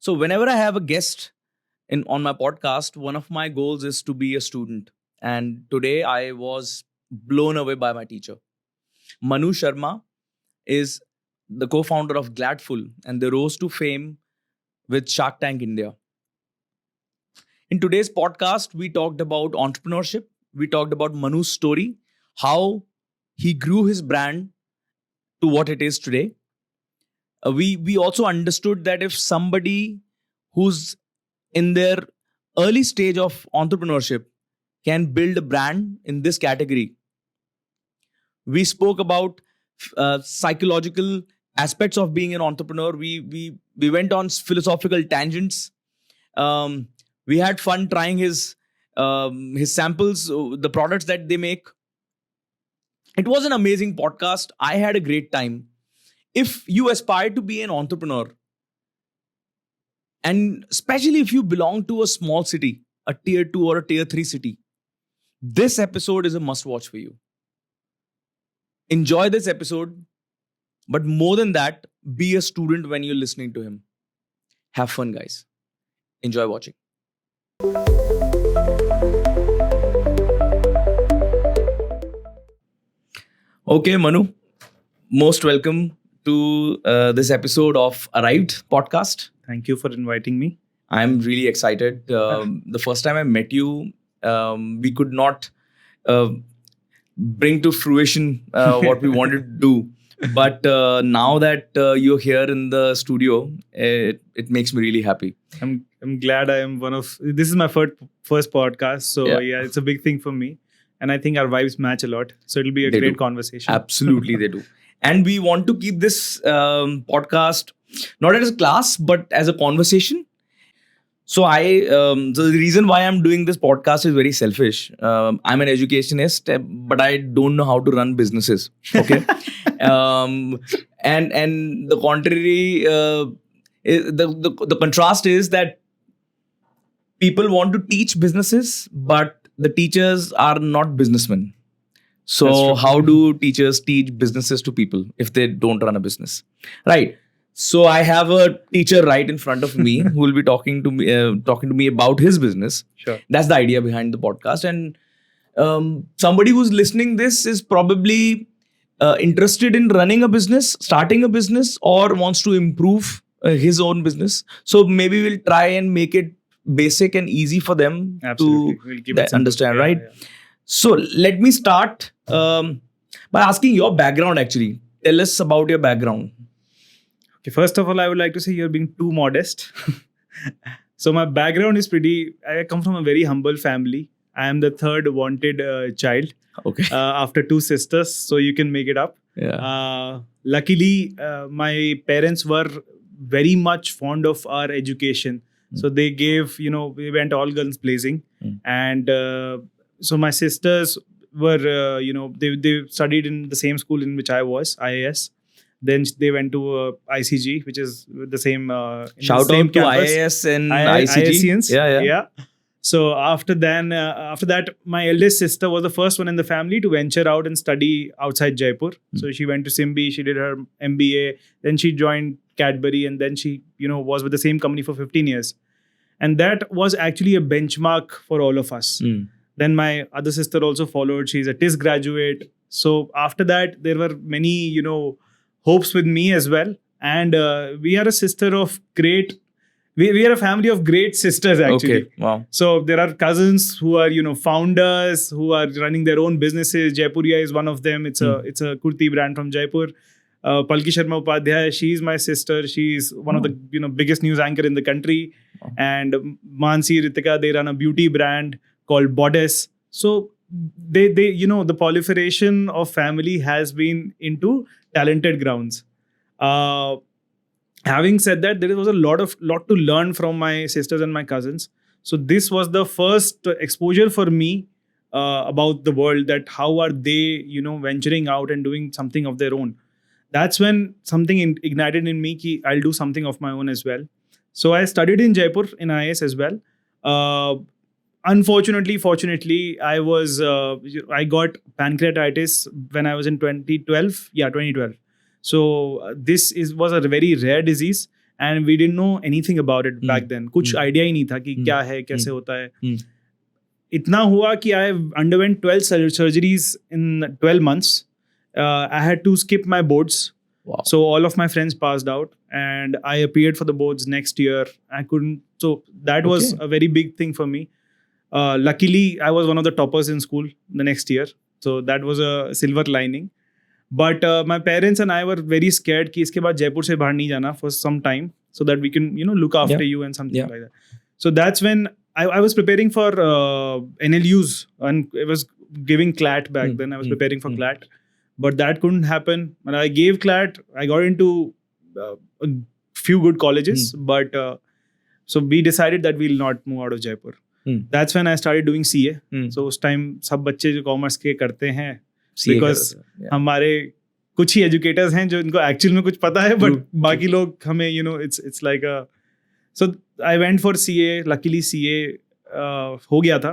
So whenever I have a guest in on my podcast, one of my goals is to be a student. And today I was blown away by my teacher. Manu Sharma is the co-founder of Gladful, and they rose to fame with Shark Tank India. In today's podcast, we talked about entrepreneurship. We talked about Manu's story, how he grew his brand to what it is today. We also understood that if somebody who's in their early stage of entrepreneurship can build a brand in this category. We spoke about psychological aspects of being an entrepreneur. We went on philosophical tangents. Um, we had fun trying his samples, the products that they make. It was an amazing podcast. I had a great time. If you aspire to be an entrepreneur, and especially if you belong to a small city, a tier 2 or a tier 3 city, this episode is a must watch for you. Enjoy this episode, but more than that, be a student when you're listening to him. Have fun, guys. Enjoy watching. Okay, Manu, most welcome to this episode of Arrived podcast. Thank you for inviting me. I'm really excited. The first time I met you, we could not bring to fruition what we wanted to do. But now that you're here in the studio, it makes me really happy. I'm glad I am this is my first podcast. So yeah, it's a big thing for me. And I think our vibes match a lot. So it'll be a great conversation. Absolutely, they do. And we want to keep this podcast not as a class, but as a conversation. So so the reason why I'm doing this podcast is very selfish. I'm an educationist, but I don't know how to run businesses. Okay, and the contrary, the contrast is that people want to teach businesses, but the teachers are not businessmen. So how do teachers teach businesses to people if they don't run a business, right? So I have a teacher right in front of me who will be talking to me about his business. Sure. That's the idea behind the podcast. And somebody who's listening this is probably interested in running a business, starting a business, or wants to improve his own business. So maybe we'll try and make it basic and easy for them to understand, right? Yeah. So let me start by asking your background, actually. Tell us about your background. Okay, first of all, I would like to say you're being too modest. So my background is I come from a very humble family. I am the third wanted child. Okay. After two sisters, so you can make it up. Yeah. Luckily, my parents were very much fond of our education. So they gave, we went all guns blazing. And so my sisters were, they studied in the same school in which I was, IAS. Then they went to ICG, which is the same. Shout out to IAS and ICG. Yeah. So after that, my eldest sister was the first one in the family to venture out and study outside Jaipur. So she went to Simbi, she did her MBA, then she joined Cadbury, and then she, was with the same company for 15 years. And that was actually a benchmark for all of us. Then my other sister also followed. She's a TIS graduate. So after that, there were many, hopes with me as well. And we are a sister of great... We are a family of great sisters, actually. Okay, wow. So there are cousins who are, founders, who are running their own businesses. Jaipuria is one of them. It's a kurti brand from Jaipur. Palki Sharma Upadhyay, she's my sister. She's one of the biggest news anchor in the country. And Mansi, Ritika, they run a beauty brand called Bodice. So they the proliferation of family has been into talented grounds. Having said that, there was a lot to learn from my sisters and my cousins. So this was the first exposure for me about the world, that how are they, venturing out and doing something of their own. That's when something ignited in me ki I'll do something of my own as well. So I studied in Jaipur in IAS as well. Fortunately, I got pancreatitis when I was in 2012. Yeah, 2012. So this was a very rare disease, and we didn't know anything about it back then. कुछ idea ही नहीं था कि क्या है, कैसे होता है. इतना हुआ कि I underwent 12 surgeries in 12 months. I had to skip my boards. Wow. So all of my friends passed out, and I appeared for the boards next year. I couldn't. So that was a very big thing for me. Luckily, I was one of the toppers in school the next year. So that was a silver lining. But my parents and I were very scared कि इसके बाद जयपुर से बाहर नहीं जाना for some time, so that we can look after you and something like that. So that's when I was preparing for NLUs, and I was giving CLAT back then. I was preparing for CLAT. But that couldn't happen. When I gave CLAT, I got into a few good colleges. But so we decided that we'll not move out of Jaipur. That's when I started doing CA. So उस time सब बच्चे जो commerce के करते हैं, because हमारे कुछ ही educators हैं जो इनको एक्चुअल में कुछ पता है, but बाकी लोग हमें it's like a. So I went for CA. Luckily CA हो गया था.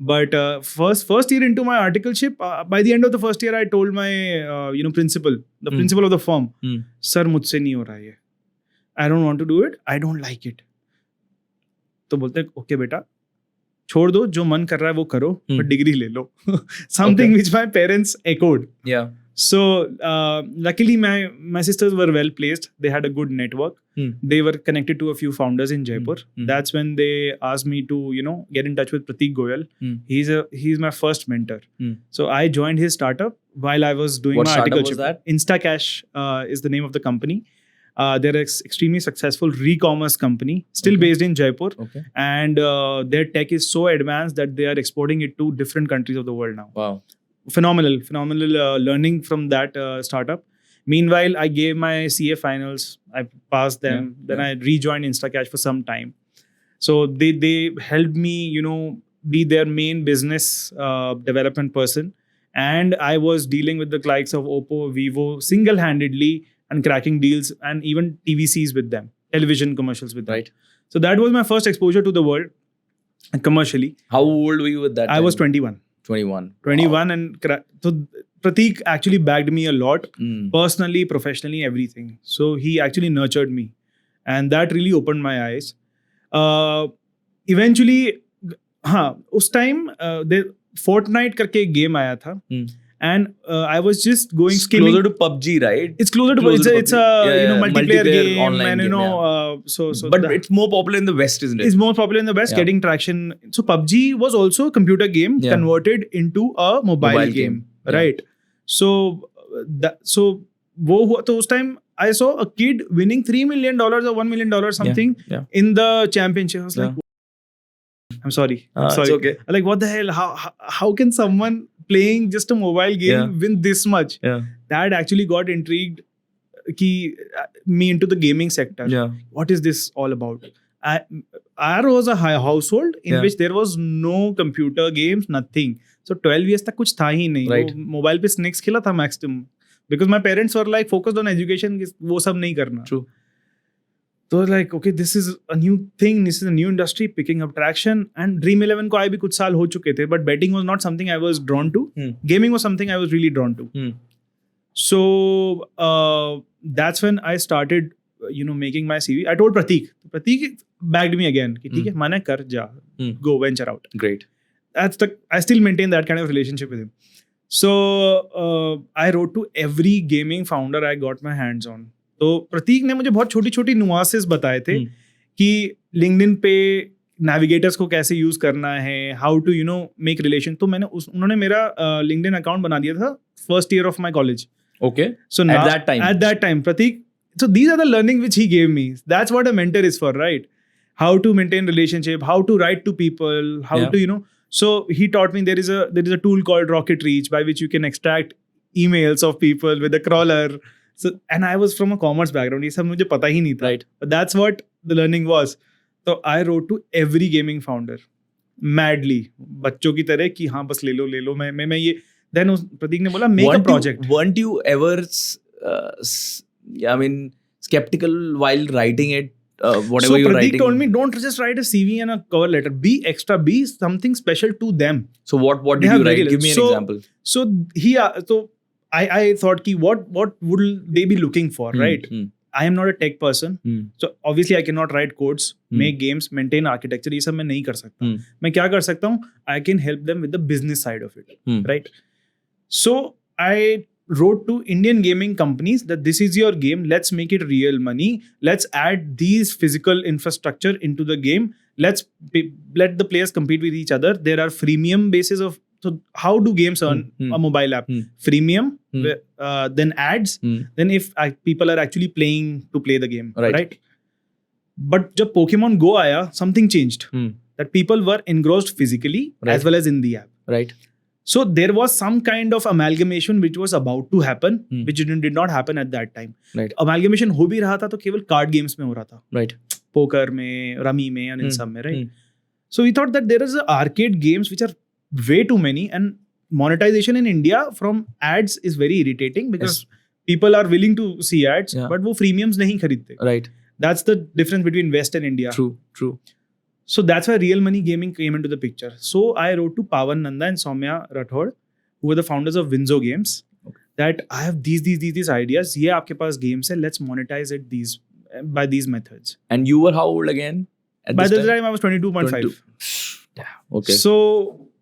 But first year into my articleship, by the end of the first year I told my principal, the principal of the firm, sir मुझसे नहीं हो रहा है ये, I don't want to do it, I don't like it. तो बोलते okay बेटा छोड़ दो, जो मन कर रहा है वो करो, पर डिग्री ले लो. Something which my parents echoed. So luckily my sisters were well placed. They had a good network. They were connected to a few founders in Jaipur. That's when they asked me to get in touch with Pratik Goyal. He's my first mentor. So I joined his startup while I was doing my articleship. What startup was that? Instacash is the name of the company. They're an extremely successful re-commerce company, still based in Jaipur. And their tech is so advanced that they are exporting it to different countries of the world now. Wow. Phenomenal learning from that startup. Meanwhile, I gave my CA finals. I passed them. Then I rejoined Instacash for some time. So they helped me, be their main business development person. And I was dealing with the likes of Oppo, Vivo, single-handedly, and cracking deals and even TVCs with them, television commercials with them. Right. So that was my first exposure to the world commercially. How old were you at that time? I was 21. 21. Wow. And so Pratik actually backed me a lot, personally, professionally, everything. So he actually nurtured me, and that really opened my eyes. Eventually, उस time Fortnite करके एक game आया था, and I was just going skimming. Closer to PUBG, right? It's closer to PUBG. It's a multiplayer game, online and game, so. But it's more popular in the West, isn't it? It's more popular in the West, getting traction. So PUBG was also a computer game converted into a mobile game, right? So वो हुआ, तो उस time I saw a kid winning $3 million or $1 million something in the championship. I was like, I'm sorry. It's okay. Like, what the hell? How can someone playing just a mobile game win this much? That actually got intrigued me into the gaming sector. What is this all about? Our was a household in which there was no computer games, nothing. So 12 years तक कुछ था ही नहीं. Right. Mobile पे snacks खेला था maximum. Because my parents were like focused on education, वो सब नहीं करना. True. So like, okay, this is a new thing, this is a new industry picking up traction. And Dream 11 को आए भी कुछ साल हो चुके थे, but betting was not something I was drawn to. Gaming was something I was really drawn to. So that's when I started, making my CV. I told Pratik backed me again. कि ठीक है, माना कर जा, go venture out. Great. I still maintain that kind of relationship with him. So I wrote to every gaming founder I got my hands on. तो प्रतीक ने मुझे बहुत छोटी छोटी नुआंसेस बताए थे कि लिंक्डइन पे नेविगेटर्स को कैसे यूज करना है, हाउ टू मेक रिलेशन. तो उन्होंने मेरा लिंक्डइन अकाउंट बना दिया था first year of my college. Okay. So now, at that time, Pratik. So these are the learning which he gave me. That's what a mentor is for, right? How to maintain relationship, how to write to people, how to So he taught me there is a tool called Rocket Reach by which you can extract emails of people with a crawler. So, and I was from a commerce background. ये सब मुझे पता ही नहीं था. Right. But that's what the learning was. So I wrote to every gaming founder madly, बच्चों की तरह कि हाँ बस ले लो मैं ये. Then प्रतीक ने बोला make a project. Weren't you ever skeptical while writing it? Whatever you're writing. So Pratik told me, don't just write a CV and a cover letter. Be extra. Be something special to them. So what did you write? Give me an example. So I thought, what would they be looking for, right? I am not a tech person, so obviously I cannot write codes, make games, maintain architecture. ये सब मैं नहीं कर सकता. मैं क्या कर सकता हूँ? I can help them with the business side of it, right? So I wrote to Indian gaming companies that this is your game. Let's make it real money. Let's add these physical infrastructure into the game. Let the players compete with each other. There are freemium basis of. So how do games earn a mobile app? Freemium, then ads, then if people are actually playing to play the game, right? But जब Pokemon Go आया, something changed. That people were engrossed physically as well as in the app. Right. So there was some kind of amalgamation which was about to happen, which did not happen at that time. Right. Amalgamation हो भी रहा था तो केवल card games में हो रहा था. Right. Poker में, Rummy में, and in some में, right? So we thought that there is arcade games which are way too many, and monetization in India from ads is very irritating because people are willing to see ads, but वो freemiums नहीं खरीदते. Right. That's the difference between West and India. True. So that's why real money gaming came into the picture. So I wrote to Pawan Nanda and Soumya Rathod, who were the founders of Winzo Games, that I have these ideas. ये आपके पास games है. Let's monetize it by these methods. And you were how old again? By that time I was 22.5. Okay.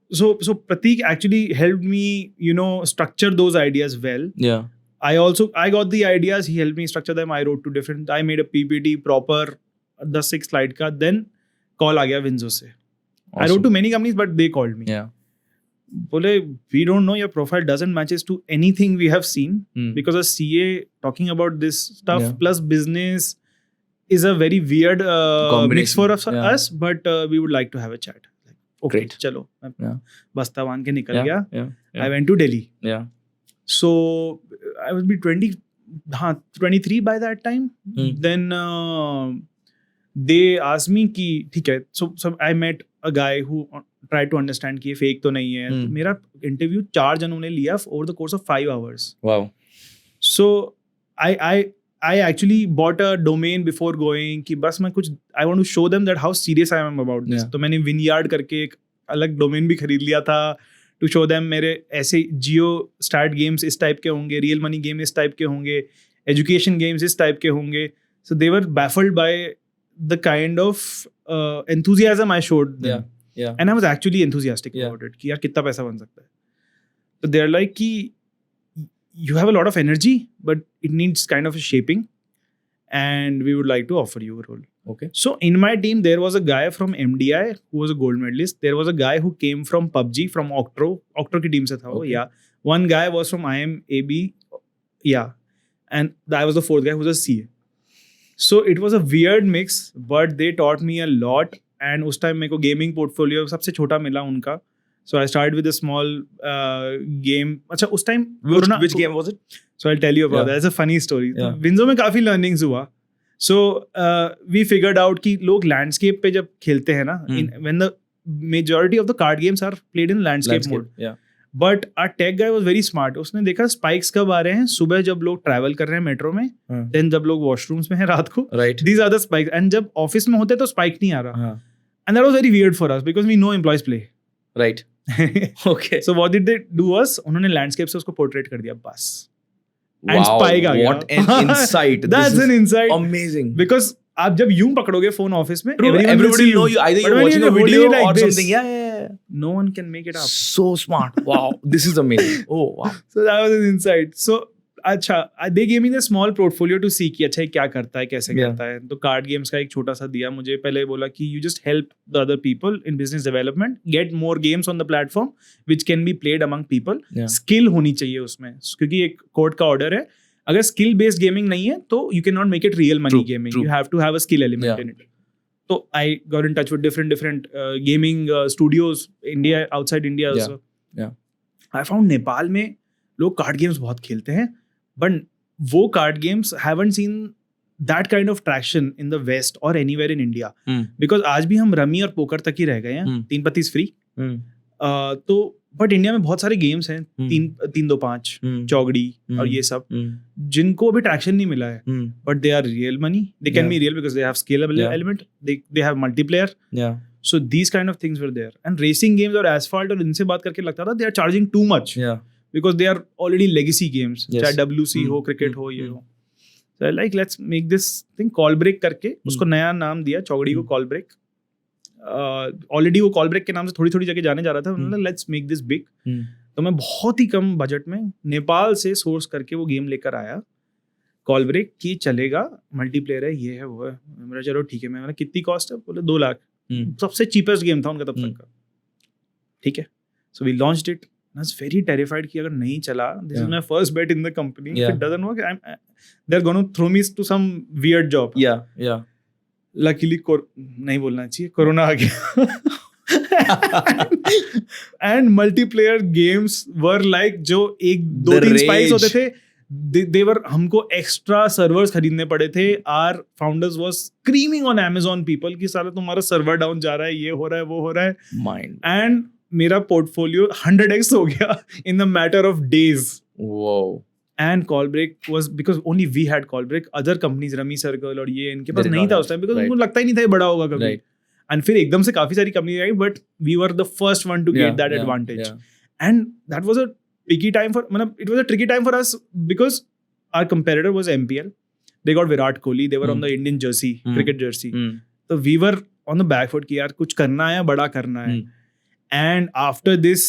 So Prateek actually helped me, structure those ideas well. Yeah. I got the ideas. He helped me structure them. I wrote to different. I made a PPT proper, 10 slide ka. Then call आ गया Winzo से. Awesome. I wrote to many companies, but they called me. Yeah. बोले we don't know, your profile doesn't matches to anything we have seen because a CA talking about this stuff plus business is a very weird mix for us. But we would like to have a chat. Okay, great. चलो बस्ता बांध के निकल गया. I went to Delhi. Yeah. So I would be 23 by that time. Then they asked me कि ठीक है. So I met a guy who tried to understand कि ये fake तो नहीं है. तो मेरा interview 4 जनों ने लिया over the course of 5 hours. Wow. So I actually bought a domain before going कि बस मैं कुछ I want to show them that how serious I am about this. तो मैंने Vinyard करके एक अलग domain भी खरीद लिया था to show them मेरे ऐसे Geo start games इस type के होंगे, real money game इस type के होंगे, education games इस type के होंगे. So they were baffled by the kind of enthusiasm I showed them. Yeah. And I was actually enthusiastic about it कि यार कितना पैसा बन सकता है. So they're like कि you have a lot of energy, but it needs kind of a shaping, and we would like to offer you a role. Okay. So in my team, there was a guy from MDI who was a gold medalist. There was a guy who came from PUBG, from Octo की team से था वो. Yeah. One guy was from IMAB. Yeah. And I was the 4th guy who was a CA. So it was a weird mix, but they taught me a lot. And उस time मेरे को gaming portfolio सबसे छोटा मिला उनका. So I started with a small game. अच्छा उस time which game was it? So I'll tell you about that. That's a funny story. Winzo में काफी learnings हुआ. So we figured out कि लोग landscape पे जब खेलते हैं ना, when the majority of the card games are played in landscape mode. Yeah. But our tech guy was very smart. उसने देखा spikes कब आ रहे हैं, सुबह जब लोग travel कर रहे हैं metro में, then जब लोग washrooms में हैं रात को. Right. These are the spikes. And जब office में होते तो spike नहीं आ रहा. And that was very weird for us because we know employees play. Right. Okay. So what did they do was उन्होंने landscape से उसको portrait कर दिया बस. And wow, spike आ गया. What an insight. That's an insight. Amazing. Because आप जब यूं पकड़ोगे phone office में, everybody will know you. Either you're watching a video like or this, something. Yeah. No one can make it up. So smart. Wow. This is amazing. Oh, wow. So that was an insight. So अच्छा, they gave me the small portfolio to see कि अच्छा ये क्या करता है, कैसे करता है. तो कार्ड गेम्स का एक छोटा सा दिया मुझे. पहले बोला कि you just help the other people in business development get more games on the platform which can be played among people. Skill होनी चाहिए उसमें, क्योंकि एक कोर्ट का ऑर्डर है. अगर स्किल बेस्ड गेमिंग नहीं है तो you cannot make it real money gaming. You have to have a skill element in it. So I got in touch with different gaming studios, India, outside India also. Yeah. I found Nepal में लोग card games बहुत खेलते हैं. But वो card games haven't seen that kind of traction in the West or anywhere in India. Because आज भी हम rummy और पोकर तक ही रह गए हैं. 3 पत्तीस फ्री. तो बट इंडिया में बहुत सारे गेम्स हैं 3-2-5 चौगड़ी और ये सब जिनको अभी ट्रैक्शन नहीं मिला है. But they are real money. They can be real because they have scalable element. They have multiplayer. So these kind of things were there. And racing games और एसफॉल्ट और इनसे बात करके लगता था they are charging too much. Because they are already legacy games. चाहे WC हो, cricket हो, ये हो. So I like let's make this thing call break करके उसको नया नाम दिया चौगड़ी को call break. ऑलरेडी वो कॉल ब्रेक के नाम से थोड़ी थोड़ी जगह जाने जा रहा था. उन्होंने लेट्स मेक दिस बिग. तो मैं बहुत ही कम बजट में नेपाल से सोर्स करके वो गेम लेकर आया कॉल ब्रेक की चलेगा मल्टीप्लेयर है ये है वो है. मेरा चलो ठीक है. मैंने कितनी कॉस्ट है बोले 2 लाख. सबसे चीपेस्ट गेम था उनका तब तक का. ठीक है. So we launched it. I was very terrified कि अगर नहीं चला this is my first bet in the company. If it doesn't work they're going to throw me to some weird job. Yeah. Luckily नहीं बोलना चाहिए corona आ गया. And multiplayer games were like जो 1-2-3 spikes होते थे they were हमको extra servers खरीदने पड़े थे. Our founders was screaming on Amazon people कि साला तुम्हारा सर्वर डाउन जा रहा है ये हो रहा है वो हो रहा है. Mind. And मेरा पोर्टफोलियो 100x हो गया in the matter of days. Wow. And Callbreak was because only we had Callbreak. Other companies, Rummy Circle और ये इनके पास नहीं था उस टाइम because उनको लगता ही नहीं था ये बड़ा होगा कभी. And फिर एकदम से काफी सारी company I but we were the first one to get that advantage. And that was a tricky time for मतलब it was a tricky time for us because our competitor was MPL. They got Virat Kohli. They were on the Indian jersey, cricket jersey. So we were on the back foot कि यार कुछ करना है बड़ा करना है. And after this,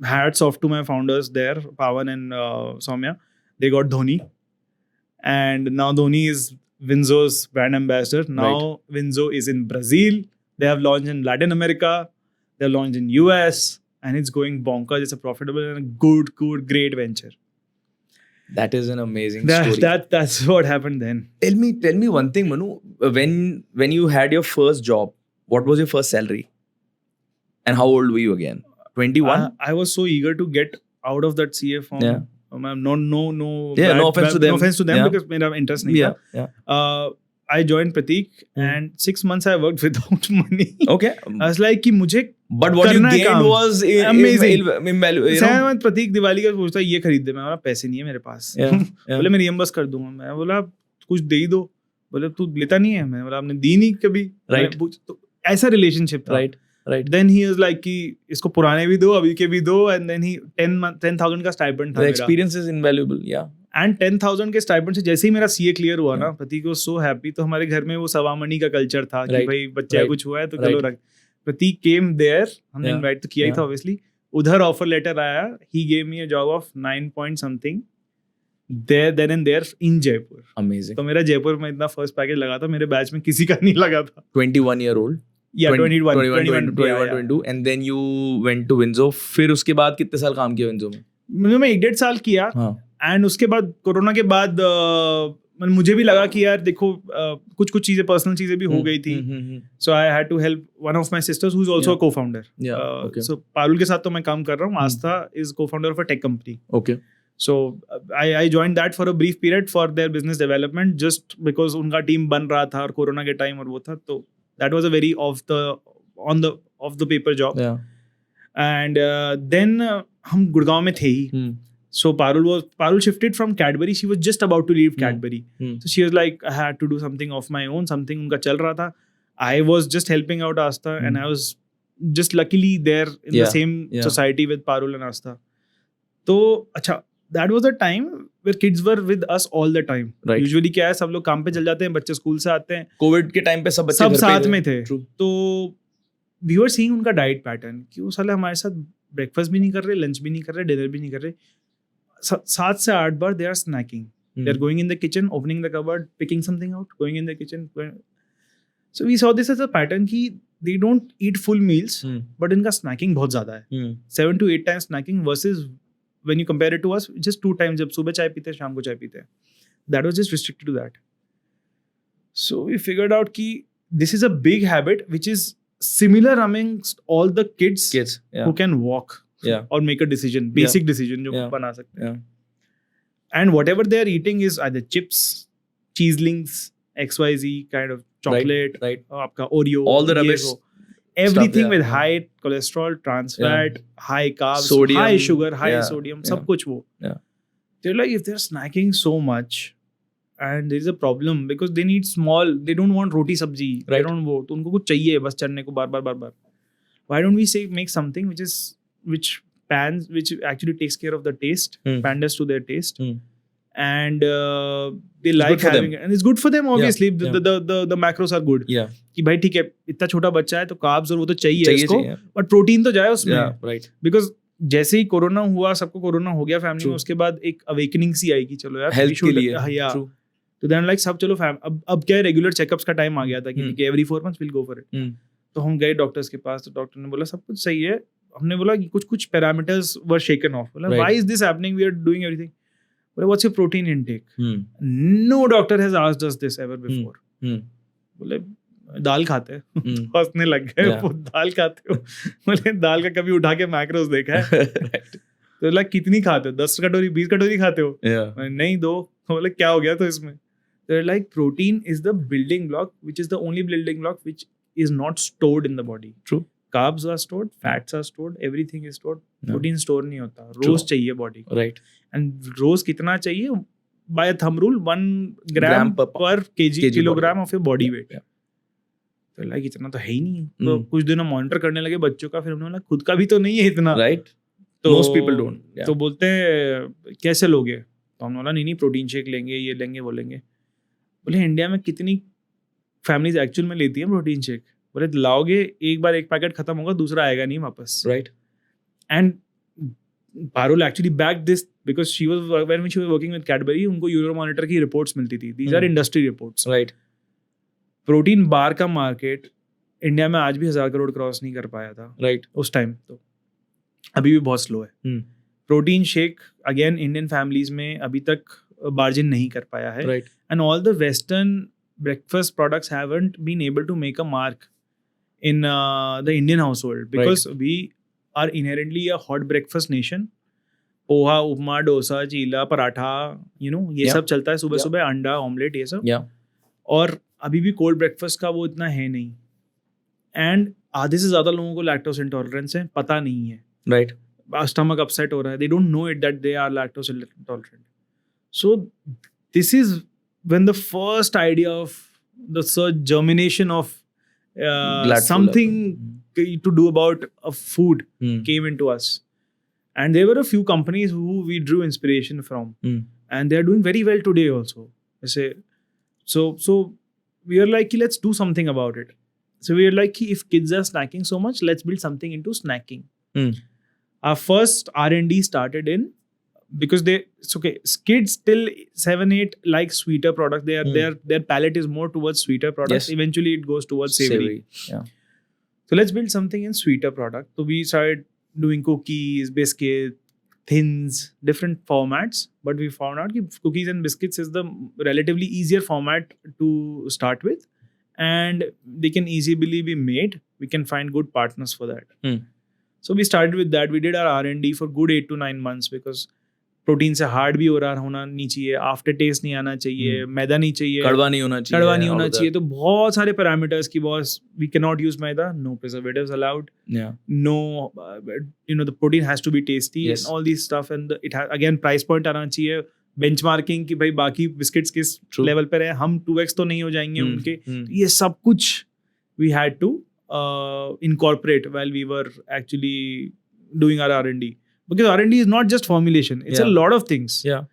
hats off to my founders there, Pawan and Soumya. They got Dhoni. And now Dhoni is Winzo's brand ambassador. Now Winzo is in Brazil. They have launched in Latin America. They have launched in US. And it's going bonkers. It's a profitable and a good, great venture. That is an amazing story. That's what happened then. Tell me one thing, Manu. When you had your first job, what was your first salary? And how old were you again? 21? I was so eager to get out of that CA form. Yeah. No offense to them. No offense to them because मेरा interest नहीं था. I joined Pratik and 6 months I worked without money. Okay. I was like कि मुझे But what you gained was amazing. Amazing. प्रतीक दिवाली का पूछता ये खरीद दे. मैं बोला पैसे नहीं है मेरे पास. बोले मैं रियम्बर्स कर दूंगा. मैं बोला कुछ दे ही दो. बोले तू लेता नहीं है. मैं बोला आपने दी नहीं कभी. Right. तो ऐसा रिलेशनशिप था. Right. Then he was like कि इसको पुराने भी दो अभी के भी दो and then he 10,000 का स्टाइपेंड था. The experience is invaluable. Yeah. And 10,000 के स्टाइपेंड से जैसे ही मेरा CA क्लियर हुआ ना प्रतीक was so happy. तो हमारे घर में वो सवामणि का कल्चर था कि भाई बच्चा कुछ हुआ है तो चलो रख. प्रतीक came there. हमने इनवाइट तो किया ही था obviously. उधर ऑफर लेटर आया. He gave me a job of 9 point something there then and there in Jaipur. Amazing. तो मेरा जयपुर में इतना फर्स्ट पैकेज लगा था. मेरे बैच में किसी का नहीं लगा था. 21-year-old. Yeah, 21, 22 and then you went to Winzo. फिर उसके बाद कितने साल काम किया Winzo में? मैं 1.5 साल किया. एंड उसके बाद कोरोना के बाद मुझे भी लगा कि यार देखो कुछ चीजें पर्सनल चीजें भी हो गई थी. So I had to help one of my sisters who is also a co-founder. So Parul के साथ तो मैं काम कर रहा हूँ. Aastha is co-founder of a tech company. Okay. So I joined that for a brief period for their business development just because उनका team बन रहा था और कोरोना के टाइम और वो था. तो that was a very off the paper job. Yeah. And then हम गुड़गांव में थे ही. So Parul shifted from Cadbury. She was just about to leave Cadbury. So she was like, I had to do something of my own. Something उनका चल रहा था. I was just helping out Astha and I was just luckily there in the same society with Parul and Astha. तो अच्छा that was a time where kids were with us all the time. Right. Usually क्या है सब लोग काम पे चल जाते हैं. बच्चे स्कूल से आते हैं. कोविड के टाइम पे सब बच्चे सब घर पे साथ में थे. True. तो we were seeing उनका डाइट पैटर्न कि वो साले हमारे साथ ब्रेकफास्ट भी नहीं कर रहे, लंच भी नहीं कर रहे, डिनर भी नहीं कर रहे. 7 से 8 बार they are snacking. They are going in the kitchen, opening the cupboard, picking something out, going in the kitchen. So we saw this as a pattern कि they don't eat full meals, but इनका snacking बहुत ज़्यादा है. 7 to 8 times snacking versus when you compare it to us, just 2 times जब सुबह चाय पीते हैं, शाम को चाय पीते हैं. That was just restricted to that. So we figured out कि this is a big habit which is similar amongst all the kids who can walk or make a decision, basic decision जो बना सकते हैं. And whatever they are eating is either chips, cheeselings, XYZ kind of chocolate, right. आपका Oreo, all the rubbish. Everything stuff, with high cholesterol, trans fat, high carbs, sodium, high sugar, high sodium, सब कुछ वो. They're like, if they're snacking so much and there is a problem because they need small, they don't want roti sabji, they don't want, तो उनको कुछ चाहिए बस चढ़ने को बार बार. Why don't we make something which actually takes care of the taste, panders to their taste, and they It's like good for having it, and it's good for them obviously. yeah. The macros are good. Yeah. कि भाई ठीक है, इतना छोटा बच्चा है तो carbs और वो तो चाहिए इसको, चाहिए. बट प्रोटीन तो जाए उसमें. Yeah, right. बिकॉज जैसे ही कोरोना हुआ, सबको कोरोना हो गया फैमिली में, True. उसके बाद एक अवेकनिंग सी आई कि चलो यार Health के लिए. या True. तो देन लाइक सब चलो अब क्या है, रेगुलर चेकअप्स का टाइम आ गया था कि every 4 months will go for it. तो हम गए डॉक्टर्स के पास, तो डॉक्टर ने बोला सब कुछ सही है. हमने बोला कि कुछ पैरामीटर्स वर शेकन ऑफ. बोला Right. Why is this happening, we are doing everything. बोला what's your protein intake. No doctor has asked us this ever before. बोले दाल खाते हैं. हंसने लग गए. Yeah. वो दाल खाते हो? बोले दाल का कभी उठा के मैक्रोस देखा है? Right. तो बोला कितनी खाते हो? 10 कटोरी 20 कटोरी खाते हो? Yeah. मैंने, नहीं 2. बोले क्या हो गया तो इसमें? तो like protein is the building block which is the only building block which is not stored in the body. True. Carbs are stored, fats are stored, everything is stored. Yeah. Protein store नहीं होता. True. रोज चाहिए body को. Right. And रोज कितना चाहिए? By a thumb rule, 1 gram per kilogram of your body weight. Yeah. तो like इतना तो है ही नहीं. तो कुछ दिन हम मॉनिटर करने लगे बच्चों का, फिर हमने बोला खुद का भी तो नहीं है इतना. Right. तो Most people don't. Yeah. तो बोलते हैं कैसे लोगे? तो हमने बोला नहीं प्रोटीन शेक लेंगे, ये लेंगे वो लेंगे. बोले इंडिया में कितनी फैमिलीज एक्चुअल में लेती है प्रोटीन शेक? बोले लाओगे एक बार एक पैकेट खत्म होगा, दूसरा आएगा नहीं वापस. Right. And Parul actually back this because she was when she was working with Cadbury, उनको यूरो मॉनिटर की रिपोर्ट्स मिलती थी. These our industry reports. Right. Protein bar का मार्केट इंडिया में आज भी 1000 करोड़ क्रॉस नहीं कर पाया था. Right. उस टाइम तो अभी भी बहुत स्लो है. Protein shake again Indian families में अभी तक बार्जिन नहीं कर पाया है. Right. And all the Western breakfast products haven't been able to make a mark in the Indian household because we are inherently a hot breakfast nation. Poha, उपमा, डोसा, चीला, पराठा, ये सब चलता है सुबह सुबह. अंडा, ऑमलेट, ये सब. Yeah. और अभी भी कोल्ड ब्रेकफास्ट का वो इतना है नहीं. एंड आधे से ज्यादा लोगों को लैक्टोज इंटॉलरेंस है, पता नहीं है. Right. स्टमक अपसेट हो रहा है. They don't know it that they are lactose intolerant. So this is when the first idea of the germination of something to do about a food came into us. And there were a few companies who we drew inspiration from. And they are doing very well today also. So we are like, let's do something about it. So we are like, if kids are snacking so much, let's build something into snacking. Our first R&D started in, because kids till 7-8 like sweeter products. Their palate is more towards sweeter products. Yes. Eventually it goes towards savory. Yeah. So let's build something in sweeter product. So we started doing cookies, biscuits, thins, different formats. But we found out that cookies and biscuits is the relatively easier format to start with, and they can easily be made. We can find good partners for that. So we started with that. We did our R&D for good 8 to 9 months because protein से hard भी हो रहा होना नहीं चाहिए, after test नहीं आना चाहिए, मैदा नहीं चाहिए, कड़वा नहीं होना चाहिए, तो बहुत सारे पैरामीटर्स की boss. We can not use maida, no preservatives allowed, no the protein has to be tasty and all this stuff. And it again price point आना चाहिए, बेंचमार्किंग कि भाई बाकी बिस्किट्स किस लेवल पर है, हम 2x तो नहीं हो जाएंगे उनके. ये सब कुछ we had to incorporate while we were actually doing our R&D. Because R&D is not just formulation, it's a lot of things. Yeah.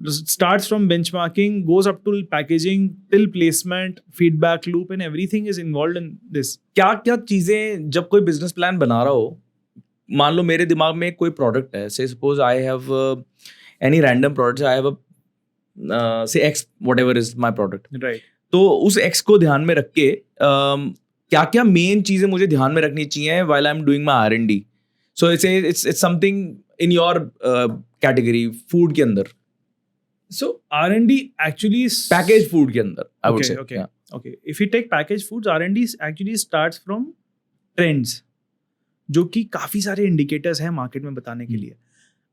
It starts from benchmarking, goes up to packaging, till placement, feedback loop, and everything is involved in this. क्या क्या चीजें जब कोई business plan बना रहा हो, मान लो मेरे दिमाग में कोई प्रोडक्ट है, से suppose I have any random product, I have से X whatever is my product. Right. तो उस X को ध्यान में रख के क्या क्या मेन चीजें मुझे ध्यान में रखनी चाहिए while I'm doing my R&D. So it's something in your category, food के अंदर. So R&D actually is packaged food के अंदर, I would say. Okay. Okay. If you take packaged foods, R&D actually starts from trends, जो कि काफी सारे indicators हैं market में बताने के लिए.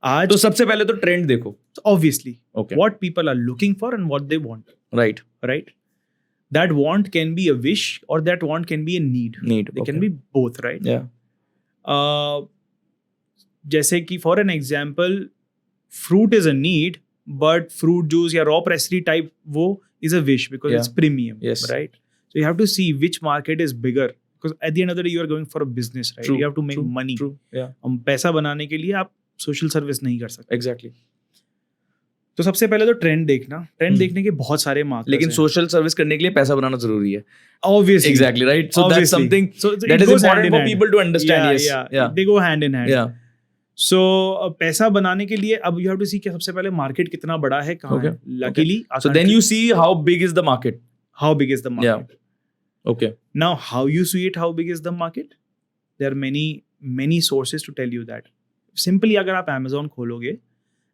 आज तो सबसे पहले तो ट्रेंड देखो. Obviously. Okay. What people are looking for and what they want. Right. That want can be a wish or that want can be a need. They can be both, right? Yeah. जैसे कि for an example fruit is a need, but fruit juice या raw pressery type वो is a wish because it's premium, right? So you have to see which market is bigger, because at the end of the day you are going for a business, right? You have to make money. हम पैसा बनाने के लिए आप social service नहीं कर सकते. Exactly. तो सबसे पहले तो ट्रेंड देखना, ट्रेंड हम्म। देखने के बहुत सारे मार्कर्स लेकिन सोशल सर्विस करने के लिए पैसा बनाना जरूरी है. obviously Exactly, right? So that's something so that is important for people to understand. Yes. Yeah. they go hand in hand. Yeah. So पैसा बनाने के लिए अब you have to see कि सबसे पहले मार्केट कितना बड़ा है, कहाँ Okay. है. Luckily So then you see how big is the market. how big is the market. Okay. Now how you see it, how big is the market? There are many sources to tell you that. Simply अगर आप Amazon खोलोगे,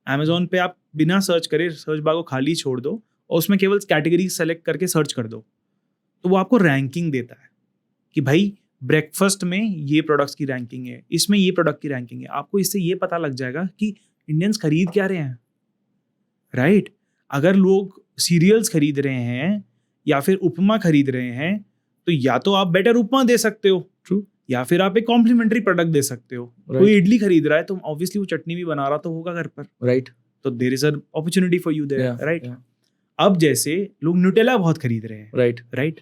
Amazon पे आप बिना search करे, search bar को खाली छोड़ दो और उसमें केवल कैटेगरी सेलेक्ट करके सर्च कर दो, तो वो आपको रैंकिंग देता है कि भाई ब्रेकफास्ट में ये प्रोडक्ट्स की रैंकिंग है, इसमें ये प्रोडक्ट की रैंकिंग है. आपको इससे ये पता लग जाएगा कि इंडियंस खरीद क्या रहे हैं, राइट? अगर लोग सीरियल्स खरीद रहे हैं या फिर उपमा खरीद रहे हैं, तो या तो आप बेटर उपमा दे सकते हो, True. या फिर आप एक कॉम्प्लीमेंट्री प्रोडक्ट दे सकते हो. Right. कोई इडली खरीद रहा है तो ऑब्वियसली वो चटनी भी बना रहा तो होगा घर पर, Right. तो there is a opportunity for you there, Yeah. Right? Yeah. अब जैसे लोग न्यूटेला बहुत खरीद रहे हैं, Right. राइट?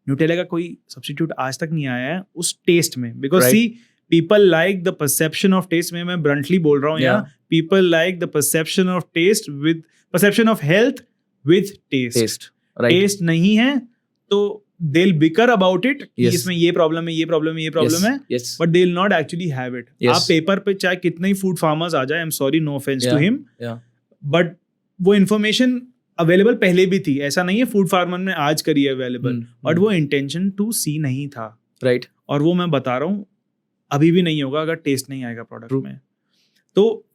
न्यूटेला का कोई सब्स्टिट्यूट आज तक नहीं आया है उस टेस्ट में, because Right. See people like the perception of taste में, मैं ब्रंटली बोल रहा हूँ Yeah. यहाँ, people like the perception of taste with perception of health with taste. Taste. Right. Taste नहीं है तो they will bicker about it, Yes. इसमें ये प्रॉब्लम है, ये प्रॉब्लम है, ये प्रॉब्लम Yes. है, Yes. But they will not actually have it. Yes. आप पेपर पे चाहे कितने ही फूड फार्मर्स आ जाए, I am sorry, no offence to Yeah. Him, Yeah. But वो इन्फॉर्मेशन अवेलेबल पहले भी थी. ऐसा नहीं है फूड फार्मर ने आज करी है अवेलेबल, बट वो इंटेंशन टू सी नहीं था. Right. और वो मैं बता रहा हूँ अभी भी नहीं होगा अगर टेस्ट नहीं आएगा प्रोडक्ट True. में. तो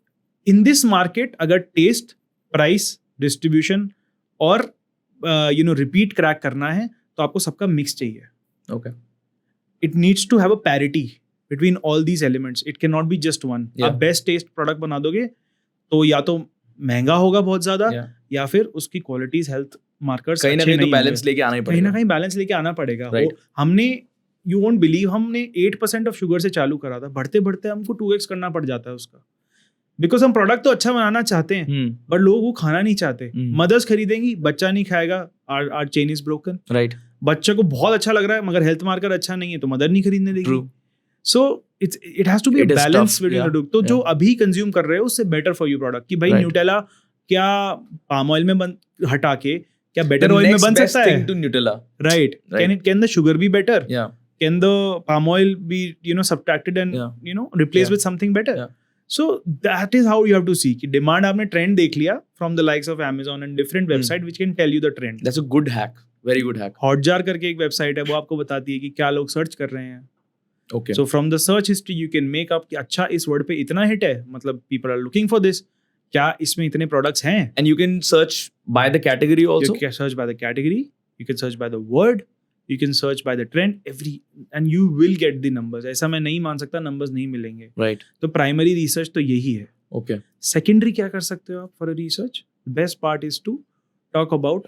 इन दिस मार्केट अगर टेस्ट, प्राइस, डिस्ट्रीब्यूशन और रिपीट क्रैक करना है तो आपको सबका मिक्स चाहिए. Okay. It needs to have a parity between all these elements. It can not be just one. Yeah. आप बेस्ट टेस्ट प्रोडक्ट बना दोगे तो या तो महंगा होगा बहुत ज्यादा, Yeah. या फिर उसकी क्वालिटीज, हेल्थ मार्कर्स कहीं ना कहीं तो बैलेंस लेके आना ही कहीं ना पड़ेगा. कहीं बैलेंस लेके आना पड़ेगा. Right. हमने, यू वोंट बिलीव, हमने 8% ऑफ शुगर से चालू करा था, बढ़ते बढ़ते हमको 2x करना पड़ जाता है उसका, बिकॉज हम प्रोडक्ट तो अच्छा बनाना चाहते हैं Hmm. बट लोग वो खाना नहीं चाहते. मदर्स खरीदेंगी, बच्चा नहीं खाएगा, our chain is broken. Right. बच्चे को बहुत अच्छा लग रहा है मगर हेल्थ मार्कर अच्छा नहीं है तो मदर नहीं खरीदने देगी. True. So it has to be It is balance tough, between yeah, the two. तो जो अभी कंज्यूम कर रहे हो उससे बेटर फॉर यू प्रोडक्ट, कि भाई Right. न्यूटेला क्या पाम ऑयल में हटा के क्या The बेटर ऑयल में next बन best सकता thing है, to Nutella. Right? Can the sugar be better? Yeah. Can the palm oil be subtracted and Yeah. replaced Yeah. with something better? Yeah. So that is how you have to see कि demand आपने trend देख लिया from the likes of Amazon and different website which can tell you the trend. That's a good hack. Very good hack. Hotjar करके एक website है, वो आपको बताती है कि क्या लोग सर्च कर रहे हैं. Okay. So from the search history you can make up कि अच्छा इस वर्ड पे इतना हिट है, मतलब people are looking for this, क्या इसमें इतने products हैं. And you can search by the category also. You can search by the category, you can search by the word, you can search by the trend, and you will get the numbers. ऐसा मैं नहीं मान सकता numbers नहीं मिलेंगे. Right. तो primary research तो यही है. Okay. सेकेंडरी क्या कर सकते हो आप for a research? Best part is to talk about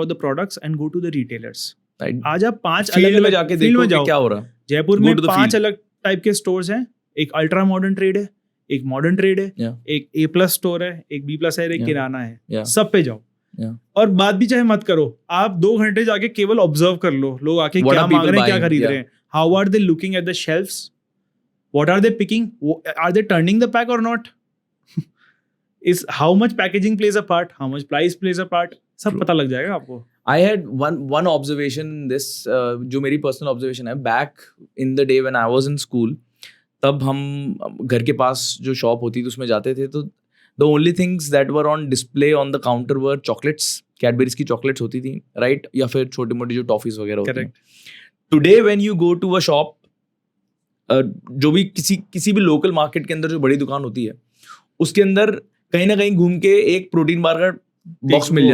the products and go to the retailers. Right. आज आप 5 Field अलग में जाके फील्ड देखो में कि जाओ. क्या हो रहा है. जयपुर Go में to the 5 field. अलग टाइप के स्टोर्स हैं. एक अल्ट्रा मॉडर्न ट्रेड है, एक मॉडर्न ट्रेड है, Yeah. एक A+ स्टोर है, एक B+ है, एक Yeah. किराना है. Yeah. सब पे जाओ. Yeah. और बात भी चाहे मत करो, आप 2 घंटे जाके केवल ऑब्जर्व कर लो लोग आके What क्या are मांग people रहे हैं, क्या buying? खरीद Yeah. रहे हैं. How are they looking at the shelves, what are they picking, are they turning the pack और not, is how much packaging plays a part, how much price plays a part, सब True. पता लग जाएगा आपको. I had one observation in this, जो मेरी personal observation है, back in the day when I was in school, तब हम घर के पास जो शॉप होती थी उसमें जाते थे, तो the only things that were on display on the counter were chocolates, Cadbury's की chocolates होती थी, right? या फिर छोटी मोटी जो टॉफीज वगैरह होती हैं. Today when you go to a shop, जो भी किसी भी लोकल मार्केट के अंदर जो बड़ी दुकान होती है, उसके अंदर कहीं ना कहीं घूम के एक प्रोटीन बार का बॉक्स मिल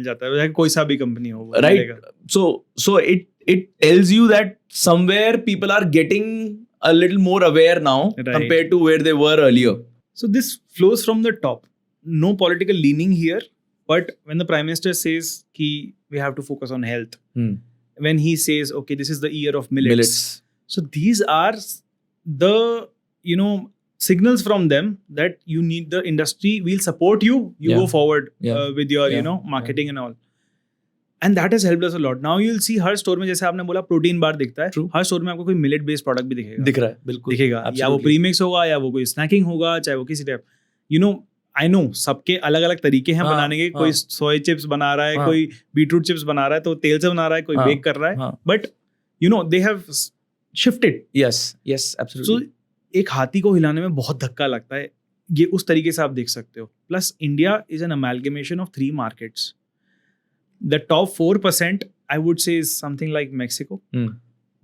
जाता है, कोई सा भी कंपनी हो, right? So it tells you that somewhere people are getting a little more aware now Right. compared to where they were earlier. So this flows from the top. No political leaning here, but when the Prime Minister says ki we have to focus on health, when he says okay this is the year of millets, so these are the signals from them that you need the industry will support you Yeah. go forward Yeah. with your Yeah. marketing and all, and that has helped us a lot. Now you'll see her store में, जैसे आपने बोला protein bar दिखता है, True. हर store में आपको कोई millet based product भी दिखेगा, दिख रहा है, बिल्कुल दिखेगा. या वो Absolutely. प्रीमिक्स होगा या वो कोई स्नैकिंग होगा, चाहे वो किसी टाइप आई नो सबके अलग अलग तरीके हैं हाँ, बनाने के. हाँ. कोई सोया चिप्स बना रहा है, हाँ. कोई बीटरूट चिप्स बना रहा है तो तेल से बना रहा है, कोई हाँ, बेक कर रहा है. हाँ. But you know they have shifted. Yes, yes, so absolutely. एक हाथी को हिलाने में बहुत धक्का लगता है. ये उस तरीके से आप देख सकते हो. Plus India is an amalgamation of 3 markets. The top 4% I would say is something like Mexico. Hmm.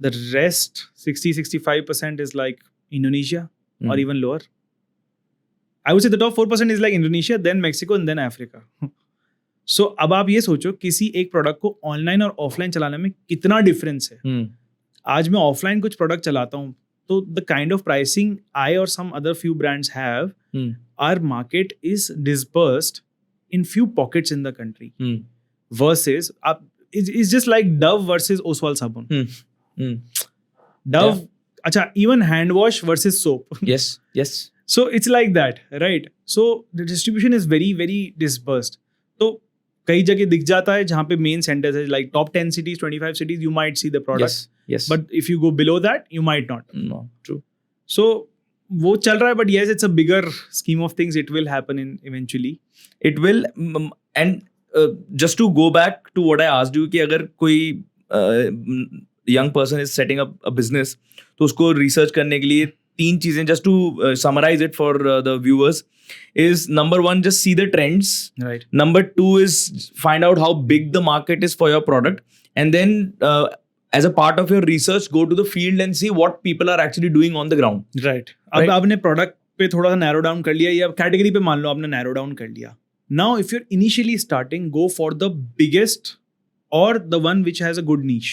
The rest 60-65% is like Indonesia or Hmm. even lower. I would say the top 4% is like Indonesia, then Mexico and then Africa. So अब आप ये सोचो किसी एक product को online और offline चलाने में कितना डिफरेंस है. Hmm. आज मैं ऑफलाइन कुछ प्रोडक्ट चलाता हूँ तो the kind of pricing I और some other few brands have, Hmm. our market is dispersed in few pockets in the country. Hmm. Versus it's just like Dove versus Oswald Sabun. Hmm. Hmm. Dove, acha, even hand wash versus soap. Yes, yes. So it's like that, right? So the distribution is very, very dispersed. So कई जगह दिख जाता है जहाँ पे main centres है, like top 10 cities, 25 cities, you might see the product. Yes, yes. But if you go below that, you might not. No, true. So वो चल रहा है, but yes, it's a bigger scheme of things. It will happen in eventually. It will. And just to go back to what I asked you, कि अगर कोई young person is setting up a business, तो उसको research करने के लिए 3 चीजें, just to summarize it for the viewers, is number 1, just see the trends. Right. Number 2 is find out how big the market is for your product, and then as a part of your research, go to the field and see what people are actually doing on the ground. Right. अब आपने product पे थोड़ा सा narrow down कर लिया, या category पे मान लो आपने नैरो डाउन कर लिया. Now if you're initially starting, go for the biggest or the one which has a good niche.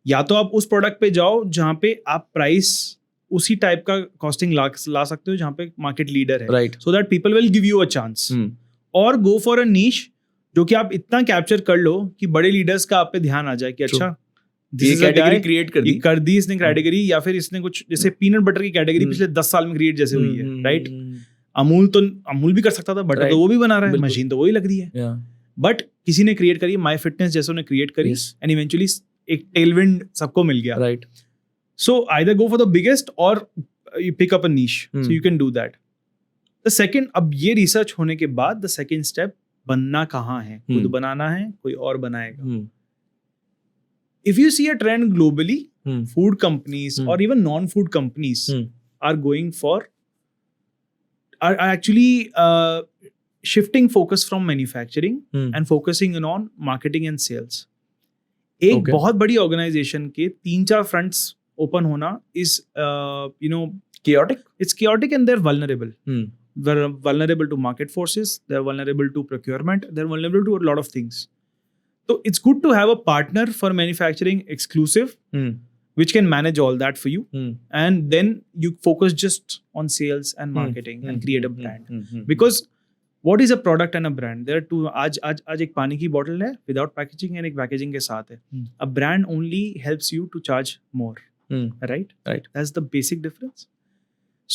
या तो आप उस प्रोडक्ट पे जाओ जहाँ पे आप प्राइस उसी टाइप का कॉस्टिंग ला सकते हो जहाँ पे मार्केट लीडर है, Right. So that people will give you a chance. और गो फॉर अ नीश जो कि आप इतना कैप्चर कर लो कि बड़े लीडर्स का आप पे ध्यान आ जाए कि True. अच्छा ये कैटेगरी क्रिएट कर दी. इसने कैटेगरी, या फिर इसने कुछ जैसे पीनट बटर की कैटेगरी पिछले 10 साल में क्रिएट जैसे हुई है, राइट? अमूल भी कर सकता था, बटर Right. तो वो भी बना रहा है, बिल्कुल. मशीन तो वही लग रही है. Yeah. बट किसी ने क्रिएट करी, माई फिटनेस जैसे उन्हें क्रिएट करी, Yes. एंड इवेंचुअली एक टेलविंड सबको मिल गया. Right. So either go for the biggest or you pick up a niche. So you can do that. The second, अब ये रिसर्च होने के बाद the second step, बनना कहाँ है? खुद बनाना है, कोई और बनाएगा. If you see a trend globally, food companies or even non-food companies are going for, are actually shifting focus from manufacturing and focusing on marketing and sales. एक Okay. बहुत बड़ी ऑर्गेनाइजेशन के 3-4 fronts open होना is Chaotic. it's chaotic and they're vulnerable. They're vulnerable to market forces, they're vulnerable to procurement, they're vulnerable to a lot of things. So it's good to have a partner for manufacturing exclusive which can manage all that for you, and then you focus just on sales and marketing and create a brand. Because what is a product and a brand? There are two. आज एक पानी की bottle है without packaging and एक packaging के साथ है. A brand only helps you to charge more, right? Right. That's the basic difference.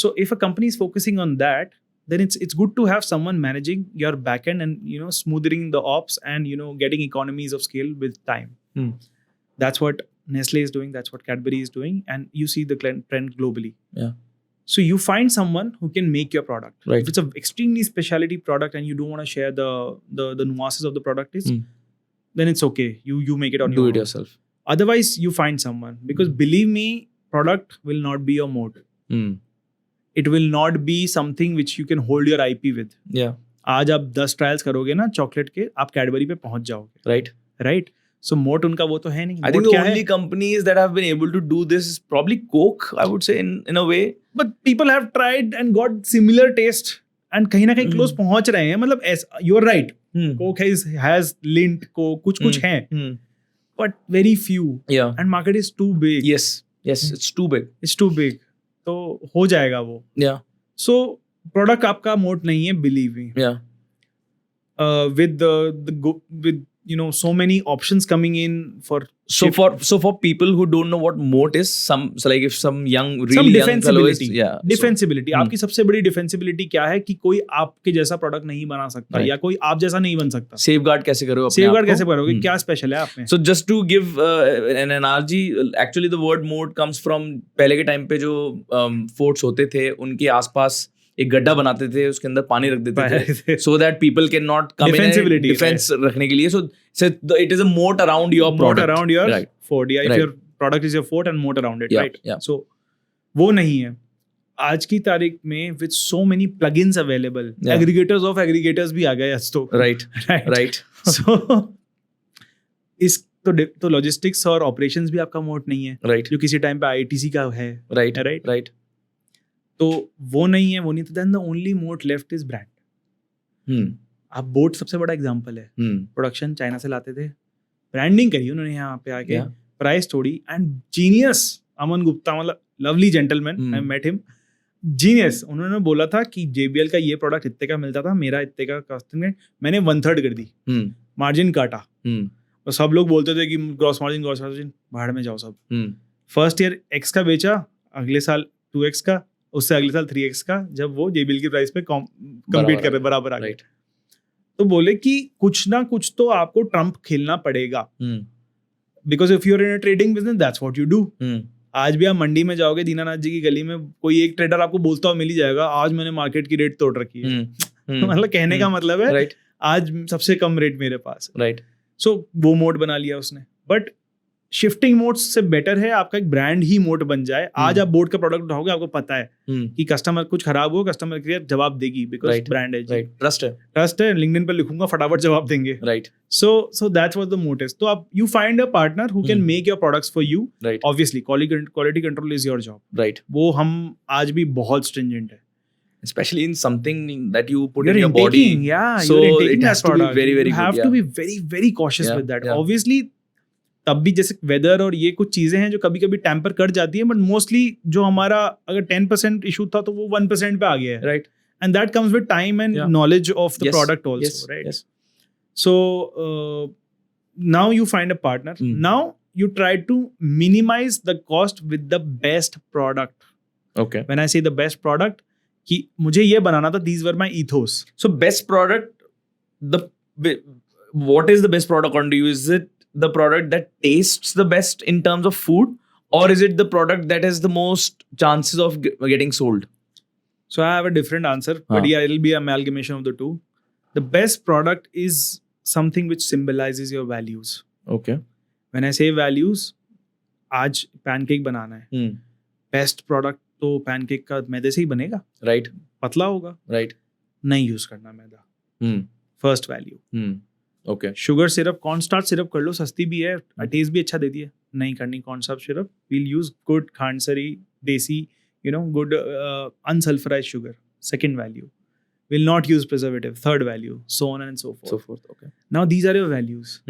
So if a company is focusing on that, then it's good to have someone managing your backend and smoothing the ops and getting economies of scale with time. That's what Nestle is doing. That's what Cadbury is doing, and you see the trend globally. Yeah. So you find someone who can make your product. Right. If it's an extremely specialty product and you don't want to share the nuances of the product, then it's okay. You make it on your Do own. it yourself. Otherwise, you find someone, because believe me, product will not be your moat. It will not be something which you can hold your IP with. Yeah. आज आप 10 trials करोगे ना chocolate के, आप Cadbury पे पहुंच जाओगे. Right. Right? सो मोट उनका वो तो है नहीं. I think the only companies that have been able to do this is probably Coke, I would say, in a way. But people have tried and got similar taste and कहीं ना कहीं close पहुंच रहे हैं. मतलब you're right. Coke has Lindt को कुछ हैं. But very few. Yeah. And market is too big. Yes. It's too big. It's too big. तो हो जाएगा वो. Yeah. So product आपका मोट नहीं है, believe me. Yeah. With so many options coming in for for people who don't know what moat is, like if some really young fellow is, defensibility. आपकी सबसे बड़ी defensibility क्या है कि कोई आपके जैसा प्रोडक्ट नहीं बना सकता, या कोई आप जैसा नहीं बन सकता. Safeguard कैसे करोगे? Safeguard कैसे करोगे? क्या स्पेशल है आप में? So just to give an analogy, actually the word moat comes from पहले के टाइम पे जो forts होते थे, उनके आसपास एक गड्ढा बनाते थे, उसके अंदर पानी रख देते थे थे so that people cannot come in and Defensibility, defense रखने के लिए. So it is a moat around your moat product. around your Right. fort. Yeah, if Right. your product is your fort and moat around it, Yeah, right? yeah. So वो नहीं है आज की तारीख में. with so many plugins available, Yeah. aggregators of aggregators भी आ गए आज तो. Right. Right. So इस तो लॉजिस्टिक्स और ऑपरेशंस भी आपका मोट नहीं है, Right. जो किसी टाइम पे आईटीसी का है. Right. Right. Right. तो वो नहीं है. तो देन द ओनली मोट लेफ्ट इज ब्रांड. आप बोट सबसे बड़ा एग्जांपल है. प्रोडक्शन चाइना से लाते थे, ब्रांडिंग करी उन्होंने यहाँ पे आके, Yeah. प्राइस तोड़ी, एंड जीनियस अमन गुप्ता, मतलब lovely gentleman, I met him, genius. उन्होंने बोला था कि JBL का ये प्रोडक्ट इतने का मिलता था, मेरा इतने का कॉस्टिंग है, मैंने 1/3 कर दी, मार्जिन काटा. और सब लोग बोलते थे कि ग्रॉस मार्जिन भाड़ में जाओ सब. फर्स्ट ईयर X का बेचा, अगले साल 2X का, उससे अगले साल 3X का, जब वो JBL की प्राइस पे कम्पीट कर रहे, बराबर आ गए. तो बोले कि कुछ ना कुछ तो आपको ट्रम्प खेलना पड़ेगा, because if you are in a trading business that's what you do. आज भी आप मंडी में जाओगे, दीनानाथ जी की गली में, कोई एक ट्रेडर आपको बोलता हुआ मिल ही जाएगा, आज मैंने मार्केट की रेट तोड़ रखी है. मतलब कहने का मतलब है Right. आज सबसे कम रेट मेरे पास. Right. सो वो मोड बना लिया उसने. बट शिफ्टिंग मोड्स से बेटर है आपका एक ब्रांड ही मोड बन जाए. आज आप बोर्ड का प्रोडक्ट उठाओगे, आपको पता है कि कस्टमर कुछ खराब हो, कस्टमर केयर जवाब देगी, बिकॉज Right. ब्रांड है. Right. Trust है. ट्रस्ट है, लिंक्डइन पर लिखूंगा, फटाफट जवाब देंगे. Right. So that's what the moat is. तो आप you find a partner who can make your products for you. Right. Obviously quality control is your job. Right. वो हम आज भी बहुत stringent है. Especially in something that you put You're in your body. intaking, yeah, So you're intaking it that has to be product. very, very you have good, to yeah. be very very cautious Yeah, with that. yeah. Obviously तब भी जैसे weather और ये कुछ चीजें हैं जो कभी कभी टेम्पर कर जाती हैं, बट मोस्टली जो हमारा अगर 10% इशू था तो वो 1% पे आ गया है. Right. And that comes with time and Yeah. knowledge of the Yes. product also, Yes. right? Yes. So now you find a partner. Now you try to minimize the cost with the best product. Okay. When I say the best product, कि मुझे ये बनाना था, these were my ethos. So best product, what is the best product according to you? Is it the product that tastes the best in terms of food, or is it the product that has the most chances of getting sold? So I have a different answer, but yeah, it'll be amalgamation of the two. The best product is something which symbolizes your values. Okay. When I say values, आज pancake बनाना है. Best product तो pancake का मैदे से ही बनेगा. Right. पतला होगा. Right. नहीं यूज करना मैदा. First value. Okay. Sugar syrup, corn starch syrup कर लो, सस्ती भी है, टेस्ट भी अच्छा देती है. नहीं करनी corn starch syrup. We'll use gur khandsari desi, good unsulfurized sugar. Second value. Will not use preservative. Third value. So on and so forth. Okay. Now these are your values.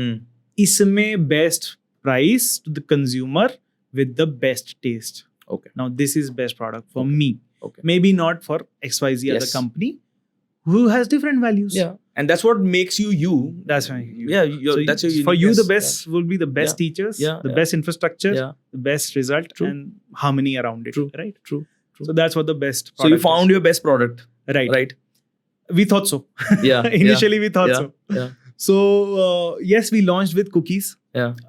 इसमें best price to the consumer with the best taste. Okay. Now this is best product for me. Okay. Maybe not for XYZ other Yes. company who has different values. Yeah. And that's what makes you you. That's why. Yeah. That's your for you, the uniqueness. best will be the best teachers, the best infrastructure, Yeah. the best result, True. and harmony around it. True. Right. True. So that's what the best. So you product found your best product. is. Right. Right. We thought so. Yeah. Initially, we thought yeah. so. Yeah. So yes, we launched with cookies. Yeah.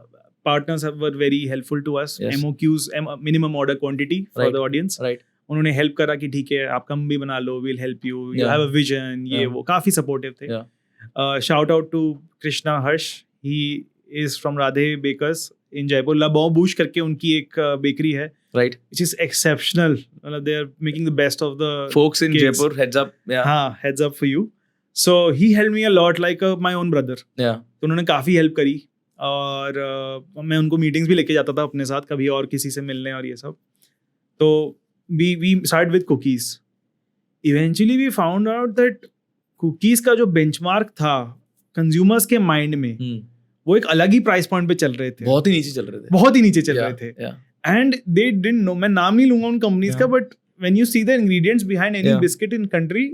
Partners were very helpful to us. Yes. MOQs, minimum order quantity for Right. the audience. Right. उन्होंने help करा कि ठीक है आप कम भी बना लो, we'll help you, you Yeah. have a vision, ये Yeah. वो काफी supportive थे. Yeah. Shout out to Krishna Harsh, he is from Radhe Bakers in Jaipur. La Bon Bouche करके उनकी एक bakery है, Right. which is exceptional. They are making the best of the Folks in kids. Jaipur, heads up. Yeah. हाँ, heads up for you. So he helped me a lot like my own brother. Yeah. तो उन्होंने काफ़ी help करी और मैं उनको meetings भी लेके जाता था अपने साथ, कभी और किसी से मिलने और ये सब. तो we started with cookies. Eventually we found out that cookies का जो benchmark था consumers के mind में, वो एक अलग ही प्राइस पॉइंट पे चल रहे थे. बहुत ही नीचे चल रहे थे. बहुत ही नीचे चल रहे थे. Yeah. And they didn't know, मैं नाम नहीं लूंगा उन कंपनीज का, but when you see the ingredients behind any Yeah. biscuit in country,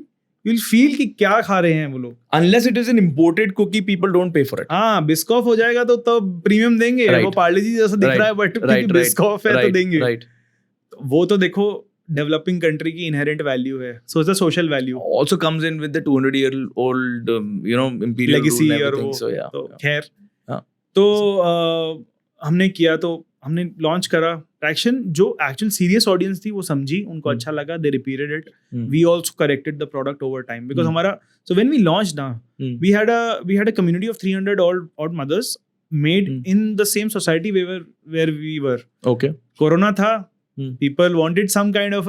you'll feel कि क्या खा रहे हैं वो लोग. Unless it is an imported cookie, people don't pay for it. हाँ, बिस्कॉफ हो जाएगा तो तब प्रीमियम देंगे. Right. वो पार्ले जी जैसा दिख Right. रहा है, बट Right. बिस्कॉफ है तो देंगे. Right. वो तो देखो डेवलपिंग कंट्री की इनहेरेंट वैल्यू है. So it's a social value, Also comes in with the 200-year-old, imperial legacy rule and और everything. वो. So yeah. तो खैर, हाँ. तो हमने किया, तो हमने लॉन्च करा, ट्रैक्शन जो एक्चुअल सीरियस ऑडियंस थी वो समझी, उनको Hmm. अच्छा लगा, they repeated it. Hmm. We also corrected the product over time because Hmm. हमारा, so when we launched now, Hmm. we had a community of 300 odd mothers made Hmm. in the same society where we were. Okay. Corona tha, Hmm. people wanted some kind of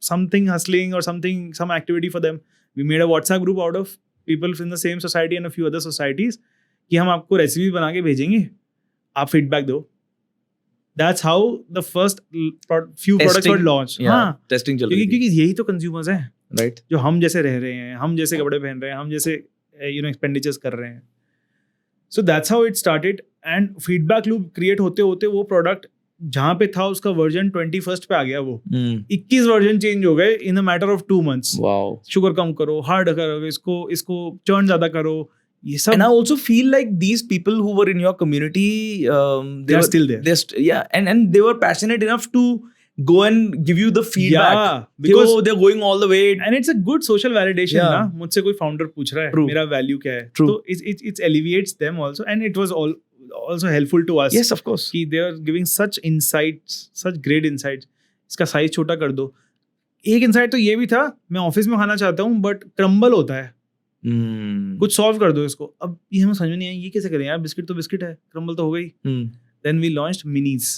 something hustling or some activity for them. We made a WhatsApp group out of people in the same society and a few other societies कि हम आपको recipe बना के भेजेंगे, आप feedback दो. That's how the first few products Testing. were launched. Yeah. हाँ, Testing चल रही थी. क्योंकि यही तो consumers हैं Right. जो हम जैसे रह रहे हैं, हम जैसे कपड़े पहन रहे हैं, हम जैसे एक्सपेंडिचर्स कर रहे हैं. So that's how it started and feedback loop create होते होते वो प्रोडक्ट जहाँ पे था उसका वर्जन 21st पे आ गया. वो 21 वर्जन चेंज हो गए in a matter of 2 months. Wow. Sugar कम करो, हार्ड करो, इसको चर्न ज्यादा करो, ये सब. And I also feel like these people who were in your community, They are still there. Yeah, and they were passionate enough to go and give you the feedback. Yeah, because they're going all the way. and it's a good social validation. Yeah. ना मुझसे कोई founder पूछ रहा है True. मेरा value क्या है, True. तो it alleviates them also, and it was also helpful to us. Yes, of course. कि they are giving such insights, such great insights. इसका साइज छोटा कर दो. एक इंसाइट तो ये भी था, मैं ऑफिस में खाना चाहता हूँ बट क्रम्बल होता है, कुछ सॉल्व कर दो इसको. अब ये हमें समझ में नहीं आया ये कैसे करें यार, बिस्किट तो बिस्किट है, क्रम्बल तो हो गई. Then we launched minis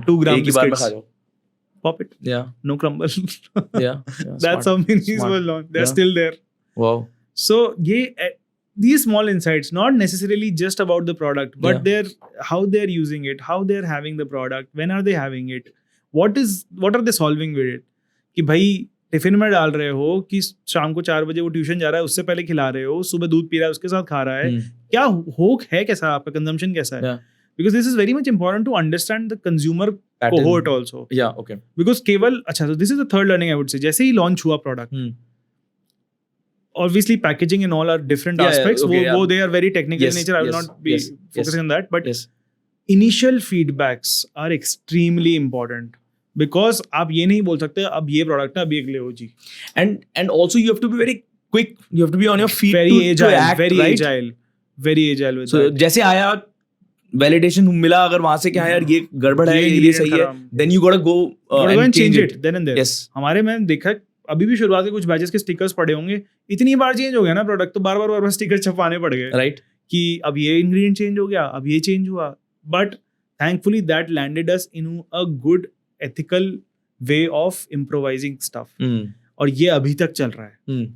2 gram एक ही बार में खा biscuits. जाओ. Pop it, Yeah, no crumble. yeah. That's how minis Smart. were launched. They're Yeah. still there. Wow. So these small insights, not necessarily just about the product, but how they're using it, how they're having the product, when are they having it, what are they solving with it. कि भाई tiffin में डाल रहे हो कि शाम को 4 बजे वो ट्यूशन जा रहा है उससे पहले खिला रहे हो, सुबह दूध पी रहा है उसके साथ खा रहा है, क्या होक है, कैसा आपका कंजम्पशन कैसा है. Yeah. Because this is very much important to understand the consumer Pattern. cohort also. Yeah, okay. Because केवल अच्छा, so this is the third learning I would say. जैसे ही launch हुआ product, obviously packaging and all are different Yeah, aspects. okay, वो they are very technical Yes, in nature. I will yes, not be yes, focusing on that. But Yes. initial feedbacks are extremely important. Because आप ये नहीं बोल सकते अब ये product है, अब ये ले हो जी. And also you have to be very quick. You have to be on your feet Very to agile, act, very right? agile, very agile with So that. जैसे आया वैलिडेशन मिला, अगर वहां से क्या है यार ये गड़बड़ है, ये सही है, then you gotta go and change it then and there. Yes. हमारे में देखा अभी भी शुरुआत के कुछ बैचेस के स्टिकर्स पड़े होंगे, इतनी बार चेंज हो गया ना प्रोडक्ट, तो बार बार स्टिकर छपवाने पड़ गए. Right. कि अब ये इंग्रेडिएंट चेंज हो गया, अब ये चेंज हुआ. But thankfully that landed us in a good ethical way of improvising stuff. और ये अभी तक चल रहा है.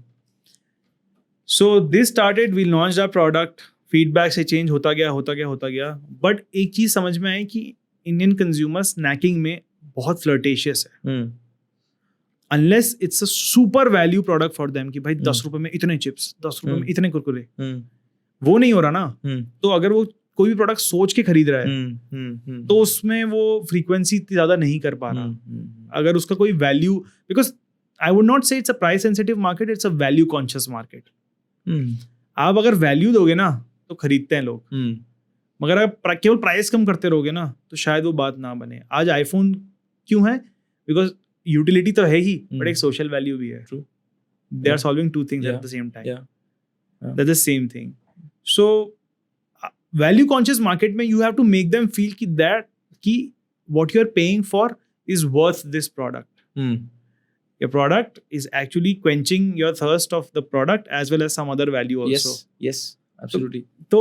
So this started, we launched our product, feedback से चेंज होता गया. बट एक चीज समझ में आई कि इंडियन कंज्यूमर स्नैकिंग में बहुत फ्लर्टेशियस है. Unless it's a super value product for them कि भाई 10 रुपए में इतने चिप्स, 10 रुपए में इतने कुरकुरे, वो नहीं हो रहा ना. तो अगर वो कोई भी प्रोडक्ट सोच के खरीद रहा है तो उसमें वो फ्रीक्वेंसी ज्यादा नहीं कर पा रहा. अगर उसका कोई value, because I would not say it's a price sensitive market, it's a value conscious market. आप अगर वैल्यू दोगे ना तो खरीदते हैं लोग, मगर अगर केवल प्राइस कम करते रहोगे ना तो शायद वो बात ना बने. आज आईफोन क्यों है? बिकॉज यूटिलिटी तो है ही, बट एक सोशल वैल्यू भी है. They are solving 2 things at the same time. That's the same thing. So value conscious market में you have to make them feel कि what you're paying for is worth this product. Your product is actually quenching your thirst of the product as well as some other value also. Yes, absolutely. तो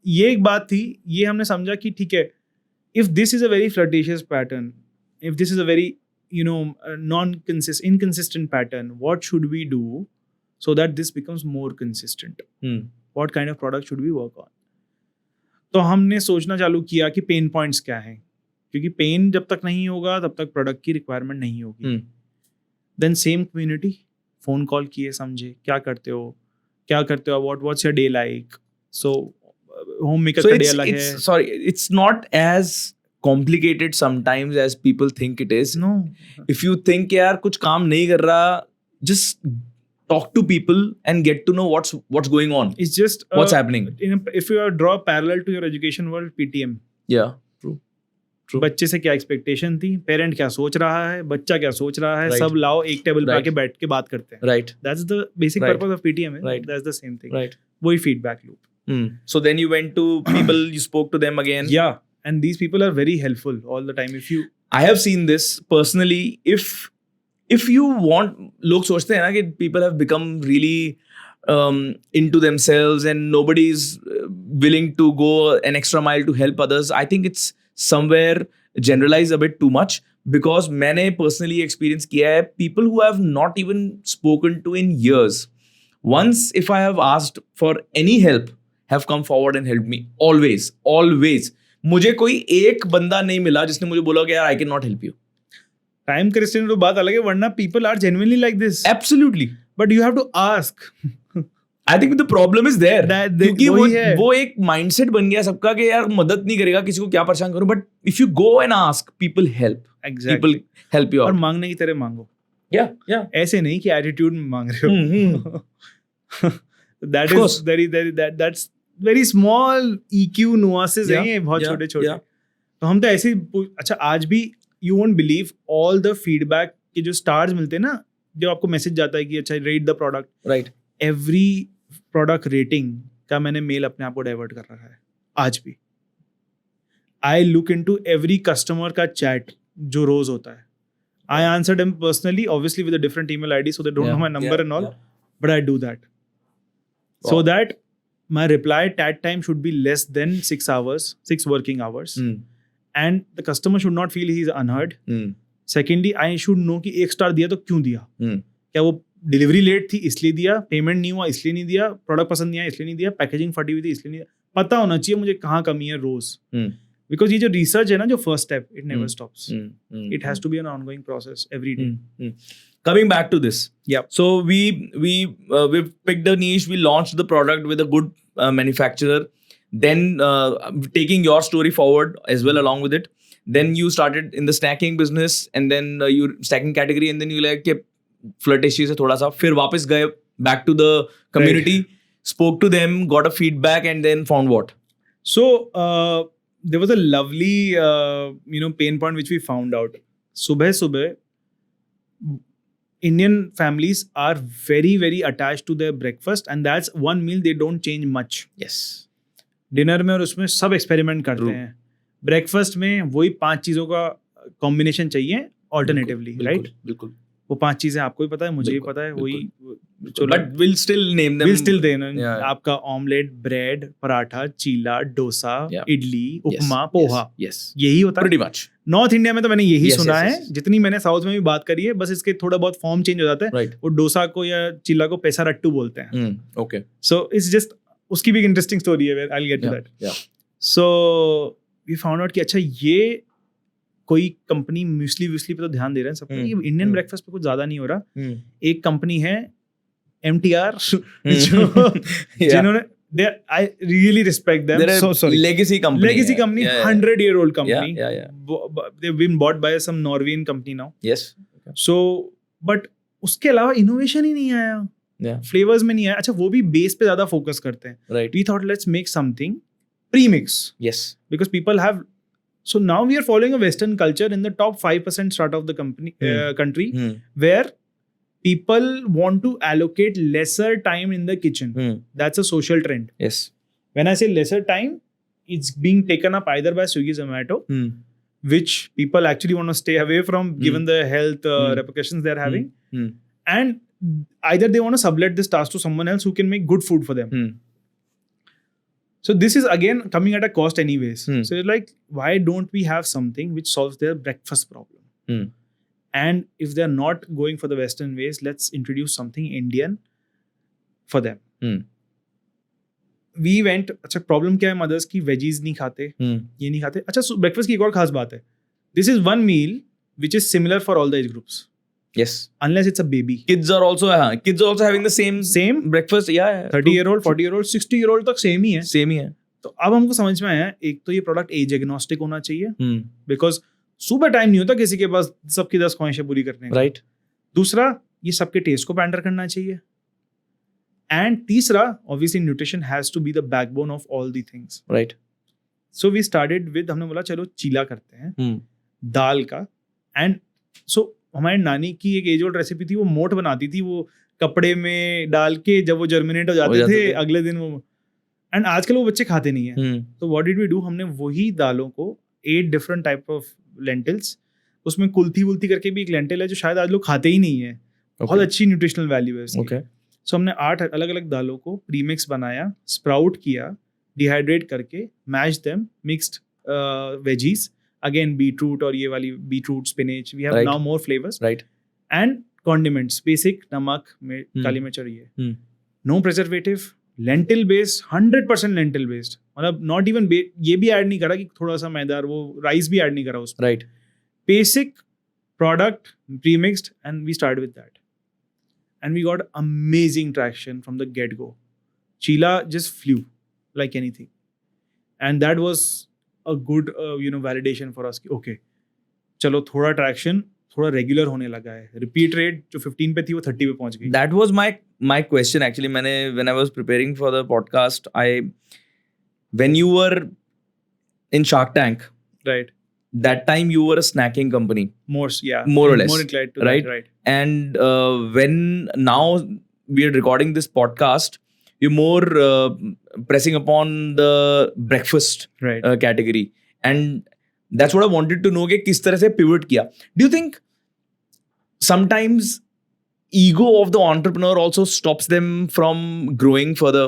ये एक बात थी, ये हमने समझा कि ठीक है, if this is a very flirtatious pattern, if this is a very inconsistent pattern, what should we do so that this becomes more consistent? What kind of product should we work on? तो हमने सोचना चालू किया कि pen points क्या हैं, क्योंकि pen जब तक नहीं होगा तब तक प्रोडक्ट की रिक्वायरमेंट नहीं होगी. Then same community, phone call किए, समझे क्या करते हो, what's your day like. So home maker का डे अलग है. Sorry, it's not as complicated sometimes as people think it is. No, If you think यार कुछ काम नहीं कर रहा, just talk to people and get to know what's going on. it's just What's happening? if you draw a parallel to your education world, PTM. Yeah, true. बच्चे से क्या expectation थी, पेरेंट क्या सोच रहा है, बच्चा क्या सोच रहा है, Right. सब लाओ एक टेबल पे Right. आके बैठ के बात करते हैं. Right. That's the basic Right. purpose of PTM. Right. That's the same thing. Right. वही feedback loop. So then you went to people, you spoke to them again. Yeah. and these people are very helpful all the time. If you I have seen this personally. If you want, लोग सोचते हैं ना कि people have become really into themselves and nobody is willing to go an extra mile to help others. I think it's somewhere generalized a bit too much, because मैंने personally experience किया है people who have not even spoken to in years. Once if I have asked for any help, have come forward and helped me. Always. मुझे कोई एक बंदा नहीं मिला जिसने मुझे बोला कि यार I cannot help you. time Christian तो बात अलग है, वरना people are genuinely like this. Absolutely. But you have to ask. I think the problem is there. क्योंकि वही है. वो एक mindset बन गया सबका कि यार मदद नहीं करेगा, किसी को क्या परेशान करूं. But if you go and ask, people help. Exactly. People help you और out. मांगने की तरह मांगो. Yeah. ऐसे नहीं कि एटीट्यूड में मांग रहे हो. That Of course. is that's very small EQ nuances हैं ये, बहुत छोटे छोटे. तो हम तो ऐसे ही, अच्छा आज भी you won't believe all the feedback के जो stars मिलते हैं ना, जो आपको मैसेज जाता है कि अच्छा rate the product. Right. Every product rating का मैंने मेल अपने आप को डाइवर्ट कर रखा है आज भी. I look into every customer का chat जो रोज होता है. I answered them personally, obviously with a different email ID, so they don't know my number and all. But I do that. So Wow. that my reply tat time should be less than 6 working hours. And the customer should not feel he is unheard. Secondly, I should know कि 1 star दिया तो क्यों दिया? क्या वो delivery late थी इसलिए दिया, पेमेंट नहीं हुआ इसलिए नहीं दिया, प्रोडक्ट पसंद नहीं आया इसलिए नहीं दिया, पैकेजिंग फटी हुई थी इसलिए नहीं दिया. पता होना चाहिए मुझे कहाँ कमी है रोज. बिकॉज ये जो रिसर्च है ना, जो first step, it never stops. It has to be an ongoing process every day. Coming back to this. Yeah. So we picked the niche, we launched the product with a good manufacturer. Then taking your story forward as well along with it. Then you started in the snacking business, and then you snacking category, and then you like flirtatious से थोड़ा सा, फिर वापस गए back to the community, spoke to them, got a feedback, and then found what? So there was a lovely pain point which we found out. सुबह Indian families are very very attached to their breakfast, and that's one meal they don't change much. Yes. Dinner में और उसमें सब experiment करते हैं. Breakfast में वही 5 चीज़ों का कॉम्बिनेशन चाहिए ऑल्टरनेटिवली, राइट? बिल्कुल. वो 5 चीज़ें आपको भी पता है, मुझे भी पता है, वही. But we'll still name them. We'll still name them. Yeah. आपका ऑमलेट, ब्रेड, पराठा, चीला, डोसा, Yeah. इडली, उपमा, पोहा. Yes. यही होता है. Pretty much. नॉर्थ इंडिया में तो मैंने यही Yes, सुना yes, है. yes. जितनी मैंने साउथ में भी बात करी है, बस इसके थोड़ा बहुत फॉर्म चेंज हो जाता है. Right. वो डोसा को या चीला को पैसा रट्टू बोलते हैं. Okay. सो इट्स जस्ट, उसकी भी एक इंटरेस्टिंग स्टोरी है, I will get to that. Yeah. So we found out कि अच्छा ये कोई कंपनी म्यूसली पे तो ध्यान दे रहे हैं सबको, ये इंडियन ब्रेकफास्ट पे कुछ ज्यादा नहीं हो रहा. एक कंपनी है MTR जिन्होंने, I really respect them. They're a So sorry. legacy company. Legacy company, Yeah. 100-year-old company. Yeah. They've been bought by some Norwegian company now. Yes. So, but उसके अलावा इनोवेशन ही नहीं आया. Yeah. फ्लेवर्स में नहीं आया. अच्छा, वो भी बेस पे ज्यादा फोकस करते हैं. Right. We thought let's make something pre-mix. Yes. Because people have, so now we are following a Western culture in the top 5% start of the company country, where people want to allocate lesser time in the kitchen. That's a social trend. Yes. When I say lesser time, it's being taken up either by Swiggy, Zomato, which people actually want to stay away from given the health repercussions they're having. And either they want to sublet this task to someone else who can make good food for them. So this is again coming at a cost anyways. So you're like, why don't we have something which solves their breakfast problem? And if they're not going for the Western ways, let's introduce something Indian for them. We went, अच्छा problem क्या है mother's की, veggies नहीं खाते, ये नहीं खाते. अच्छा, ब्रेकफास्ट की एक और खास बात है, this is one meal which is similar for all the age groups. Yes. Unless it's a baby. Kids are also having the same breakfast. Yeah. 30-year-old, 40-year-old, 60-year-old तक सेम ही है. Same ही है. तो अब हमको समझ में आया, एक तो ये प्रोडक्ट एज एग्नोस्टिक होना चाहिए, बिकॉज सुबह टाइम नहीं होता किसी के पास सबकी 10 ख्वाहिशें पूरी करने का. Right. दूसरा, ये सबके टेस्ट को पैंडर करना चाहिए. एंड तीसरा, obviously nutrition has to be the backbone of all the things. Right. So we started with, हमने बोला चलो चीला करते हैं दाल का. एंड सो हमारी नानी की एक एज ओल्ड रेसिपी थी, वो मोट बनाती थी, वो कपड़े में डाल के जब वो जर्मिनेट हो जाते थे अगले दिन वो एंड आजकल वो बच्चे खाते नहीं है. Hmm. तो व्हाट डिड वी डू, हमने वही दालों को 8 डिफरेंट टाइप ऑफ लेंटिल्स, उसमें कुल्थी वुल्थी करके भी एक लेंटिल है जो शायद आज लोग खाते ही नहीं है, बहुत Okay. अच्छी न्यूट्रिशनल वैल्यू है उसकी. Okay. सो हमने 8 अलग अलग दालों को प्रीमिक्स बनाया, स्प्राउट किया, डिहाइड्रेट करके, mash them, mixed veggies, again beetroot और ये वाली beetroot, spinach, we have Right. Now more flavours, Right. And condiments, basic नमक, काली मिर्च और ये. No preservative, lentil based, 100% lentil based. मतलब नॉट इवन ये भी ऐड नहीं करा कि थोड़ा सा मैदा, वो राइस भी ऐड नहीं करा उसमें. Right. Basic product, premixed, and we started with that. And we got amazing traction from the get-go. Sheila just flew like anything. And that was a good, validation for us. Okay, चलो थोड़ा traction, थोड़ा regular होने लगा है. Repeat rate जो 15 पे थी वो 30 पे पहुंच गई. That was my question actually. When I was preparing for the podcast, when you were in Shark Tank, Right. that time you were a snacking company, More or less, more inclined to right? that, right. And when now we are recording this podcast, you're more pressing upon the breakfast Right. category, and that's what I wanted to know कि किस तरह से pivot किया. Do you think sometimes ego of the entrepreneur also stops them from growing further?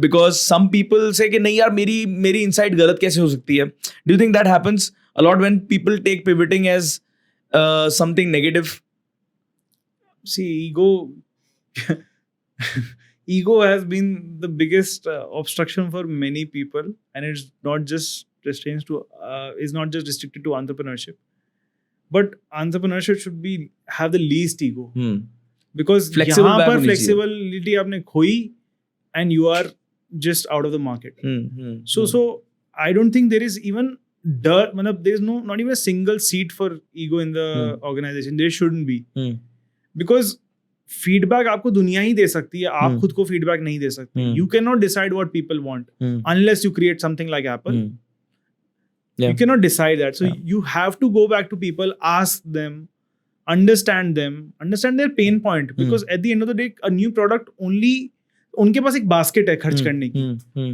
Because some people say कि नहीं यार मेरी insight गलत कैसे हो सकती है? Do you think that happens a lot when people take pivoting as something negative? See, ego has been the biggest obstruction for many people, and it's not just restricted to entrepreneurship, but entrepreneurship should have the least ego, because Flexible यहाँ back पर होनी चाहिए. flexibility आपने खोई and you are just out of the market. So I don't think there is even मतलब there is not even a single seat for ego in the organization. There shouldn't be. Because feedback आपको दुनिया ही दे सकती है, आप खुद को feedback नहीं दे सकते. You cannot decide what people want unless you create something like Apple. Yeah. You cannot decide that. So you have to go back to people, ask them, understand their pain point. Because at the end of the day, a new product only, उनके पास एक basket है खर्च करने की.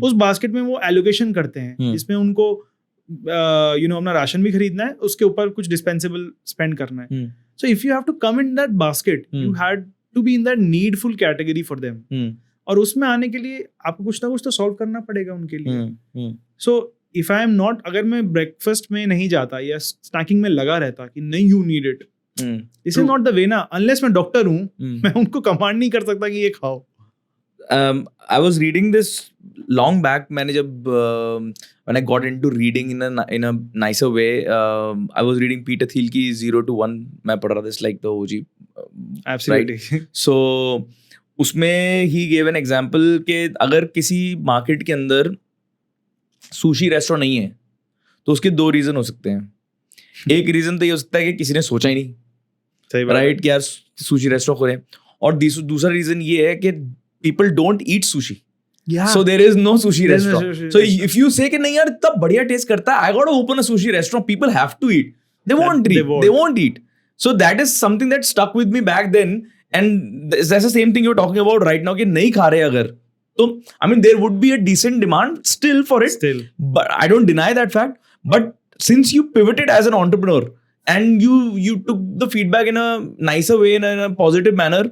उस basket में वो allocation करते हैं, जिसमें उनको अपना राशन भी खरीदना है, उसके ऊपर कुछ डिस्पेंसेबल स्पेंड करना है. So if you have to come in that basket, you had to be in that needful category for them. और उसमें आने के लिए आपको कुछ ना कुछ तो सॉल्व करना पड़ेगा उनके लिए. So if I am not, अगर मैं ब्रेकफास्ट में नहीं जाता या स्नैकिंग में लगा रहता कि नहीं you need it, this is not the way ना. Unless मैं डॉक्टर हूँ, मैं उनको कमांड नहीं कर सकता कि ये खाओ. I was reading this long back. मैंने जब when I got into reading in a nicer way, I was reading Peter Thiel की 0 to 1. मैं पढ़ रहा था, it's like the OG. Absolutely. Right? So उसमें he gave an example कि अगर किसी मार्केट के अंदर सुशी रेस्टोरेंट नहीं है तो उसके 2 रीजन हो सकते हैं. एक रीजन तो ये हो सकता है कि किसी ने सोचा ही नहीं, सही बात, राइट, कि यार सुशी रेस्टोरेंट खोलें. और दूसरा रीजन ये है कि people don't eat sushi. Yeah. So there is no sushi There's no restaurant. sushi So restaurant. if you say कि नहीं यार इतना बढ़िया टेस्ट करता है, I got to open a sushi restaurant, people have to eat. They won't eat. So that is something that stuck with me back then, and that's the same thing you're talking about right now कि नहीं खा रहे अगर तो I mean there would be a decent demand still for it. Still. But I don't deny that fact. But since you pivoted as an entrepreneur and you took the feedback in a nicer way, in a positive manner,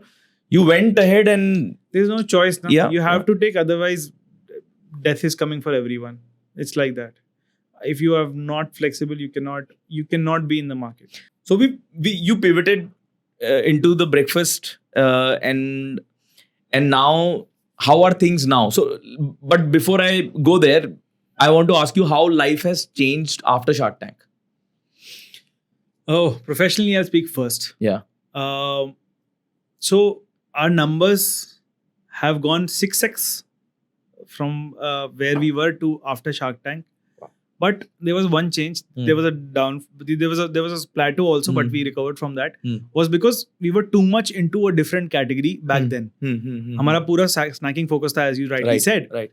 you went ahead and there's no choice now. Yeah, You have to take, otherwise death is coming for everyone. It's like that. If you are not flexible, you cannot be in the market. so you pivoted into the breakfast and now how are things now? So but before I go there, I want to ask you how life has changed after Shark Tank. Oh, professionally, I'll speak first. Yeah. So our numbers have gone 6x from where we were to after Shark Tank. But there was one change. There was a plateau also, but we recovered from that. Was because we were too much into a different category back then. हमारा पूरा snacking focus था, as you rightly said. Right.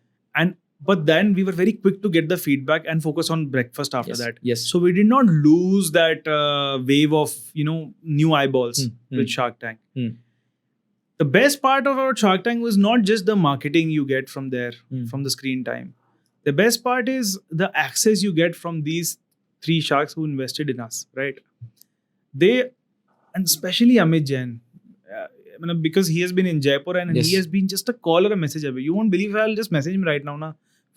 But then we were very quick to get the feedback and focus on breakfast after that. Yes. So we did not lose that wave of new eyeballs with Shark Tank. the best part of our Shark Tank was not just the marketing you get from there, from the screen time. The best part is the access you get from these 3 sharks who invested in us, right? They, and especially Amit Jain, because he has been in Jaipur and Yes. he has been just a call or a message away. You won't believe I'll just message him right now, na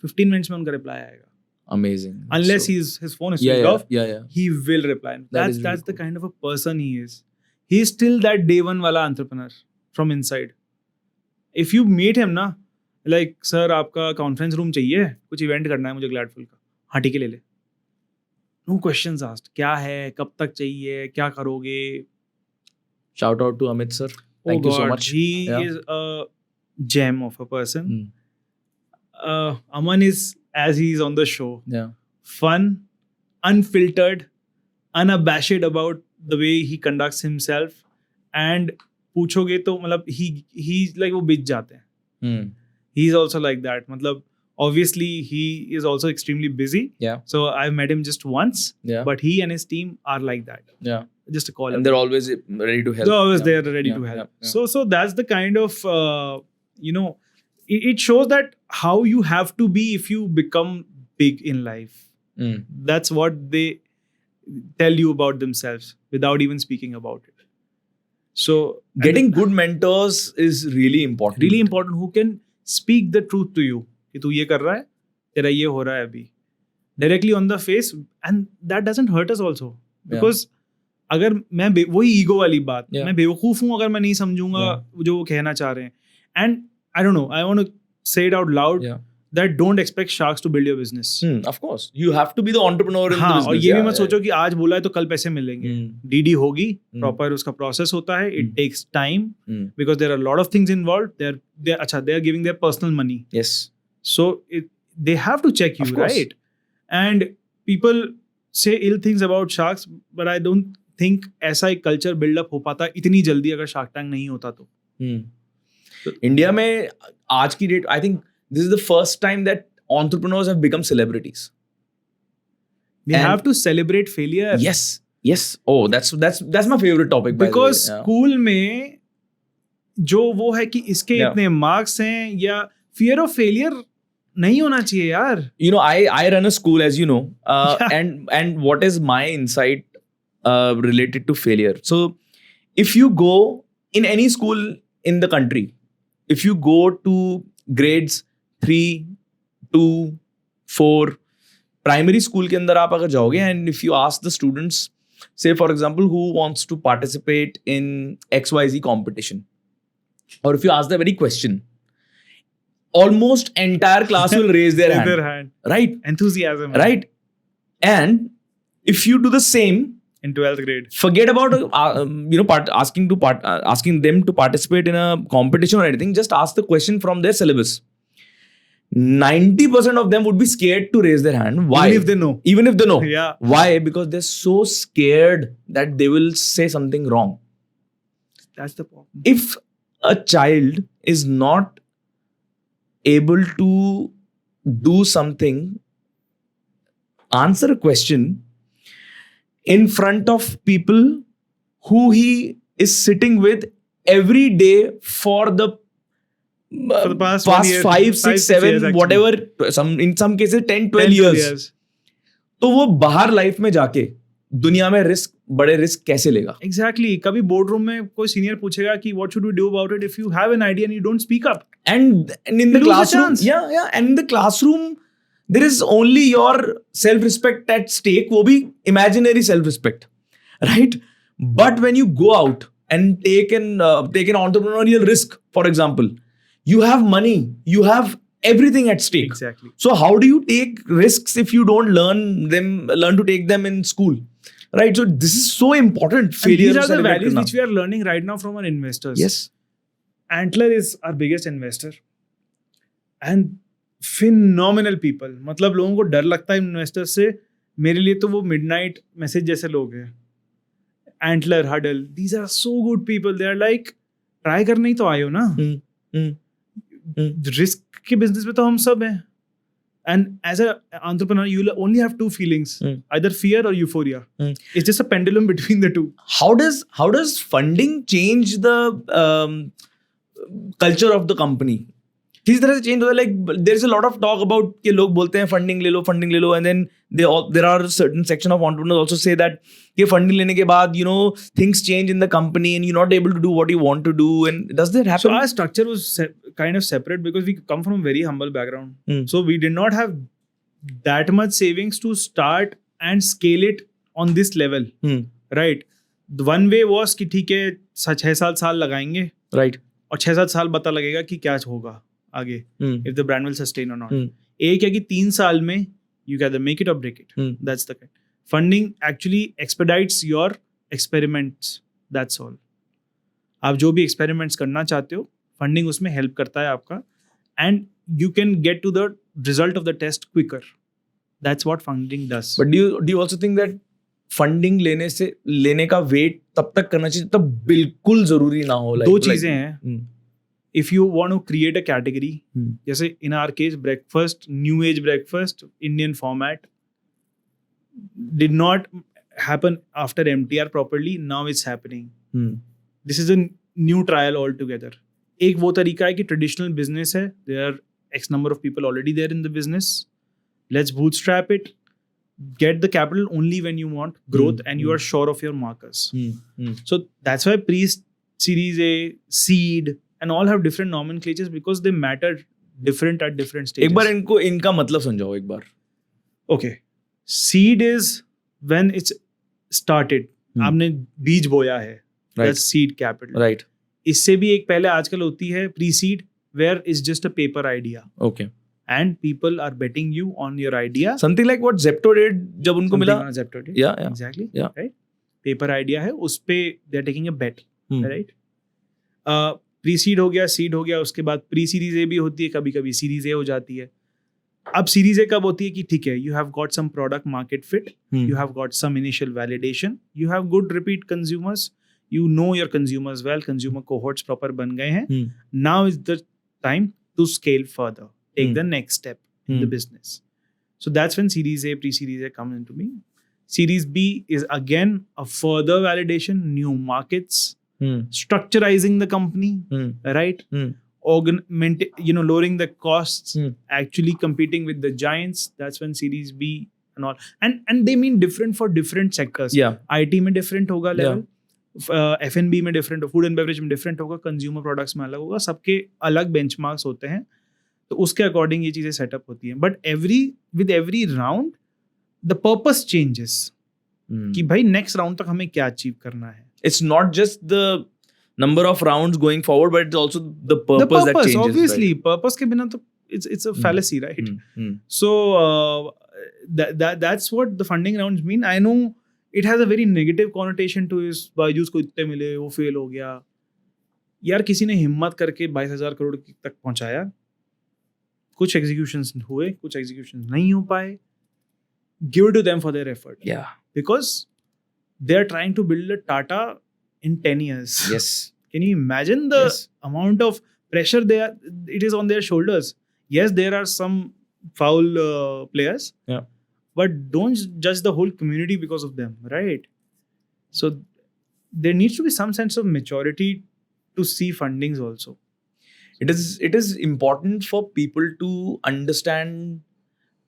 15 minutes में उनका reply आएगा. Amazing. Unless So- his phone is yeah, switched off, yeah. he will reply. That is That's really the kind of a person he is. He is still that day one wala entrepreneur from inside. If you meet him ना, like sir आपका conference room चाहिए, कुछ event करना है मुझे Gladful का, हाँ ठीक है ले ले. No questions asked. क्या है, कब तक चाहिए, क्या करोगे? Shout out to Amit sir. Thank you so much. He Yeah. is a gem of a person. Mm. Aman is, as he's on the show, Yeah. fun, unfiltered, unabashed about the way he conducts himself, and पूछोगे तो मतलब he's like वो बिच जाते हैं. Mm. He's also like that. मतलब obviously he is also extremely busy. Yeah. So I've met him just once, Yeah. but he and his team are like that. Yeah. Just a call. And they're always ready to help. They're always Yeah. there, ready Yeah, to help. yeah, yeah. So that's the kind of it shows that how you have to be if you become big in life. Mm. That's what they tell you about themselves without even speaking about it. So Getting good mentors is really important. really important who can speak the truth to you कि तू ये कर रहा है, तेरा ये हो रहा है अभी, directly on the face, and that doesn't hurt us also because अगर मैं वही ईगो वाली बात, मैं बेवकूफ हूँ अगर मैं नहीं समझूंगा जो वो कहना चाह रहे हैं. And I don't know, I want to say it out loud that don't expect sharks to build your business. Of course, you have to be the entrepreneur in the business. और ये भी मत सोचो कि आज बोला है तो कल पैसे मिलेंगे. DD होगी, प्रॉपर उसका प्रोसेस होता है. It takes time because there are a lot of things involved. They are giving their personal money. Yes. So they have to check you, right? And people say ill things about sharks, but I don't think ऐसा एक culture buildup हो पाता इतनी जल्दी अगर shark tank नहीं होता तो. इंडिया में आज की date, I think this is the first time that entrepreneurs have become celebrities. They have to celebrate failure. Yes. Oh, that's my favorite topic. Because by the way. School में जो वो है कि इसके इतने मार्क्स हैं या fear of failure नहीं होना चाहिए यार. You know, I run a school, as you know, and what is my insight related to failure? So, if you go in any school in the country, if you go to grades 3, 2, 4, primary school के अंदर आप अगर जाओगे, and if you ask the students, say for example, who wants to participate in XYZ competition, or if you ask the very question, almost entire class will raise their hand. Right? Enthusiasm. Right? And if you do the same in 12th grade, forget about asking them to participate in a competition or anything. Just ask the question from their syllabus. 90% of them would be scared to raise their hand. Why? Even if they know. Yeah. Why? Because they're so scared that they will say something wrong. That's the problem. If a child is not able to do something, answer a question in front of people who he is sitting with every day for the past 5, 6, 7, whatever, in some cases 10, 12 years. तो वो बाहर life में जाके दुनिया में बड़े risk कैसे लेगा? Exactly. कभी बोर्ड रूम में कोई सीनियर पूछेगा कि what should we do about it if you have an idea and you don't speak up? And in the classroom, and in the classroom, there is only your self-respect at stake. वो भी imaginary self-respect, right? But when you go out and take an entrepreneurial risk, for example, you have money, you have everything at stake. Exactly. So how do you take risks if you don't learn to take them in school? Right. So this is so important. Failure. These are the values which we are learning right now from our investors. Yes. Antler is our biggest investor. And phenomenal people. मतलब लोगों को डर लगता है investors से. मेरे लिए तो वो midnight message जैसे लोग हैं. Antler, Huddle. These are so good people. They are like, try करने ही तो आए हो ना. Risk के business में तो हम सब हैं. And as an entrepreneur, you will only have two feelings, either fear or euphoria. It's just a pendulum between the two. How does funding change the culture of the company किसी तरह से change होता है. Like there is a lot of talk about कि लोग बोलते हैं funding ले लो, and then there are certain section of entrepreneurs also say that कि फंडिंग लेने के बाद things change in the company and you not able to do what you want to do. And does that So happen? our structure was kind of separate because we come from a very humble background. So we did not have that much savings to start and scale it on this level, right? The one way was कि ठीक है 6-7 साल लगाएंगे right. और 6-7 साल पता लगेगा कि क्या होगा आगे, if the brand will sustain or not. एक है कि 3 साल में you can either make it or break it. That's the kind. Funding actually expedites your experiments. That's all. आप जो भी experiments करना चाहते हो, funding उसमें help करता है आपका, and you can get to the result of the test quicker. That's what funding does. But do you also think that funding लेने का वेट तब तक करना चाहिए तब बिल्कुल जरूरी ना हो? दो चीजें हैं. If you want to create a category, जैसे in our case breakfast, new age breakfast, Indian format did not happen after MTR properly. Now it's happening. This is a new trial altogether. एक वो तरीका है कि traditional business है. There are X number of people already there in the business. Let's bootstrap it. Get the capital only when you want growth and you are sure of your markers. So that's why pre-series A, seed, and all have different nomenclatures because they matter different at different stages. एक बार इनका मतलब समझाओ एक बार. Okay. Seed is when it's started. आपने बीज बोया है. That's seed capital. Right. इससे भी एक पहले आजकल होती है pre-seed where it's just a paper idea. Okay. And people are betting you on your idea. Something like what Zepto did जब उनको मिला. Zepto did. Yeah. Exactly. Yeah. Right. Paper idea है, उस पे they are taking a bet. Right. Pre-seed हो गया, seed हो गया, उसके बाद pre-series A भी होती है, कभी कभी series A हो जाती है. अब series A कब होती है कि ठीक है, you have got some product market fit, you have got some initial validation, you have good repeat consumers, you know your consumers well, consumer cohorts proper बन गए हैं. Now is the time to scale further. Take the next step in the business. So that's when Series A, pre-Series A comes into being. Series B is again a further validation, new markets, structurizing the company, right? Lowering the costs, actually competing with the giants. That's when Series B and all. And they mean different for different sectors. Yeah. IT में different होगा level. F&B में different, food and beverage में different होगा, consumer products में अलग होगा, सबके अलग benchmarks होते हैं. तो उसके अकॉर्डिंग ये चीजें सेटअप होती हैं. But with every round the purpose changes कि भाई नेक्स्ट राउंड तक हमें क्या अचीव करना है. It's not just the number of rounds going forward, but it's also the purpose that changes. Obviously, right? purpose के बिना तो it's a fallacy, right? So that's what the funding rounds mean. I know it has a very negative connotation to is Byju's को इतने मिले, वो fail हो गया. यार किसी ने हिम्मत करके 22,000 करोड़ तक पहुंचाया. कुछ एग्जीक्यूशंस हुए, कुछ एग्जीक्यूशंस नहीं हो पाए. Give it to them for their effort. Yeah. Because they are trying to build a Tata in 10 years. Yes. Can you imagine the amount of pressure it is on their shoulders? Yes, there are some foul players. Yeah. But don't judge the whole community because of them, right? So there needs to be some sense of maturity to see fundings also. It is important for people to understand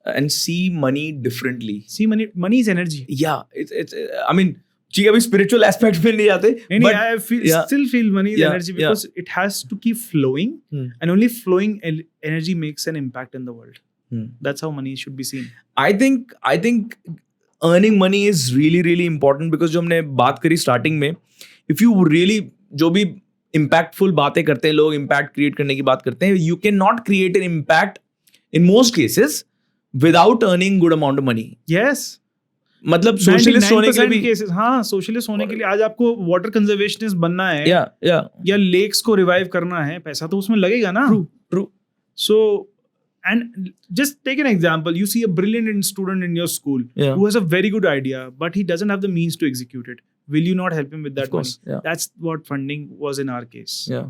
and see money differently. See, money is energy. Yeah, it's I mean, ठीक है, अभी spiritual aspect में नहीं जाते. But I still feel money is energy because it has to keep flowing, and only flowing energy makes an impact in the world. That's how money should be seen. I think earning money is really really important because जो हमने बात करी starting में, if you really जो भी impactful बातें करते हैं लोग, impact create करने की बात करते हैं, you cannot create an impact in most cases without earning good amount of money. Yes. मतलब socialist होने के लिए cases, हाँ, socialist होने के लिए आज आपको water conservationist बनना है, या lakes को revive करना है, पैसा तो उसमें लगेगा ना. True. So, and just take an example. You see a brilliant student in your school who has a very good idea, but he doesn't have the means to execute it. Will you not help him with that? Of course, money? yeah. That's what funding was in our case. Yeah.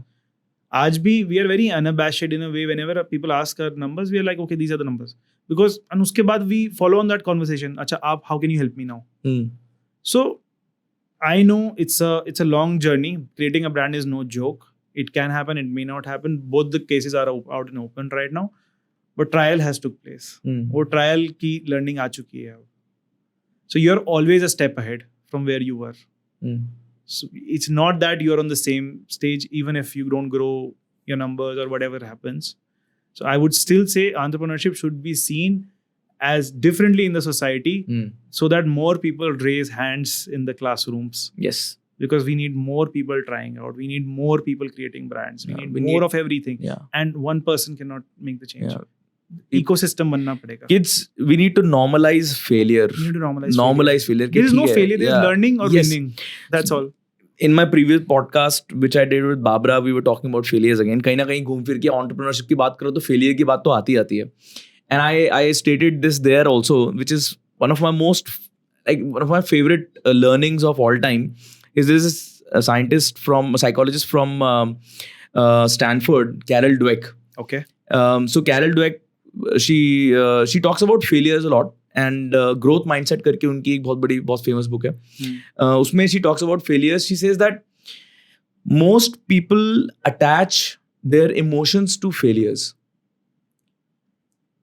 आज भी we are very unabashed in a way. Whenever people ask our numbers, we are like, okay, these are the numbers. Because and उसके बाद we follow on that conversation. अच्छा, आप how can you help me now? So I know it's a long journey. Creating a brand is no joke. It can happen, it may not happen. Both the cases are out in open right now. But trial has took place. वो trial की learning आ चुकी है अब. So you're always a step ahead from where you were. So it's not that you're on the same stage even if you don't grow your numbers or whatever happens. So I would still say entrepreneurship should be seen as differently in the society so that more people raise hands in the classrooms. Yes. Because we need more people trying out. We need more people creating brands. We need more of everything. Yeah. And one person cannot make the change. Yeah. Ecosystem बनना पड़ेगा. Kids, we need to normalize failure. We need to normalize failure. There is no failure. There is learning or Yes. winning. That's all. In my previous podcast, which I did with Babra, we were talking about failures again. कहीं ना कहीं घूम फिर के entrepreneurship की बात करो तो failure की बात तो आती है. And I stated this there also, which is one of my favorite learnings of all time. Is this a psychologist from Stanford, Carol Dweck. Okay. So Carol Dweck, she talks about failures a lot. And growth mindset करके उनकी एक बहुत famous book है. उसमें she talks about failures. She says that most people attach their emotions to failures.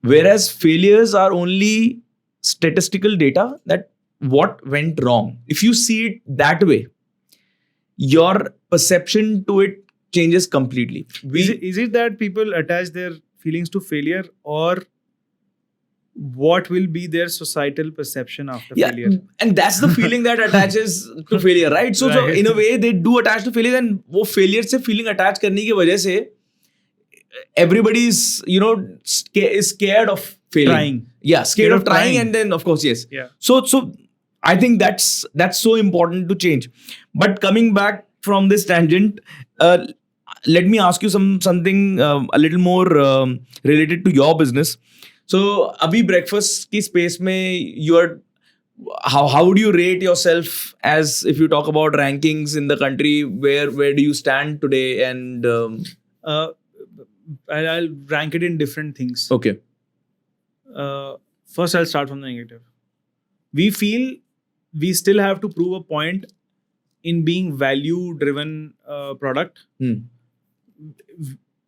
Whereas failures are only statistical data that what went wrong. If you see it that way, your perception to it changes completely. Is it that people attach their feelings to failure, or what will be their societal perception after failure? And that's the feeling that attaches to failure, right? So in a way they do attach to failure, and वो failure से feeling attach करने की वजह से everybody is scared of failing. Trying. Yeah, scared of trying, and then of course yes. Yeah. So I think that's so important to change. But coming back from this tangent, let me ask you something a little more related to your business. So abhi breakfast ki space mein you are, how would you rate yourself as, if you talk about rankings in the country, where do you stand today? And I'll rank it in different things. Okay. First, I'll start from the negative. We feel we still have to prove a point in being value-driven product.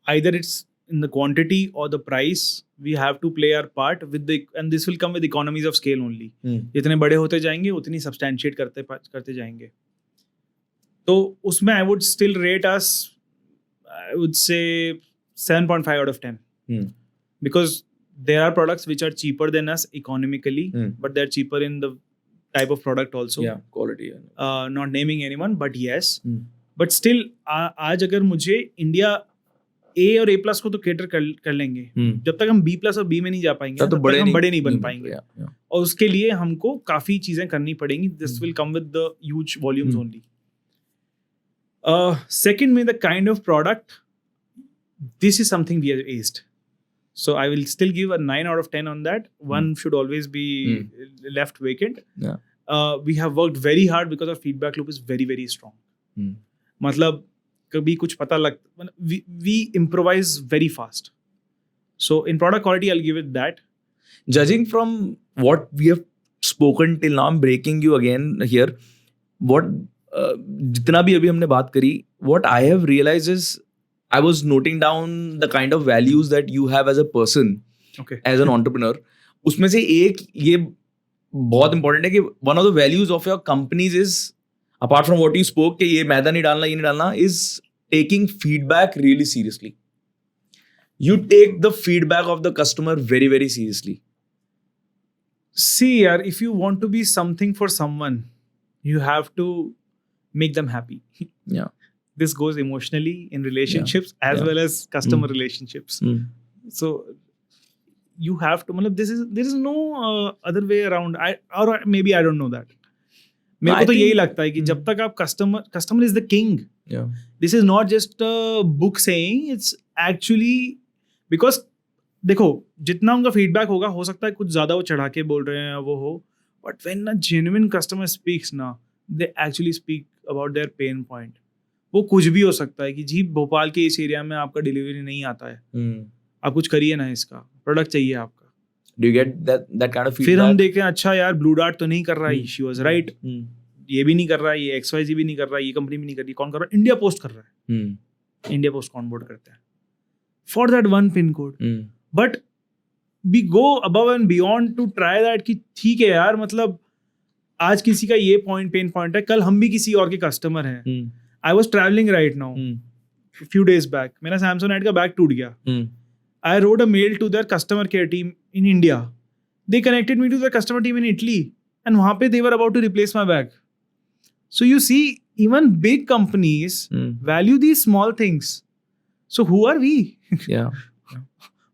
Either it's in the quantity or the price. We have to play our part and this will come with economies of scale only. जितने बड़े होते जाएंगे उतनी substantiate करते जाएंगे. तो उसमें I would still rate us, I would say 7.5 out of 10. Because there are products which are cheaper than us economically, but they're cheaper in the type of product also. Yeah, quality. Not naming anyone, but yes. But still, आज अगर मुझे India A और A+ को तो cater कर लेंगे. जब तक हम B+ और B में नहीं जा पाएंगे, तब तक हम बड़े नहीं बन पाएंगे. और उसके लिए हमको काफी चीजें करनी पड़ेंगी. This will come with the huge volumes only. Second, में the kind of product, this is something we have aced. So I will still give a 9 out of 10 on that. One should always be left vacant. Yeah. We have worked very hard because our feedback loop is very, very strong. मतलब कभी कुछ पता लगता, we improvise very fast. So in product quality, I'll give it that. Judging from what we have spoken till now, I'm breaking you again here. What जितना भी अभी हमने बात करी, what I have realized is I was noting down the kind of values that you have as a person, as an entrepreneur. उसमें से एक ये बहुत important है कि one of the values of your companies is, apart from what you spoke, कि ये मैदा नहीं डालना, ये नहीं डालना, is taking feedback really seriously. You take the feedback of the customer very, very seriously. See, yaar, if you want to be something for someone, you have to make them happy. Yeah. This goes emotionally in relationships as well as customer relationships. So you have to, there is no other way around. Or maybe I don't know that. मेरे को तो यही लगता है कि जब तक आप customer is the king. Yeah. This is not just a book saying, it's actually because देखो जितना उनका feedback होगा, हो सकता है कुछ ज़्यादा वो चढ़ा के बोल रहे हैं वो हो, but when a genuine customer speaks ना, they actually speak about their pain point. वो कुछ भी हो सकता है कि जी भोपाल के इस एरिया में आपका डिलीवरी नहीं आता है, आप कुछ करिए ना, इसका प्रोडक्ट चाहिए आपका. Do you get that kind of feedback? फिर हम देखें, अच्छा यार ब्लू डार्ट तो नहीं कर रहा है, she was right, ये भी नहीं कर रहा है, ये XYZ भी नहीं कर रहा है, ये कंपनी भी नहीं कर रही, कौन कर रहा है? इंडिया पोस्ट कर रहा है. इंडिया पोस्ट को ऑनबोर्ड करते हैं for that one pin code. Hmm. But we go above and beyond to try that कि ठीक है यार, मतलब आज किसी का ये पेन पॉइंट है, कल हम भी किसी और के कस्टमर हैं. Hmm. I was travelling right now Hmm. few days back, मेरा Samsonite का बैग टूट गया. Hmm. I wrote a mail to their customer care team in India. They connected me to their customer team in Italy, and वहाँ पे they were about to replace my bag. So you see, even big companies Hmm. value these small things. So who are we? Yeah.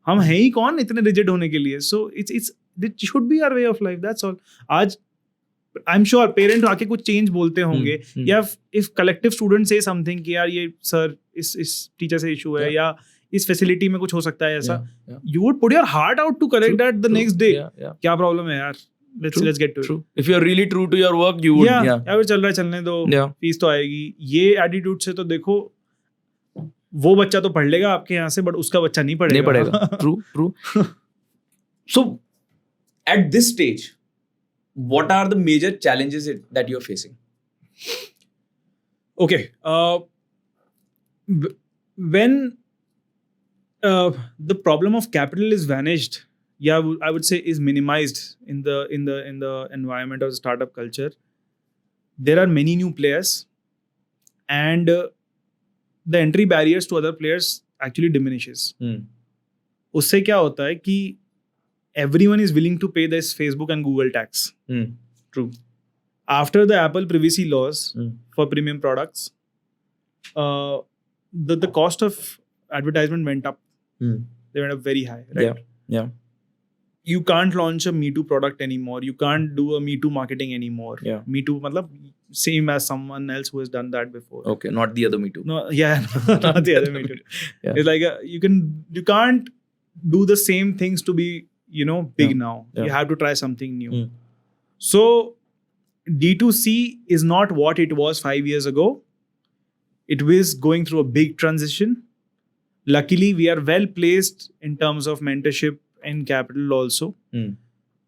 हम हैं ही कौन इतने rigid होने के लिए? So it should be our way of life. That's all. आज I'm sure parent आके कुछ change बोलते होंगे, Hmm. या if collective students say something कि यार ये sir इस teacher से issue है, Yeah. या इस facility में कुछ हो सकता है ऐसा, Yeah. you would put your heart out to correct that the next day. Yeah. क्या problem है यार? Let's get to it. True. If you're really true to your work, you would. Yeah. यार चल रहा है, चलने दो, Yeah. फीस तो आएगी. ये attitude से तो देखो, वो बच्चा तो पढ़ लेगा आपके यहाँ से, बट उसका बच्चा नहीं पढ़ेगा. नहीं पड़ेगा. True. So, at this stage, what are the major challenges that you're facing? Okay. When the problem of capital is vanished, I would say is minimized in the environment of the startup culture, there are many new players, and the entry barriers to other players actually diminishes. उससे क्या होता है कि everyone is willing to pay this Facebook and Google tax. True. After the Apple privacy laws for premium products, the cost of advertisement went up. They went up very high, right? Yeah. You can't launch a Me Too product anymore. You can't do a Me Too marketing anymore. Yeah. Me Too, matlab, same as someone else who has done that before. Okay, not the other Me Too. No, yeah, not the other Me Too. Yeah. It's like you can't do the same things to be, big Yeah. now. Yeah. You have to try something new. Mm. So D2C is not what it was 5 years ago. It was going through a big transition. Luckily, we are well placed in terms of mentorship and capital also.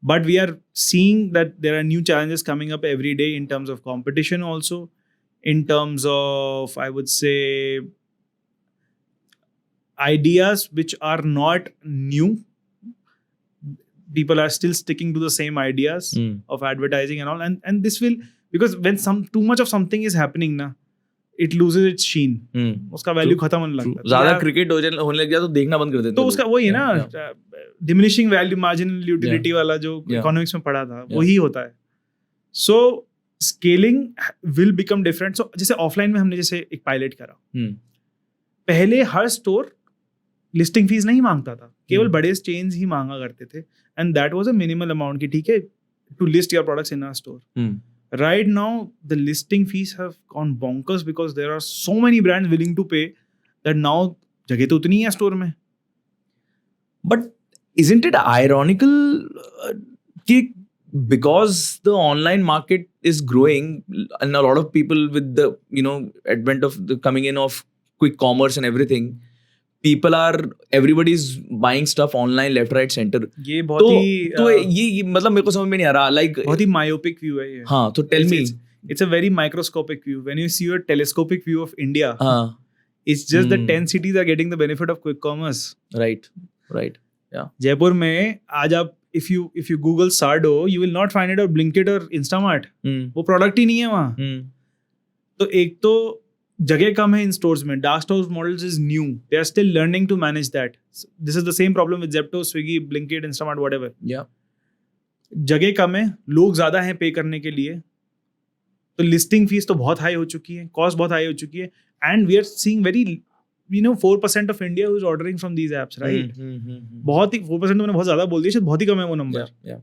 But we are seeing that there are new challenges coming up every day in terms of competition also, in terms of, I would say, ideas which are not new. People are still sticking to the same ideas of advertising and all. And this will, because when too much of something is happening na, it loses its sheen. उसका value खत्म होने लगता है. ज्यादा cricket होने लग गया तो देखना बंद कर देते हैं. तो उसका वही है ना, डिमिनिशिंग वैल्यू, मार्जिनल यूटिलिटी वाला जो इकोनॉमिक्स में पढ़ा था, वही होता है. सो स्केलिंग विल बिकम डिफरेंट. सो जैसे ऑफलाइन में हमने जैसे एक पायलट करा, पहले हर स्टोर लिस्टिंग फीस नहीं मांगता था, केवल बड़े चेन्स ही मांगा करते थे, and that was a minimal amount की ठीक है to list your products in our store. Right now, the listing fees have gone bonkers because there are so many brands willing to pay that now जगह तो उतनी है store में. But isn't it ironical कि because the online market is growing and a lot of people with the advent of the coming in of quick commerce and everything, everybody's buying stuff online left right center. ये बहुत ही तो ये मतलब मेरे को समझ में नहीं आ रहा, like बहुत ही myopic view है ये. हाँ, तो tell me. It's a very microscopic view. When you see a telescopic view of India, it's just that 10 cities are getting the benefit of quick commerce. Right. Yeah. Jaipur में आज आप if you Google Sardo, you will not find it on Blinkit or Instamart. वो product ही नहीं है वहाँ. तो एक तो जगह कम है इन स्टोर्स में. Dark store models is new, they are still learning to manage that. This is the same problem with Zepto, Swiggy, Blinkit, Instamart, whatever. जगह कम है, लोग ज्यादा हैं पे करने के लिए, तो लिस्टिंग फीस तो बहुत हाई हो चुकी है, कॉस्ट बहुत हाई हो चुकी है, and we are seeing very 4% of India is ordering from these apps, right. बहुत ही 4% मैंने बहुत ज्यादा बोल दिया, शायद बहुत ही कम है वो नंबर.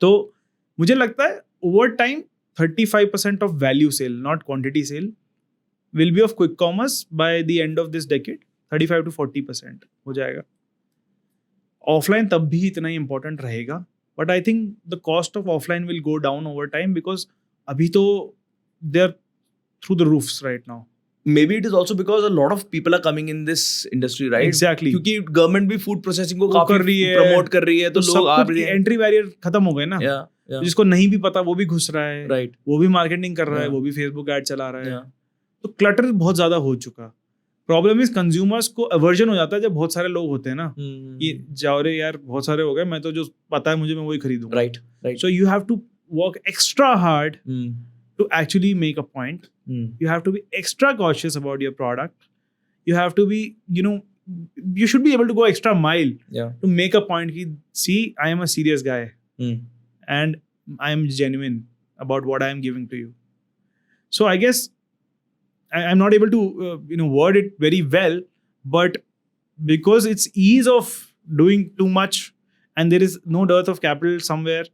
तो मुझे लगता है over time 35% of value sale, not quantity sale, will be of quick commerce by the end of this decade. 35 to 40% हो जाएगा. Offline तब भी इतना ही important रहेगा, but I think the cost of offline will go down over time because अभी तो they are through the roofs right now. Maybe it is also because a lot of people are coming in this industry, right? Exactly. क्योंकि government भी food processing को कर रही काफी है, promote कर रही है, तो लोग आ रहे हैं. एंट्री बैरियर खत्म हो गए ना. जिसको नहीं भी पता वो भी घुस रहा है, राइट. वो भी मार्केटिंग कर रहा है, वो भी फेसबुक एड चला रहा है. तो क्लटर बहुत ज्यादा हो चुका. प्रॉब्लम इज कंज्यूमर्स को अवर्जन हो जाता है जब बहुत सारे लोग होते हैं ना Hmm. कि जाओ रे यार बहुत सारे हो गए, मैं तो जो पता है मुझे मैं वही खरीदूंगा. Right. Right. So you have to work extra hard Hmm. to actually make a point. Hmm. You have to be extra cautious about your product. You have to be, you should be able to go extra mile Yeah. to make a point. See, I am a serious guy Hmm. and I am genuine about what I am giving to you. So I guess I'm not able to word it very well, but because it's ease of doing too much and there is no dearth of capital somewhere,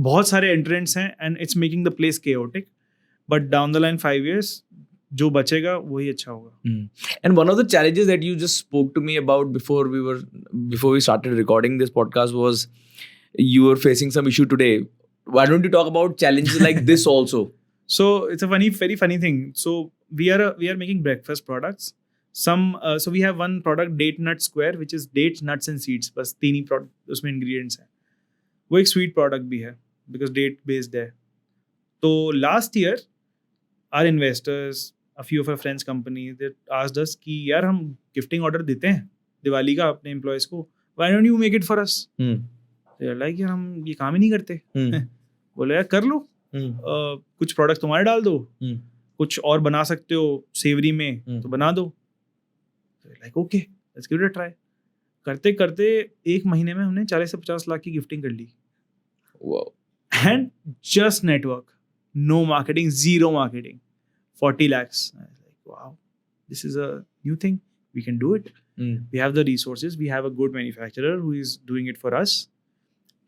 बहुत सारे entrants हैं and it's making the place chaotic. But down the line 5 years, जो बचेगा वही अच्छा होगा. Hmm. And one of the challenges that you just spoke to me about before we started recording this podcast was you were facing some issue today. Why don't you talk about challenges like this also? So it's a very funny thing. So we are making breakfast products. So we have one product, Date Nut Square, which is dates, nuts and seeds. बस 3 ही product उसमें ingredients हैं. वो एक sweet product भी है because date based है. तो last year our investors, a few of our friends companies, they asked us कि यार हम gifting order देते हैं दिवाली का अपने employees को. Why don't you make it for us? Hmm. They're like यार हम ये काम ही नहीं करते. Hmm. बोले यार कर लो. Hmm. कुछ प्रोडक्ट तुम्हारे डाल दो, Hmm. कुछ और बना सकते हो सेवरी में तो बना दो. Like okay let's give it a try. करते करते 1 महीने में हमने 40 से 50 लाख की गिफ्टिंग कर ली. Wow. And just network, no marketing, zero marketing, 40 lakhs. Wow, this is a new thing, we can do it. Hmm. We have the resources, we have a good manufacturer who is doing it for us,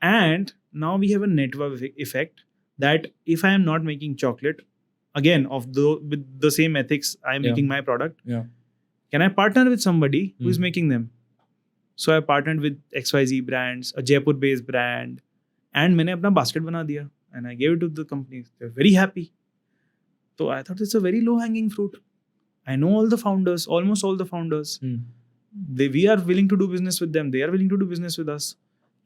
and now we have a network effect that if I am not making chocolate again with the same ethics I am Yeah. making my product, Yeah. can I partner with somebody who is Hmm. making them? So I partnered with XYZ brands, a Jaipur based brand, and मैंने अपना basket बना दिया and I gave it to the companies. They're very happy. So I thought it's a very low hanging fruit. I know all the founders, almost all the founders. Hmm. We are willing to do business with them. They are willing to do business with us.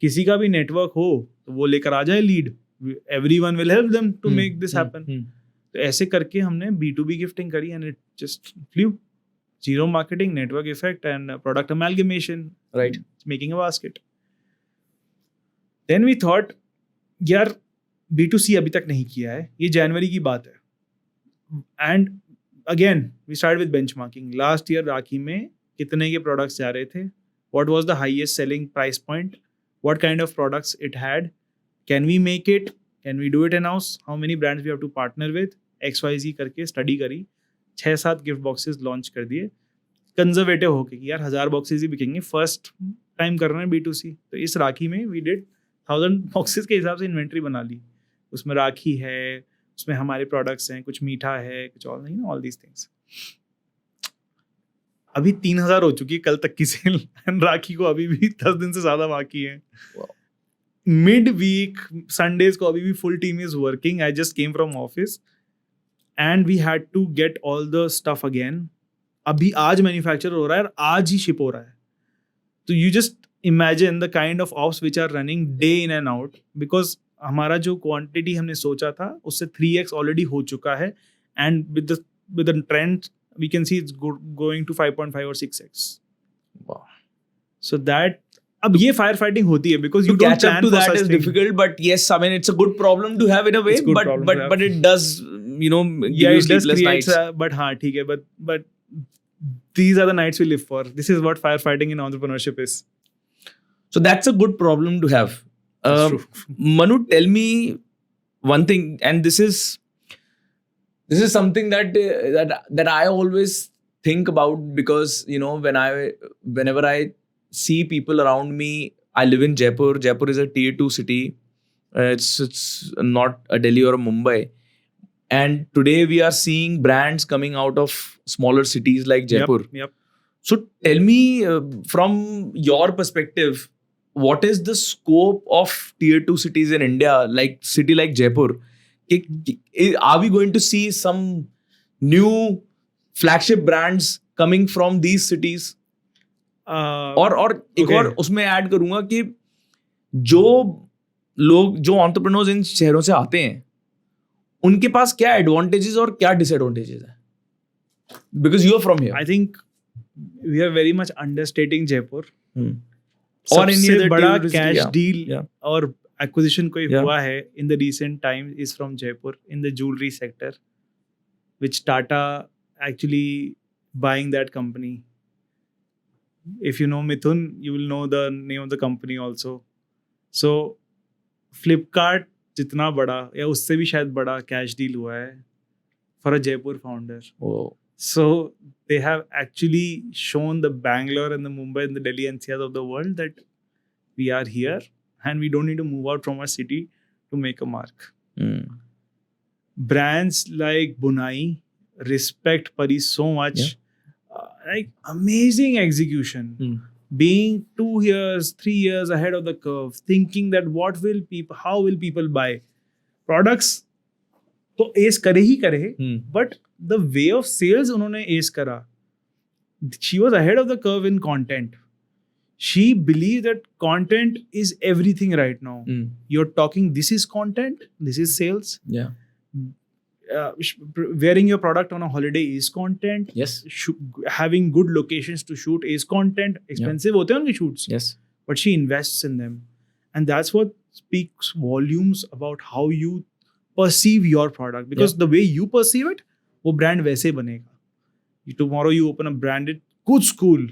किसी का भी network हो तो वो लेकर आ जाए lead. Everyone will help them to Hmm. make this Hmm. happen. Hmm. तो ऐसे करके हमने B2B गिफ्टिंग करी and it just flew. Zero marketing, network effect and product amalgamation. Right. Making a basket. Then we thought, यार B2C अभी तक नहीं किया है, ये जनवरी की बात है. And again, we started with benchmarking. Last year राखी में कितने के products जा रहे थे? What was the highest selling price point? What kind of products it had? Can we make it? Can we do it in-house? How many brands we have to partner with? XYZ करके study करी. 6-7 gift boxes launch कर दिए conservative होके कि यार 1000 boxes ही बिकेंगे, first time कर रहे हैं B2C. तो इस राखी में वी डिड 1000 बॉक्सेस के हिसाब से इन्वेंट्री बना ली. उसमें राखी है, उसमें हमारे प्रोडक्ट्स हैं, कुछ मीठा है, कुछ और नहीं, ऑल दीज थिंग्स. अभी 3000 हो चुकी है कल तक की सेल एंड राखी को अभी भी 10 दिन से ज़्यादा बाकी है. मिड वीक संडेज को अभी भी full team is working. I just came from office and we had to get all the stuff again. अभी आज मैन्युफैक्चर हो रहा है और आज ही शिप हो रहा है. तो you just imagine the kind of ops which are running day in and out, because हमारा जो क्वांटिटी हमने सोचा था उससे 3x ऑलरेडी हो चुका है and with the trend we can see it's going to 5.5 or 6x. Wow. So that अब ये फायर फाइटिंग होती है because you To don't catch up plan to for that such is things. difficult, but yes, I mean it's a good problem to have in a way, It's good problem to have. but it does, you know, give Yeah, you it does sleepless create nights. but हाँ ठीक है, but these are the nights we live for. This is what firefighting in entrepreneurship is. So that's a good problem to have. That's true. Manu, tell me one thing, and this is something that I always think about, because you know whenever I see people around me, I live in Jaipur. Jaipur is a tier 2 city. It's not a Delhi or a Mumbai. And today we are seeing brands coming out of smaller cities like Jaipur. Yep. So tell me, from your perspective, what is the scope of tier 2 cities in India, like city like Jaipur? Are we going to see some new flagship brands coming from these cities? और एक okay. और उसमें add करूंगा कि जो entrepreneurs इन शहरों से आते हैं उनके पास क्या एडवांटेजेस और क्या डिसएडवांटेजेस है, because you are from here. I think we are very much understating Jaipur. Hmm. और सबसे इनसे बड़ा tourist- cash yeah, deal yeah. और acquisition कोई Yeah. हुआ है in the recent times is from Jaipur in the jewelry sector, which Tata actually buying that company. If you know Mithun, you will know the name of the company also. So Flipkart जितना बड़ा या उससे भी शायद बड़ा cash deal हुआ है for a Jaipur founder. Oh. So they have actually shown the Bangalore and the Mumbai and the Delhi NCRs of the world that we are here and we don't need to move out from our city to make a mark. Hmm. Brands like Bunai respect Pari so much. Yeah. Like amazing execution. Hmm. Being 2 years, 3 years ahead of the curve, thinking that how will people buy products. तो ace करे ही करे, Hmm. but the way of sales उन्होंने ace करा. She was ahead of the curve in content. She believed that content is everything right now. Hmm. You're talking, this is content, this is sales. Yeah. Wearing your product on a holiday is content. Yes. Having good locations to shoot is content. Expensive होते हैं उनके shoots, Yes. but she invests in them, and that's what speaks volumes about how you perceive your product. Because the way you perceive it, वो brand वैसे बनेगा. Tomorrow you open a branded good school.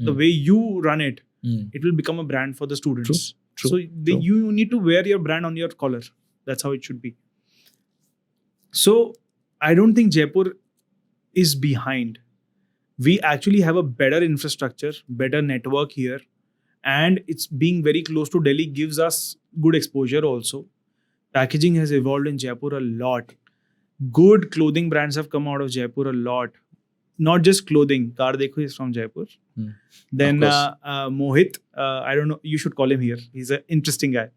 The way you run it, Hmm. it will become a brand for the students. True. So you need to wear your brand on your collar. That's how it should be. So I don't think Jaipur is behind. We actually have a better infrastructure, better network here, and it's being very close to Delhi gives us good exposure also. Packaging has evolved in Jaipur a lot. Good clothing brands have come out of Jaipur a lot. Not just clothing. Car Dekho is from Jaipur. Hmm. Then Of course. Mohit, I don't know, you should call him here. He's an interesting guy.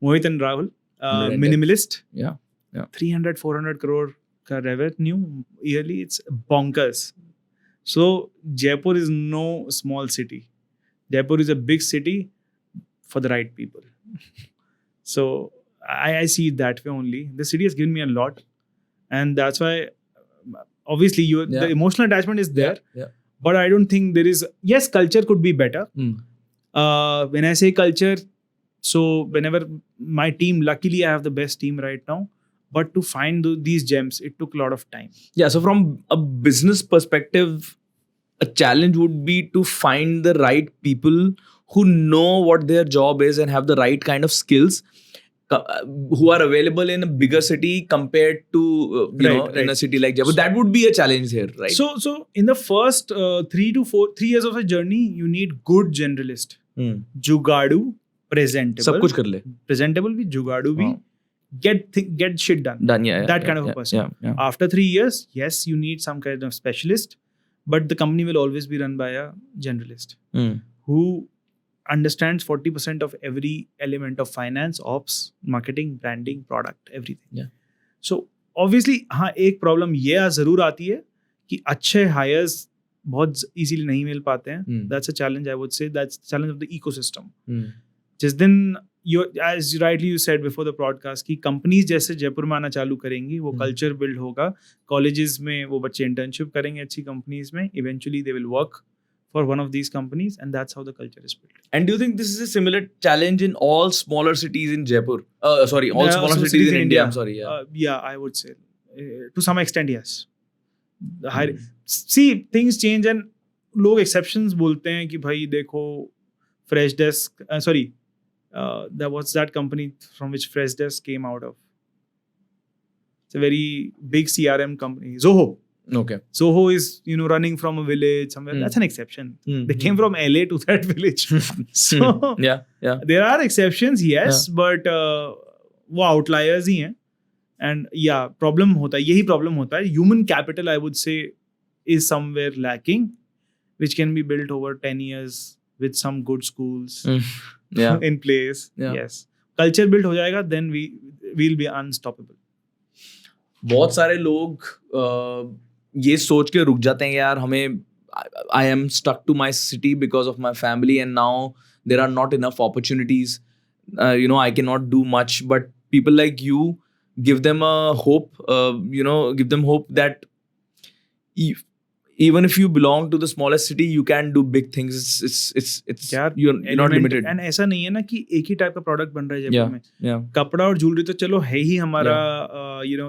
Mohit and Rahul, Right. minimalist. Yeah. 300-400 crore ka revenue yearly. It's bonkers. So Jaipur is no small city. Jaipur is a big city for the right people. So I see it that way only. The city has given me a lot, and that's why obviously the Yeah. emotional attachment is there. Yeah. But I don't think there is. Yes, culture could be better. Hmm. When I say culture, so whenever my team, luckily I have the best team right now. But to find these gems, it took a lot of time. Yeah, so from a business perspective, a challenge would be to find the right people who know what their job is and have the right kind of skills who are available in a bigger city compared to in a city like Jaipur. That would be a challenge here, right? So in the first 3 years of a journey, you need good generalist. Jugadu, presentable. सब कुछ कर ले. Presentable भी, jugadu भी. Get shit done. Yeah. That kind of a person. Yeah. After 3 years, yes, you need some kind of specialist, but the company will always be run by a generalist who understands 40% of every element of finance, ops, marketing, branding, product, everything. Yeah. So obviously, हाँ एक problem ये ज़रूर आती है कि अच्छे hires बहुत easily नहीं मिल पाते हैं. That's a challenge, I would say. That's the challenge of the ecosystem. जिस दिन as rightly you said before the podcast कि कंपनीज जैसे जयपुर में आना चालू करेंगी, वो कल्चर बिल्ड होगा, कॉलेजेस में वो बच्चे इंटर्नशिप करेंगे अच्छी कंपनीज में, eventually they will work for one of these companies, and that's how the culture is built. And do you think this is a similar challenge in all smaller cities in Jaipur? All smaller cities in India. I'm sorry. Yeah, I would say to some extent yes. See, things change and लोग exceptions बोलते हैं कि भाई देखो Fresh Desk, what's that company from which Fresh Desk came out of? It's a very big CRM company, Zoho. Okay. Zoho is, running from a village somewhere. That's an exception. They came from LA to that village. So yeah. There are exceptions, yes, but वो outliers ही हैं. And yeah, problem होता है, यही problem होता है. Human capital, I would say, is somewhere lacking, which can be built over 10 years with some good schools in place. Yeah. Yes. Culture built हो जाएगा, then we'll be unstoppable. बहुत सारे लोग ये सोच के रुक जाते हैं यार हमें I am stuck to my city because of my family and now there are not enough opportunities. I cannot do much, but people like you give them a hope, give them hope that even if you belong to the smallest city, you can do big things. It's यार you're not limited. And ऐसा नहीं है ना कि एक ही type का product बन रहा है Yeah, जयपुर में. yeah, कपड़ा और ज्वेलरी तो चलो है ही हमारा,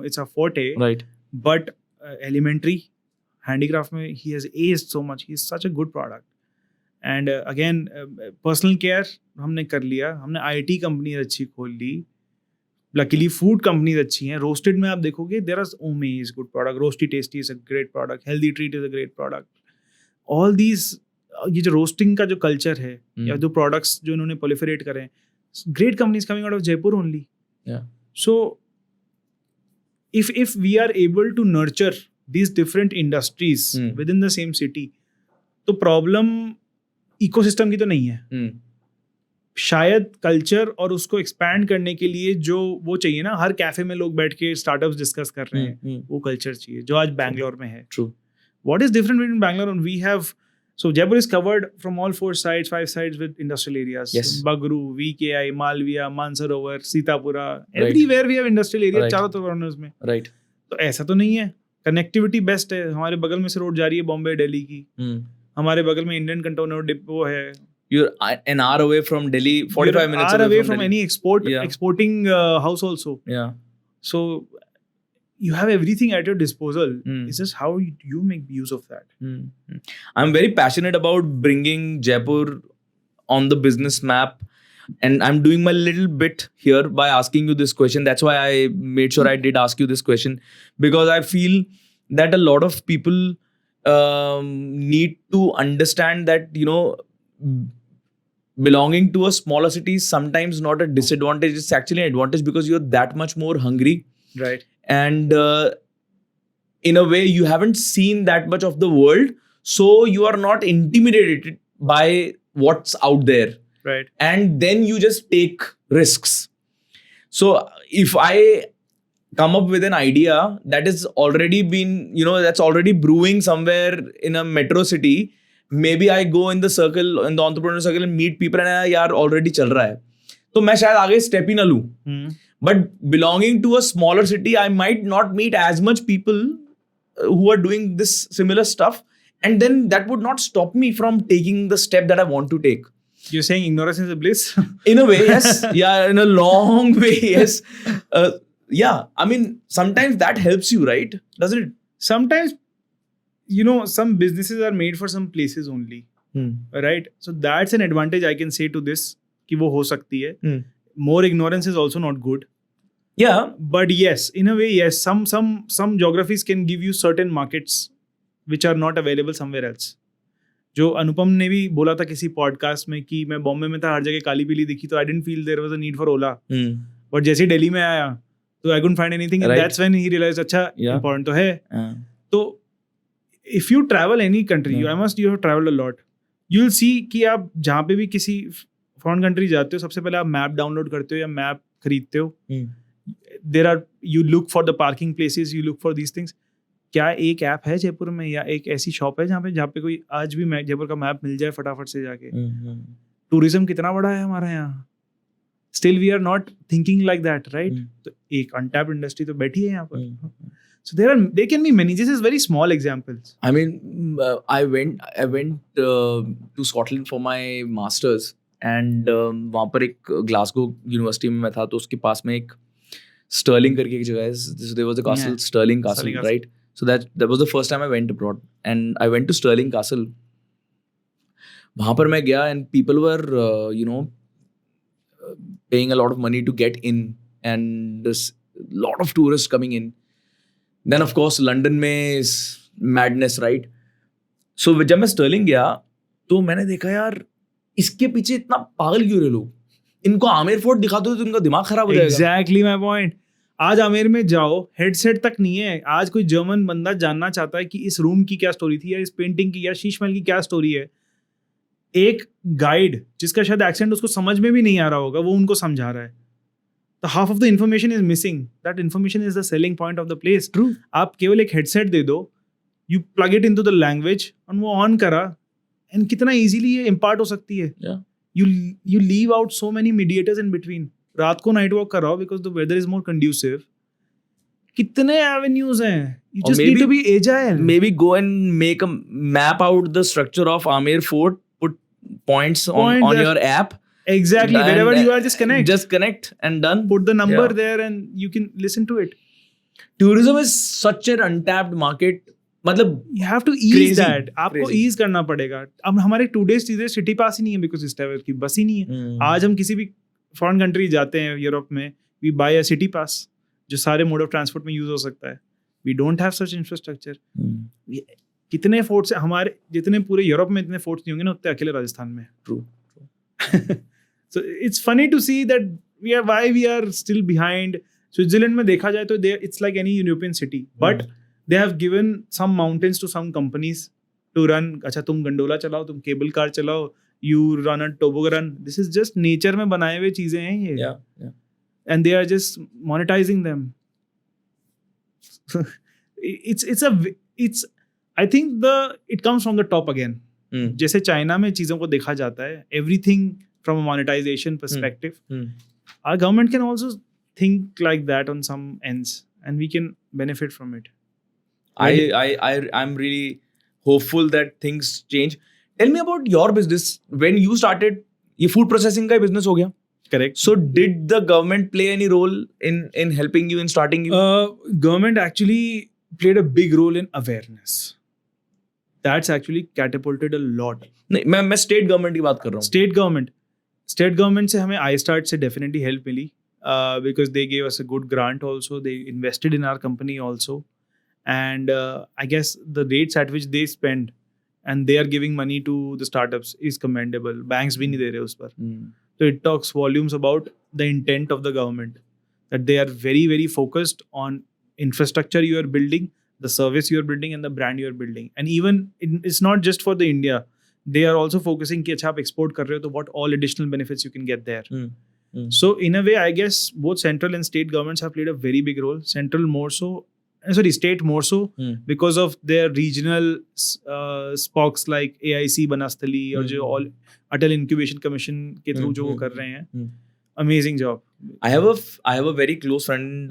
it's a forte, right. But elementary handicraft में ही has aged so much. He is such a good product. And again personal care हमने कर लिया, हमने आईटी कंपनी अच्छी खोल ली. लकीली फूड कंपनीज अच्छी हैं. रोस्टेड में आप देखोगे there are Ome is good product, roasty tasty is a great product, healthy treat is a great product. All these, ये जो रोस्टिंग का जो कल्चर है या जो प्रोडक्ट्स जो इन्होंने प्रोलिफरेट करे, great companies coming out of Jaipur only. Yeah. So if we are able to nurture these different industries within the same city, तो प्रॉब्लम इकोसिस्टम की तो नहीं है. शायद कल्चर और उसको एक्सपैंड करने के लिए जो वो चाहिए ना, हर कैफे में लोग बैठ के स्टार्टअप्स डिस्कस कर रहे हैं, वो कल्चर चाहिए जो आज बैंगलोर में है. True. What is different between Bangalore and we have? So Jaipur is covered from all 4 sides, 5 sides with industrial areas. Yes. Bagru, VKI, Malviya, Mansarovar, Sitapura. Everywhere we have industrial areas. Right. चारों तरफ corners में. Right. तो ऐसा तो नहीं है. Connectivity best है. हमारे बगल में से रोड जा रही है बॉम्बे दिल्ली की. हमारे बगल में इंडियन कंटेनर डिपो है. You're an hour away from Delhi, 45 minutes away from Delhi. any exporting house also. Yeah. So you have everything at your disposal. Mm. It's just how you make use of that. I'm very passionate about bringing Jaipur on the business map, and I'm doing my little bit here by asking you this question. That's why I made sure I did ask you this question, because I feel that a lot of people need to understand that, you know, belonging to a smaller city is sometimes not a disadvantage. It's actually an advantage because you're that much more hungry. Right. And in a way you haven't seen that much of the world, so you are not intimidated by what's out there, Right. and then you just take risks. So if I come up with an idea that is already been, you know, that's already brewing somewhere in a metro city, maybe I go in the circle, in the entrepreneur circle, and meet people and यार already चल रहा है, तो मैं शायद आगे step ही ना लूँ. But belonging to a smaller city, I might not meet as much people who are doing this similar stuff, and then that would not stop me from taking the step that I want to take. You're saying ignorance is a bliss? In a way, yes. Yeah, in a long way, yes. Yeah, I mean, sometimes that helps you, right? Doesn't it? Sometimes, you know, some businesses are made for some places only. Right? So that's an advantage I can say to this, कि वो हो सकती है. More ignorance is also not good. Yeah. But yes, in a way, yes, some geographies can give you certain markets which are not available somewhere else. जो अनुपम ने भी बोला था किसी पॉडकास्ट में कि मैं बॉम्बे में था, हर जगह काली पीली दिखी, तो I didn't feel there was a need for Ola. But जैसे दिल्ली में आया तो I couldn't find anything, and that's when he realised अच्छा इंपॉर्टेंट तो है. तो if you travel any country, you have travelled a lot, you will see कि आप जहाँ पे भी किसी फॉरेन कंट्री जाते हो, सबसे पहले आप मैप डाउनलोड करते हो या मैप खरीदते हो. There are, you look for the parking places, you look for these things. क्या एक ऐप है जयपुर में या एक ऐसी शॉप है जहाँ पे कोई आज भी जयपुर का मैप मिल जाए फटाफट से जाके? टूरिज्म कितना बड़ा है हमारा यहाँ. Still we are not thinking like that, right? तो एक अनटैप्ड इंडस्ट्री तो बैठी है यहाँ पर. So there can be many. This is very small examples. I mean, I went to Scotland for my masters, and वहाँ पर एक Glasgow यूनिवर्सिटी में मैं था, तो उसके पास में एक Stirling करके एक जगह है. There was a castle, Stirling Castle, right? So that was the first time I went abroad, and I went to Stirling Castle. वहाँ पर मैं गया, and people were you know, paying a lot of money to get in, and there's a lot of tourists coming in. Then of course London में is madness, right? So जब मैं Stirling गया तो मैंने देखा यार इसके पीछे इतना पागल क्यों रहे लोग. इनको आमेर फोर्ट दिखा दो तो इनका दिमाग खराब हो जाएगा. Exactly my point. आज आमेर में जाओ, हेडसेट तक नहीं है. आज कोई जर्मन बंदा जानना चाहता है कि इस रूम की क्या स्टोरी थी, या इस पेंटिंग की, या शीश महल की क्या स्टोरी है. एक गाइड जिसका शायद एक्सेंट उसको समझ में भी नहीं आ रहा होगा, वो उनको समझा रहा है. The half of the information is missing. That information is the selling point of the place. True. आप केवल एक हेडसेट दे दो, you plug it into the language, और वो ऑन करा, and कितना easily ये इम्पार्ट हो सकती है. Yeah. You leave out so many mediators in between. रात को नाइट वॉक कर रहा हो because the weather is more conducive. कितने avenues हैं. You Or just need maybe- to be agile. Maybe go and make a map out the structure of Amer Fort, put points Point on there. your app. Exactly. and- Wherever you are, just connect. Just connect and done. Put the number Yeah. there and you can listen to it. Tourism is such an untapped market. मतलब You have to ease Crazy. that. आपको Crazy. ease करना पड़ेगा. अब हमारे 2 days चीजें city पास ही नहीं है because इस टाइप की बस ही नहीं है. आज हम किसी भी फॉरेन कंट्री जाते हैं यूरोप में, we buy a city pass जो सारे मोड ऑफ ट्रांसपोर्ट में यूज हो सकता है. We don't have such infrastructure. कितने फोर्ट्स हमारे, जितने पूरे यूरोप में इतने फोर्ट्स नहीं होंगे ना उतने अकेले राजस्थान में. True. So it's funny to see that we are still behind. Switzerland में देखा जाए तो it's like any European city, but they have given some mountains to some companies to run. अच्छा तुम गंडोला चलाओ, तुम केबल कार चलाओ, you run a toboggan. This is just nature में बनाए हुए चीजें हैं ये. Yeah. And they are just monetizing them. it's I think it comes from the top again. जैसे चाइना में चीजों को देखा जाता है, everything from a monetization perspective. Our government can also think like that on some ends, and we can benefit from it. I'm really hopeful that things change. Tell me about your business. When you started, ये food processing का business हो गया. Correct. So did the government play any role in helping you, in starting you? Government actually played a big role in awareness. That's actually catapulted a lot. नहीं, मैं state government की बात कर रहा हूँ. State government से हमें iStart से definitely help milli, because they gave us a good grant also. They invested in our company also, and I guess the rates at which they spend and they are giving money to the startups is commendable. Banks भी नहीं दे रहे उस पर. So it talks volumes about the intent of the government, that they are very, very focused on infrastructure you are building, the service you are building, and the brand you are building. And even it's not just for the India. They are also focusing कि अच्छा आप export कर रहे हो तो what all additional benefits you can get there. So in a way, I guess both central and state governments have played a very big role. State more so because of their regional spokes like AIC Banasthali और जो all Atal Incubation Commission के through जो वो कर रहे हैं. Amazing job. I have a very close friend,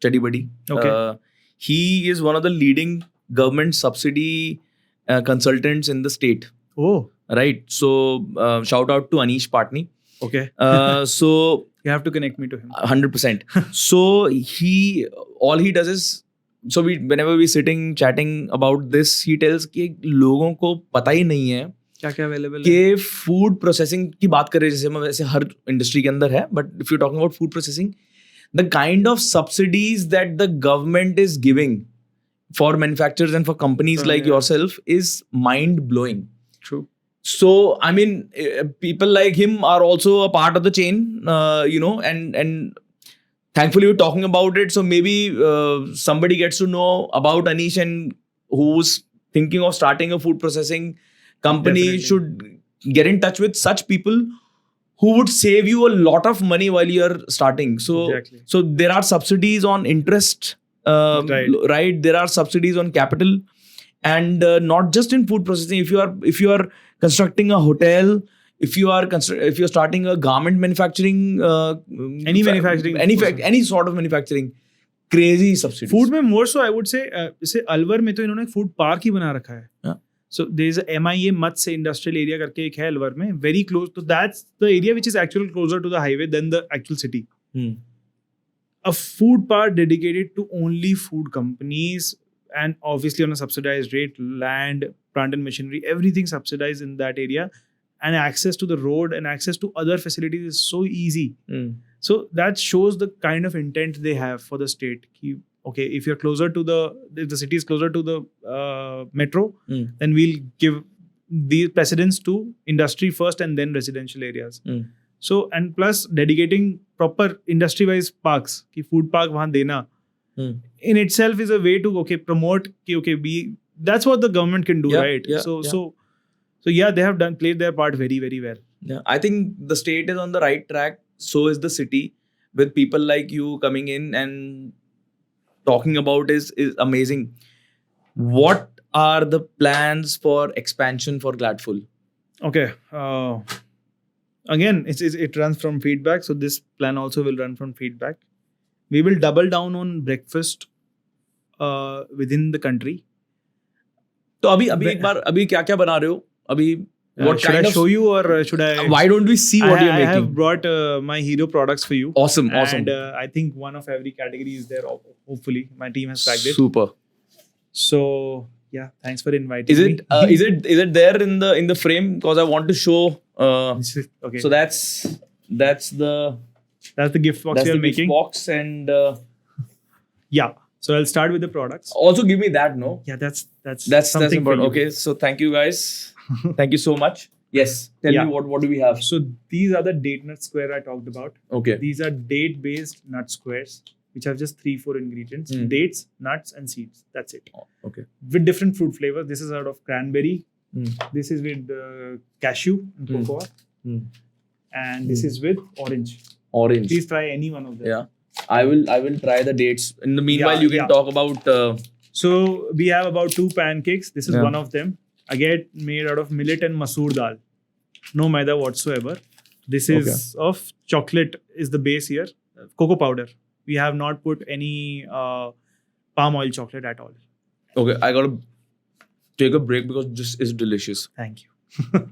Chadi Buddy. Okay. He is one of the leading government subsidy consultants in the state. Oh, Right. So shout out to Anish Patni. okay. So You have to connect me to him. 100%. So all he does is, so whenever we sitting chatting about this, he tells कि लोगों को पता ही नहीं है क्या क्या available है? कि फूड प्रोसेसिंग की बात करें, जैसे मैं वैसे हर इंडस्ट्री के अंदर है, but if you talking about food processing, the kind of subsidies that the government is giving for manufacturers and for companies like yourself is mind blowing. True. So I mean, people like him are also a part of the chain, and thankfully we're talking about it. So maybe somebody gets to know about Anish and who's thinking of starting a food processing company Definitely. should get in touch with such people who would save you a lot of money while you're starting. Exactly. So there are subsidies on interest, right? There are subsidies on capital. And not just in food processing. If you are constructing a hotel, if you're starting a garment manufacturing, Any manufacturing process. any sort of manufacturing, crazy subsidies. Food में मोर सो I would say, जैसे अलवर में तो इन्होंने food park ही बना रखा है. Yeah. So there is MIA Matsya industrial area करके एक है अलवर में, वेरी क्लोज. तो that's the area which is actually closer to the highway than the actual city. A food park dedicated to only food companies, and obviously on a subsidized rate, land, plant and machinery, everything subsidized in that area, and access to the road and access to other facilities is so easy. So that shows the kind of intent they have for the state. Okay, if you're closer to if the city is closer to the metro, then we'll give the precedence to industry first and then residential areas. So, and plus dedicating proper industry-wise parks, ki food park wahan dena, in itself is a way to promote that's what the government can do, Yeah, right? yeah, So yeah, they have played their part very, very well. Yeah, I think the state is on the right track. So is the city, with people like you coming in and talking about is amazing. What are the plans for expansion for Gladful? Okay. Again, it runs from feedback. So this plan also will run from feedback. We will double down on breakfast within the country. तो अभी अभी एक बार अभी क्या क्या बना रहे हो अभी? What Should kind I of? show you or should I? Why don't we see what you're I have making? brought my hero products for you. Awesome, awesome. And I think one of every category is there. Hopefully, my team has cracked it. Super. So yeah, thanks for inviting Is me. it is it there in the frame? Because I want to show. This is- okay. So that's the that's the gift box that's you're the gift making. box, and Yeah. So I'll start with the products. also give me that. No, Yeah, that's that's something for important. you. Okay, so thank you guys. Thank you so much. Yes, tell Yeah. me what do we have? So these are the date nut square I talked about. Okay. These are date based nut squares, which have just 3-4 ingredients: dates, nuts, and seeds. That's it. Okay. With different fruit flavors. This is out of cranberry. Mm. This is with cashew and cocoa, Mm. and this is with orange. Orange. Please try any one of them. Yeah. I will try the dates. In the meanwhile, Yeah, you can yeah. talk about. So we have about 2 pancakes. This is Yeah. one of them. Again, made out of millet and masoor dal. No maida whatsoever. This is of chocolate is the base here. Cocoa powder. We have not put any palm oil chocolate at all. Okay, I gotta take a break because this is delicious. Thank you.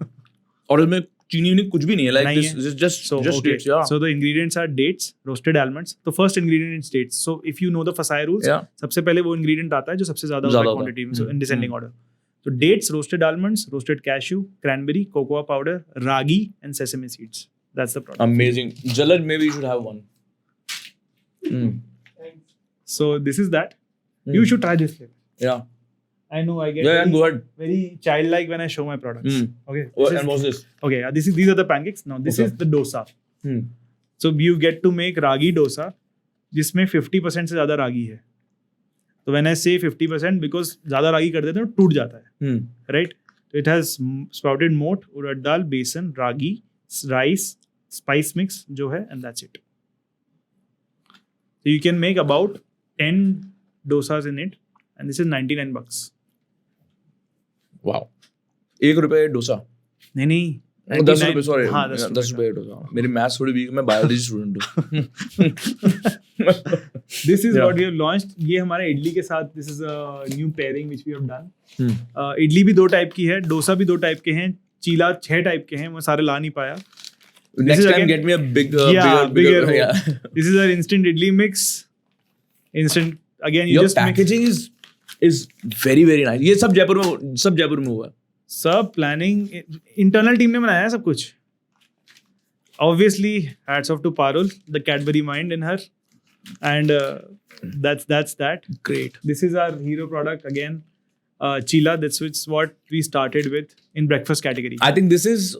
और इसमें चीनी नहीं कुछ भी नहीं है. Like नहीं this है. is just So okay. dates. Yeah. So the ingredients are dates, roasted almonds. The first ingredient is dates. So if you know the FSI rules, Yeah. सबसे पहले वो ingredient आता है जो सबसे ज्यादा होता है ज्यादा होता है. quantity में. So in descending order. So dates, roasted almonds, roasted cashew, cranberry, cocoa powder, ragi, and sesame seeds. That's the product. Amazing. Jalaj, maybe you should have one. Mm. So this is that. You should try this flavor. Yeah. I know I get Yeah, very, go ahead. very childlike when I show my products. Mm. Okay. What, This and is, what's this? okay. These are the pancakes. Now this Okay. is the dosa. Hmm. So you get to make ragi dosa, जिसमें 50% से ज़्यादा रागी है. So when I say 50%, because ज़्यादा रागी कर देते हैं तो टूट जाता है, Hmm. right? So it has sprouted moat, urad dal, besan, ragi, rice, spice mix जो है, and that's it. So you can make about 10 dosas in it, and this is $99. Wow. ₹1 dosa. नहीं 10 सॉरी. हाँ 10 डोसा. मेरी मैथ्स थोड़ी week. मैं biology student हूँ. This is Yeah. what we have launched. ये हमारे इडली के साथ this is a new pairing which we have done. Hmm. Idli भी 2 टाइप की है, डोसा भी 2 टाइप के हैं, चीला 6 टाइप के हैं, मैं सारे ला नहीं पाया. Next is time, again- get me a bigger bigger. bowl. Yeah. This is our instant idli mix. Instant again you Your just mix. packaging is very very nice. ये सब जयपुर में हुआ है. सब प्लानिंग इंटरनल टीम ने बनाया है सब कुछ. Obviously, hats off to Parul, the Cadbury mind in her, and that's that. Great. This is our hero product again, Chila. That's what we started with in breakfast category. I think this is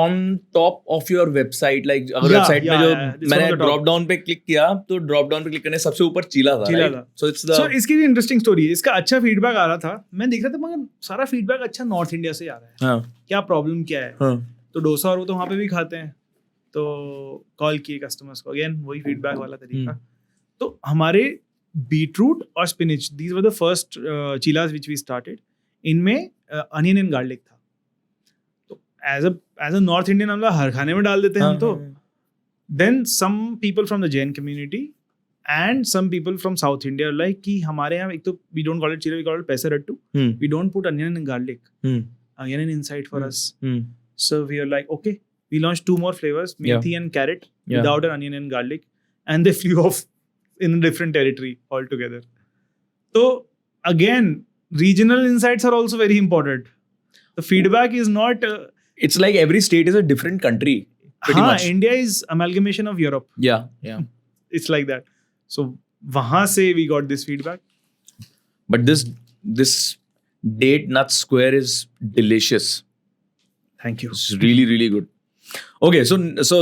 on top of your website. Like अगर Yeah, website yeah, में जो yeah. This मैंने one on the top. drop down पे click किया तो drop down पे click करने सबसे ऊपर चीला था. चीला right? था. So it's the So इसकी भी इंटरेस्टिंग स्टोरी है. इसका अच्छा फीडबैक आ रहा था. मैं देख रहा था मगर सारा फीडबैक अच्छा नॉर्थ इंडिया से आ रहा है. हाँ क्या प्रॉब्लम क्या है? हाँ तो डोसा और वो तो वहाँ पे भी खाते हैं. तो कॉल किए कस्टमर्स को, अगेन वही फीडबैक वाला तरीका. तो हमारे बीटरूट और spinach, these were the first cheelas which we started. इनमें अनियन एंड गार्लिक था. तो एज अ नॉर्थ इंडियन हम लोग हर खाने में डाल देते हैं हम तो. Then some people from the Jain community and some people from South India are like कि हमारे यहाँ एक तो we don't call it chila, we call it pesarattu. We don't put onion and garlic. Onion inside for us. So we are like, okay, we launched 2 more flavors, methi and carrot, without an onion and garlic, and they flew off in a different territory altogether. So again, regional insights are also very important. The feedback is not. It's like every state is a different country. Pretty much. India is amalgamation of Europe. Yeah. It's like that. So वहाँ से we got this feedback. But this date nut square is delicious. Thank you. It's really really good. Okay, so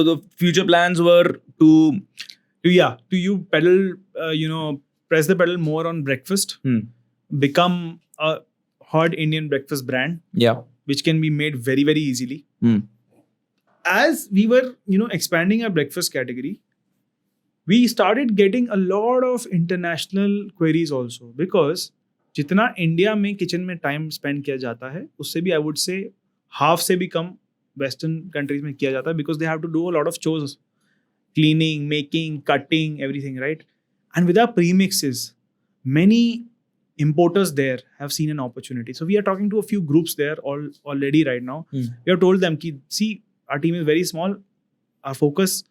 the future plans were to you pedal, press the pedal more on breakfast, become a hot Indian breakfast brand, which can be made very very easily. As we were expanding our breakfast category, we started getting a lot of international queries also, because जितना India में kitchen में time spend किया जाता है उससे भी I would say half से भी कम वेस्टर्न कंट्रीज में किया जाता है, because they have to do a lot of chores, cleaning, making, cutting, everything, right? And with our premixes, many importers there have seen an opportunity. So we are talking to a few groups there already right now. We have told them, see, our team is very small. Our focus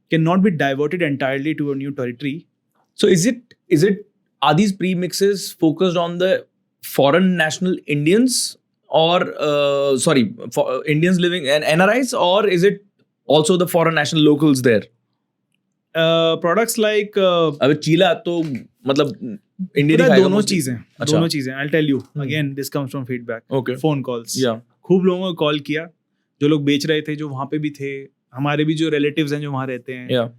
cannot be diverted entirely to a new territory. So is it are these premixes focused on the foreign national Indians or for Indians living and NRIs, or is it also the foreign national locals there? Products like अब चीला तो मतलब Indian ही दोनों चीजें अच्छा. दोनों चीजें I'll tell you again, this comes from feedback. Okay. Phone calls. Yeah. खूब लोगों को कॉल किया जो लोग बेच रहे थे, जो वहां पे भी थे, हमारे भी जो रिलेटिव्स हैं जो वहां रहते हैं. Yeah.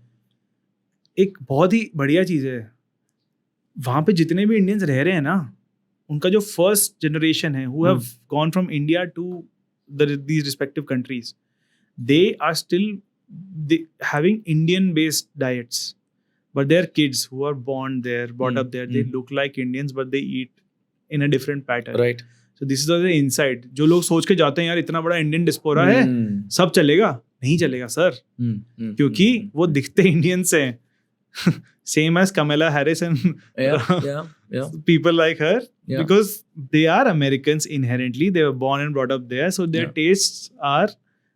एक बहुत ही बढ़िया चीज है, वहां पे जितने भी इंडियंस रह रहे हैं ना, उनका जो फर्स्ट जनरेशन है who have gone from India to these respective countries, they are still having Indian based diets, but their kids who are born there, brought up there, they look like Indians but they eat in a different pattern. Right. So this is the insight. जो लोग सोच के जाते हैं यार इतना बड़ा Indian डिस्पोरा है, सब चलेगा, नहीं चलेगा सर, क्योंकि वो दिखते इंडियंस हैं. Same as Kamala Harris and people like her, because they are Americans inherently. They were born and brought up there, so their tastes are,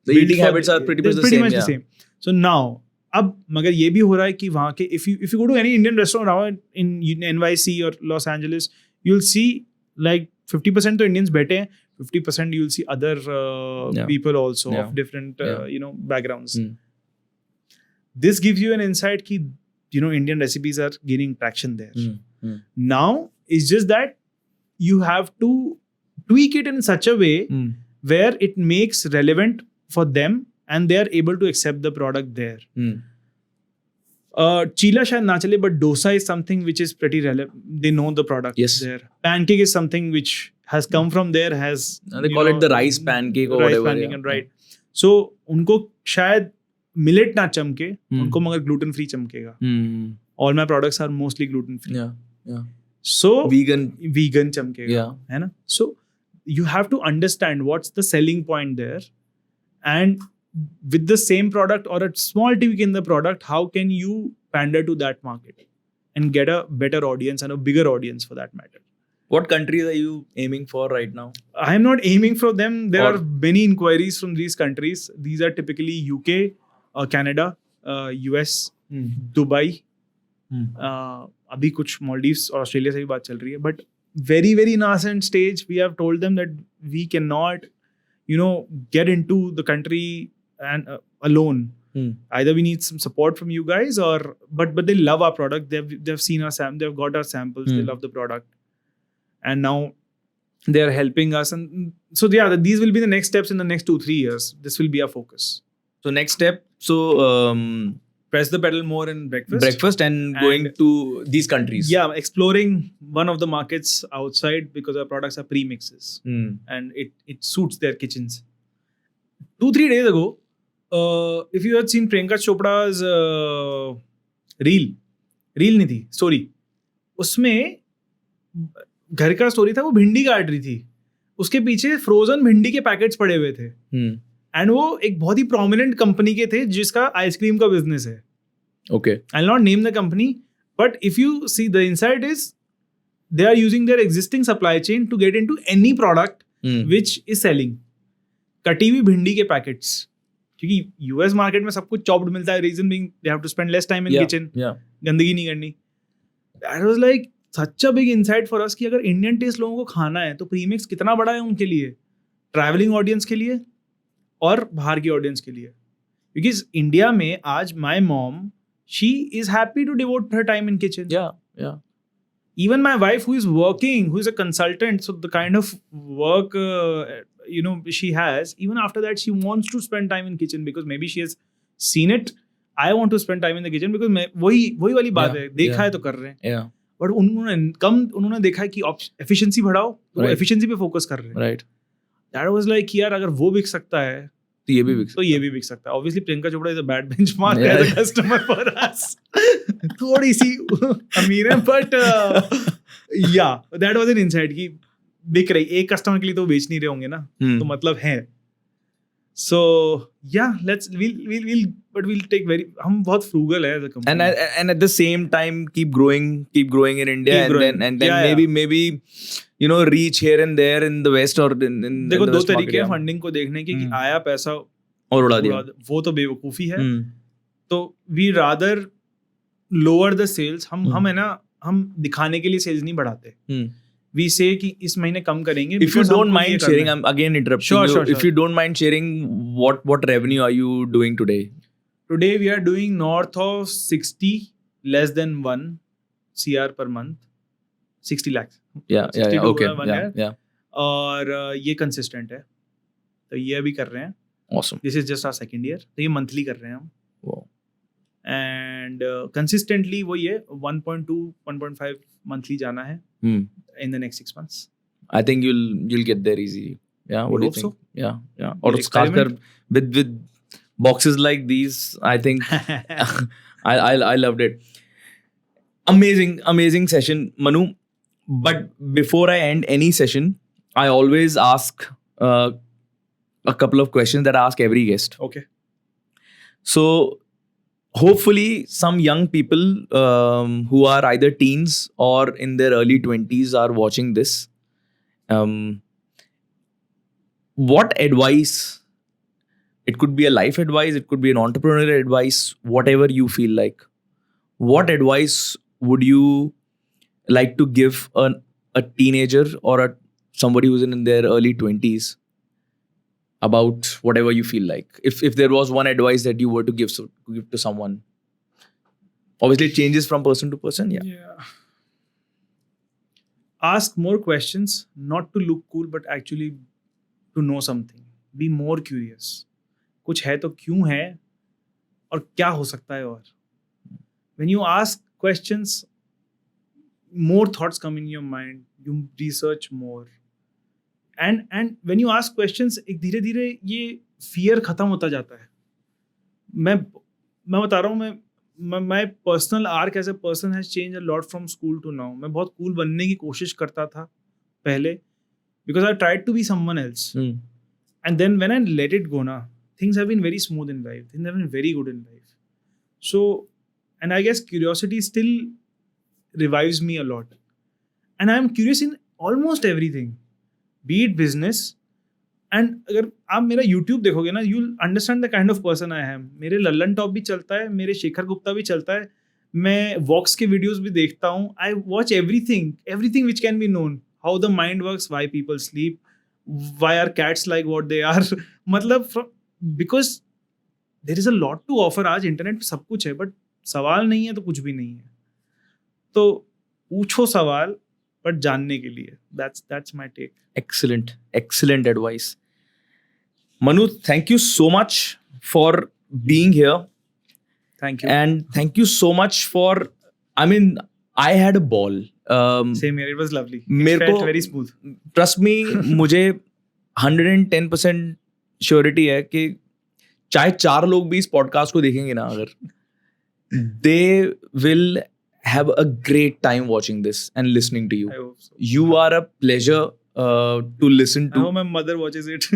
the eating habits are pretty much the same. So now, अब मगर ये भी हो रहा है कि वहाँ के if you go to any Indian restaurant around in NYC or Los Angeles, you'll see like 50% तो Indians बैठे हैं, 50% you'll see other people also of different backgrounds. This gives you an insight कि Indian recipes are gaining traction there. Now it's just that you have to tweak it in such a way where it makes relevant for them and they are able to accept the product there. Chila शायद ना चले, but dosa is something which is pretty relevant. They know the product there. Pancake is something which has come from there. They call it the rice pancake or whatever. Pancake, right. So उनको शायद millet ना चमके, उनको मगर gluten free चमकेगा. All my products are mostly gluten free. Yeah. So vegan चमकेगा, है ना? So you have to understand what's the selling point there, and with the same product or a small tweak in the product, how can you pander to that market and get a better audience and a bigger audience for that matter? What countries are you aiming for right now? I am not aiming for them. There are many inquiries from these countries. These are typically UK, Canada, US, Dubai. अभी कुछ Maldives और Australia से भी बात चल रही है. But very, very nascent stage, we have told them that we cannot, get into the country and alone. Either we need some support from you guys, or but they love our product. They've seen our they've got our samples. They love the product, and now they are helping us. And so these will be the next steps in the next 2-3 years. This will be our focus. So next step. So press the pedal more in breakfast and going to these countries. Yeah, exploring one of the markets outside because our products are premixes and it suits their kitchens. 2-3 days ago, if you had seen Priyanka Chopra's reel नहीं थी, story, उसमें घर का story था, वो भिंडी काट रही थी, उसके पीछे फ्रोजन भिंडी के पैकेट्स पड़े हुए थे, एंड वो एक बहुत ही प्रोमिनेंट कंपनी के थे जिसका आइसक्रीम का बिजनेस है. Okay. I'll not name the company, but if you see, the insight is they are using their existing supply chain to get into any product which is selling. कटी हुई भिंडी के packets, क्योंकि US market में सब कुछ chopped मिलता है. Reason being they have to spend less time in kitchen, गंदगी नहीं करनी. That was like such a big insight for us कि अगर इंडियन टेस्ट लोगों को खाना है तो प्रीमिक्स कितना बड़ा है उनके लिए, ट्रैवलिंग ऑडियंस के लिए और बाहर की ऑडियंस के लिए. क्योंकि इंडिया में आज my mom, she is happy to devote her time in kitchen. Yeah. Even my wife, who is working, who is a consultant, so the kind of work she has, even after that she wants to spend time in kitchen because maybe she has seen it. I want to spend time in the kitchen because वही वाली बात है, देखा है तो कर रहे हैं. But उन्होंने देखा है कि efficiency बढ़ाओ, तो वो efficiency पे focus कर रहे हैं. Right. That was like यार अगर वो बिक सकता है तो ये भी बिक सकता है. Obviously Priyanka Chopra is a bad benchmark as a customer for us. थोड़ी सी अमीर है, but that was an insight कि बिक रही. एक कस्टमर के लिए तो बेच नहीं रहे होंगे ना, तो मतलब है. So yeah, we'll take हम बहुत frugal है as a company. And at the same time keep growing in India, Keep and growing. then Yeah. maybe you know reach here and there in the west or in देखो the दो west market, तरीके हैं yeah. Funding को देखने के कि हम्म। आया पैसा और उड़ा दिया। उड़ा दे, वो तो बेवकूफ़ी है. हम्म, तो we rather lower the sales. हम है ना, हम दिखाने के लिए सेल्स नहीं बढ़ाते. हम्म। वी से कि इस महीने कम करेंगे. If you because don't हमको ये mind करना sharing, है. I'm again interrupting Sure, you. sure, If sure. you don't mind sharing, what revenue are you doing today? Today we are doing north of 60, less than 1 CR per month. 60 lakhs. Yeah, 62 okay, one yeah, year. yeah. और ये consistent है. तो ये अभी कर रहे हैं. Awesome. This is just our second year. तो ये मंथली कर रहे हैं हम. Wow. एंड कंसिस्टेंटली वो ये 1.2 1.5 मंथली जाना है Hmm. In the next 6 months. I think you'll get there easy. Yeah, what do you hope think? so. Yeah. We'll और खासकर experiment. with boxes like these, I think I loved it. Amazing session, Manu. But before I end any session, I always ask a couple of questions that I ask every guest. Okay. So hopefully some young people who are either teens or in their early 20s are watching this. What advice? It could be a life advice, it could be an entrepreneurial advice, whatever you feel like. What advice would you like to give a teenager or somebody who's in their early 20s about whatever you feel like? If there was one advice that you were to give to someone, obviously it changes from person to person. Yeah. Ask more questions, not to look cool, but actually to know something. Be more curious. कुछ है तो क्यों है और क्या हो सकता है और. When you ask questions, more thoughts come in your mind. You research more. And when you ask questions, एक धीरे धीरे ये fear खत्म होता जाता है. मैं बता रहा हूँ, my personal arc as a person has changed a lot from school to now. मैं बहुत cool बनने की कोशिश करता था पहले, because I tried to be someone else. And then when I let it go now, things have been very smooth in life. Things have been very good in life. So, and I guess curiosity still revives me a lot. And I am curious in almost everything. Be it business. And अगर आप मेरा YouTube देखोगे ना, you'll understand the kind of person I am. मेरे Lallan top भी चलता है, मेरे शेखर गुप्ता भी चलता है, मैं वॉक्स के वीडियोस भी देखता हूँ. I watch everything which can be known. How the mind works, why people sleep, why are cats like what they are. मतलब because there is a lot to offer. आज इंटरनेट पे सब कुछ है, बट सवाल नहीं है तो कुछ भी नहीं है. तो पूछो सवाल, बट जानने के लिए. That's my take. Excellent advice. Manu, thank you so much for being here. Thank you. And thank you so much for, I mean, I had a ball. Same here. It was lovely. मेरे It felt को very smooth. Trust me, मुझे 110% surety है कि चाहे 4 लोग भी इस podcast को देखेंगे ना, अगर they will have a great time watching this and listening to you. I hope so. You are a pleasure to listen I hope to. my mother watches it.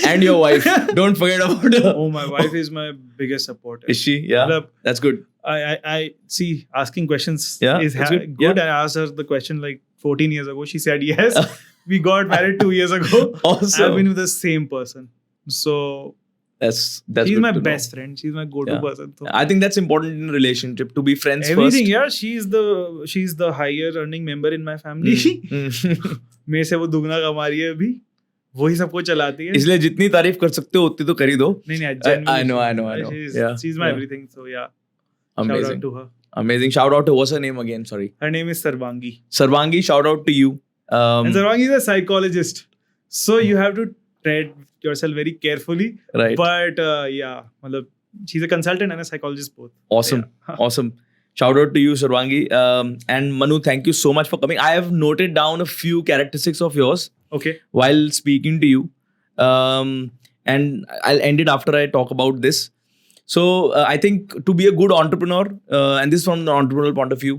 And your wife. Don't forget about her. Oh, my wife is my biggest supporter. Is she? Yeah. Matlab, That's good. I see, asking questions Yeah, is that's good. good. I asked her the question like 14 years ago. She said yes. We got married 2 years ago. Awesome. I've been with the same person. So That's she's good my to know. best friend. She's my go-to Yeah. person. So I think that's important in a relationship, to be friends everything, first. yeah. She's the higher earning member in my family. मेरे से वो दुगना कमा रही है अभी. वही सबको चलाती है. इसलिए जितनी तारीफ कर सकते हो उतनी तो कर ही दो. नहीं, I know. She's my everything. So yeah. Shout Amazing. out to her. Amazing. Shout out to, what's her name again? Sorry. Her name is Sarvangi. Sarvangi, shout out to you. And Sarvangi is a psychologist. So you have to tread yourself very carefully. Right. But yeah, matlab, she's a consultant and a psychologist both. Awesome. Yeah. Awesome. Shout out to you, Sarvangi. And Manu, thank you so much for coming. I have noted down a few characteristics of yours Okay. while speaking to you. And I'll end it after I talk about this. So I think to be a good entrepreneur, and this from the entrepreneurial point of view,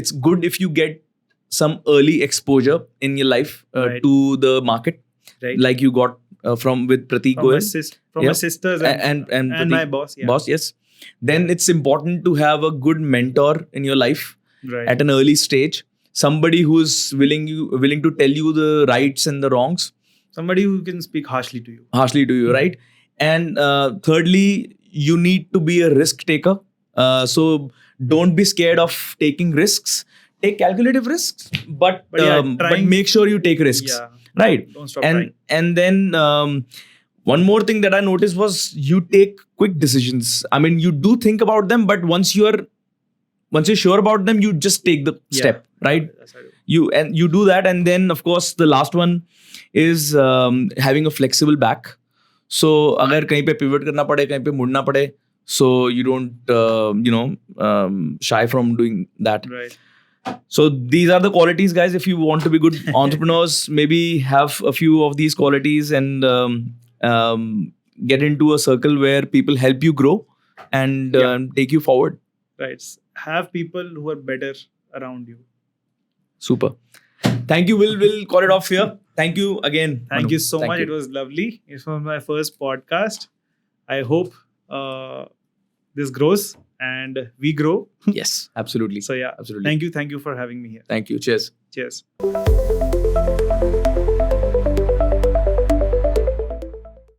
it's good if you get some early exposure in your life Right. to the market, Right. like you got from with Pratik From my, Goyal, my Yep. sisters and Pratik, my boss. Yeah. boss, yes. Then it's important to have a good mentor in your life Right. at an early stage. Somebody who's willing to tell you the rights and the wrongs Somebody who can speak harshly to you. Mm-hmm. Right? And thirdly, you need to be a risk taker. So don't be scared of taking risks. Take calculative risks, but yeah, but make sure you take risks. Yeah. Right. Don't stop trying. And then one more thing that I noticed was you take quick decisions. I mean, you do think about them, but once you're sure about them, you just take the step, right? That's how I do. You do that, and then of course the last one is having a flexible back. So अगर कहीं पे pivot करना पड़े, कहीं पे मुड़ना पड़े, so you don't shy from doing that. Right. So these are the qualities, guys. If you want to be good entrepreneurs, maybe have a few of these qualities and get into a circle where people help you grow and take you forward. Right. Have people who are better around you. Super. Thank you. We'll call it off here. Thank you again. Thank Manu. you so Thank much. you. It was lovely. It was my first podcast. I hope this grows and we grow. Yes, absolutely. So yeah, Absolutely. thank you for having me here. Thank you. Cheers. Cheers.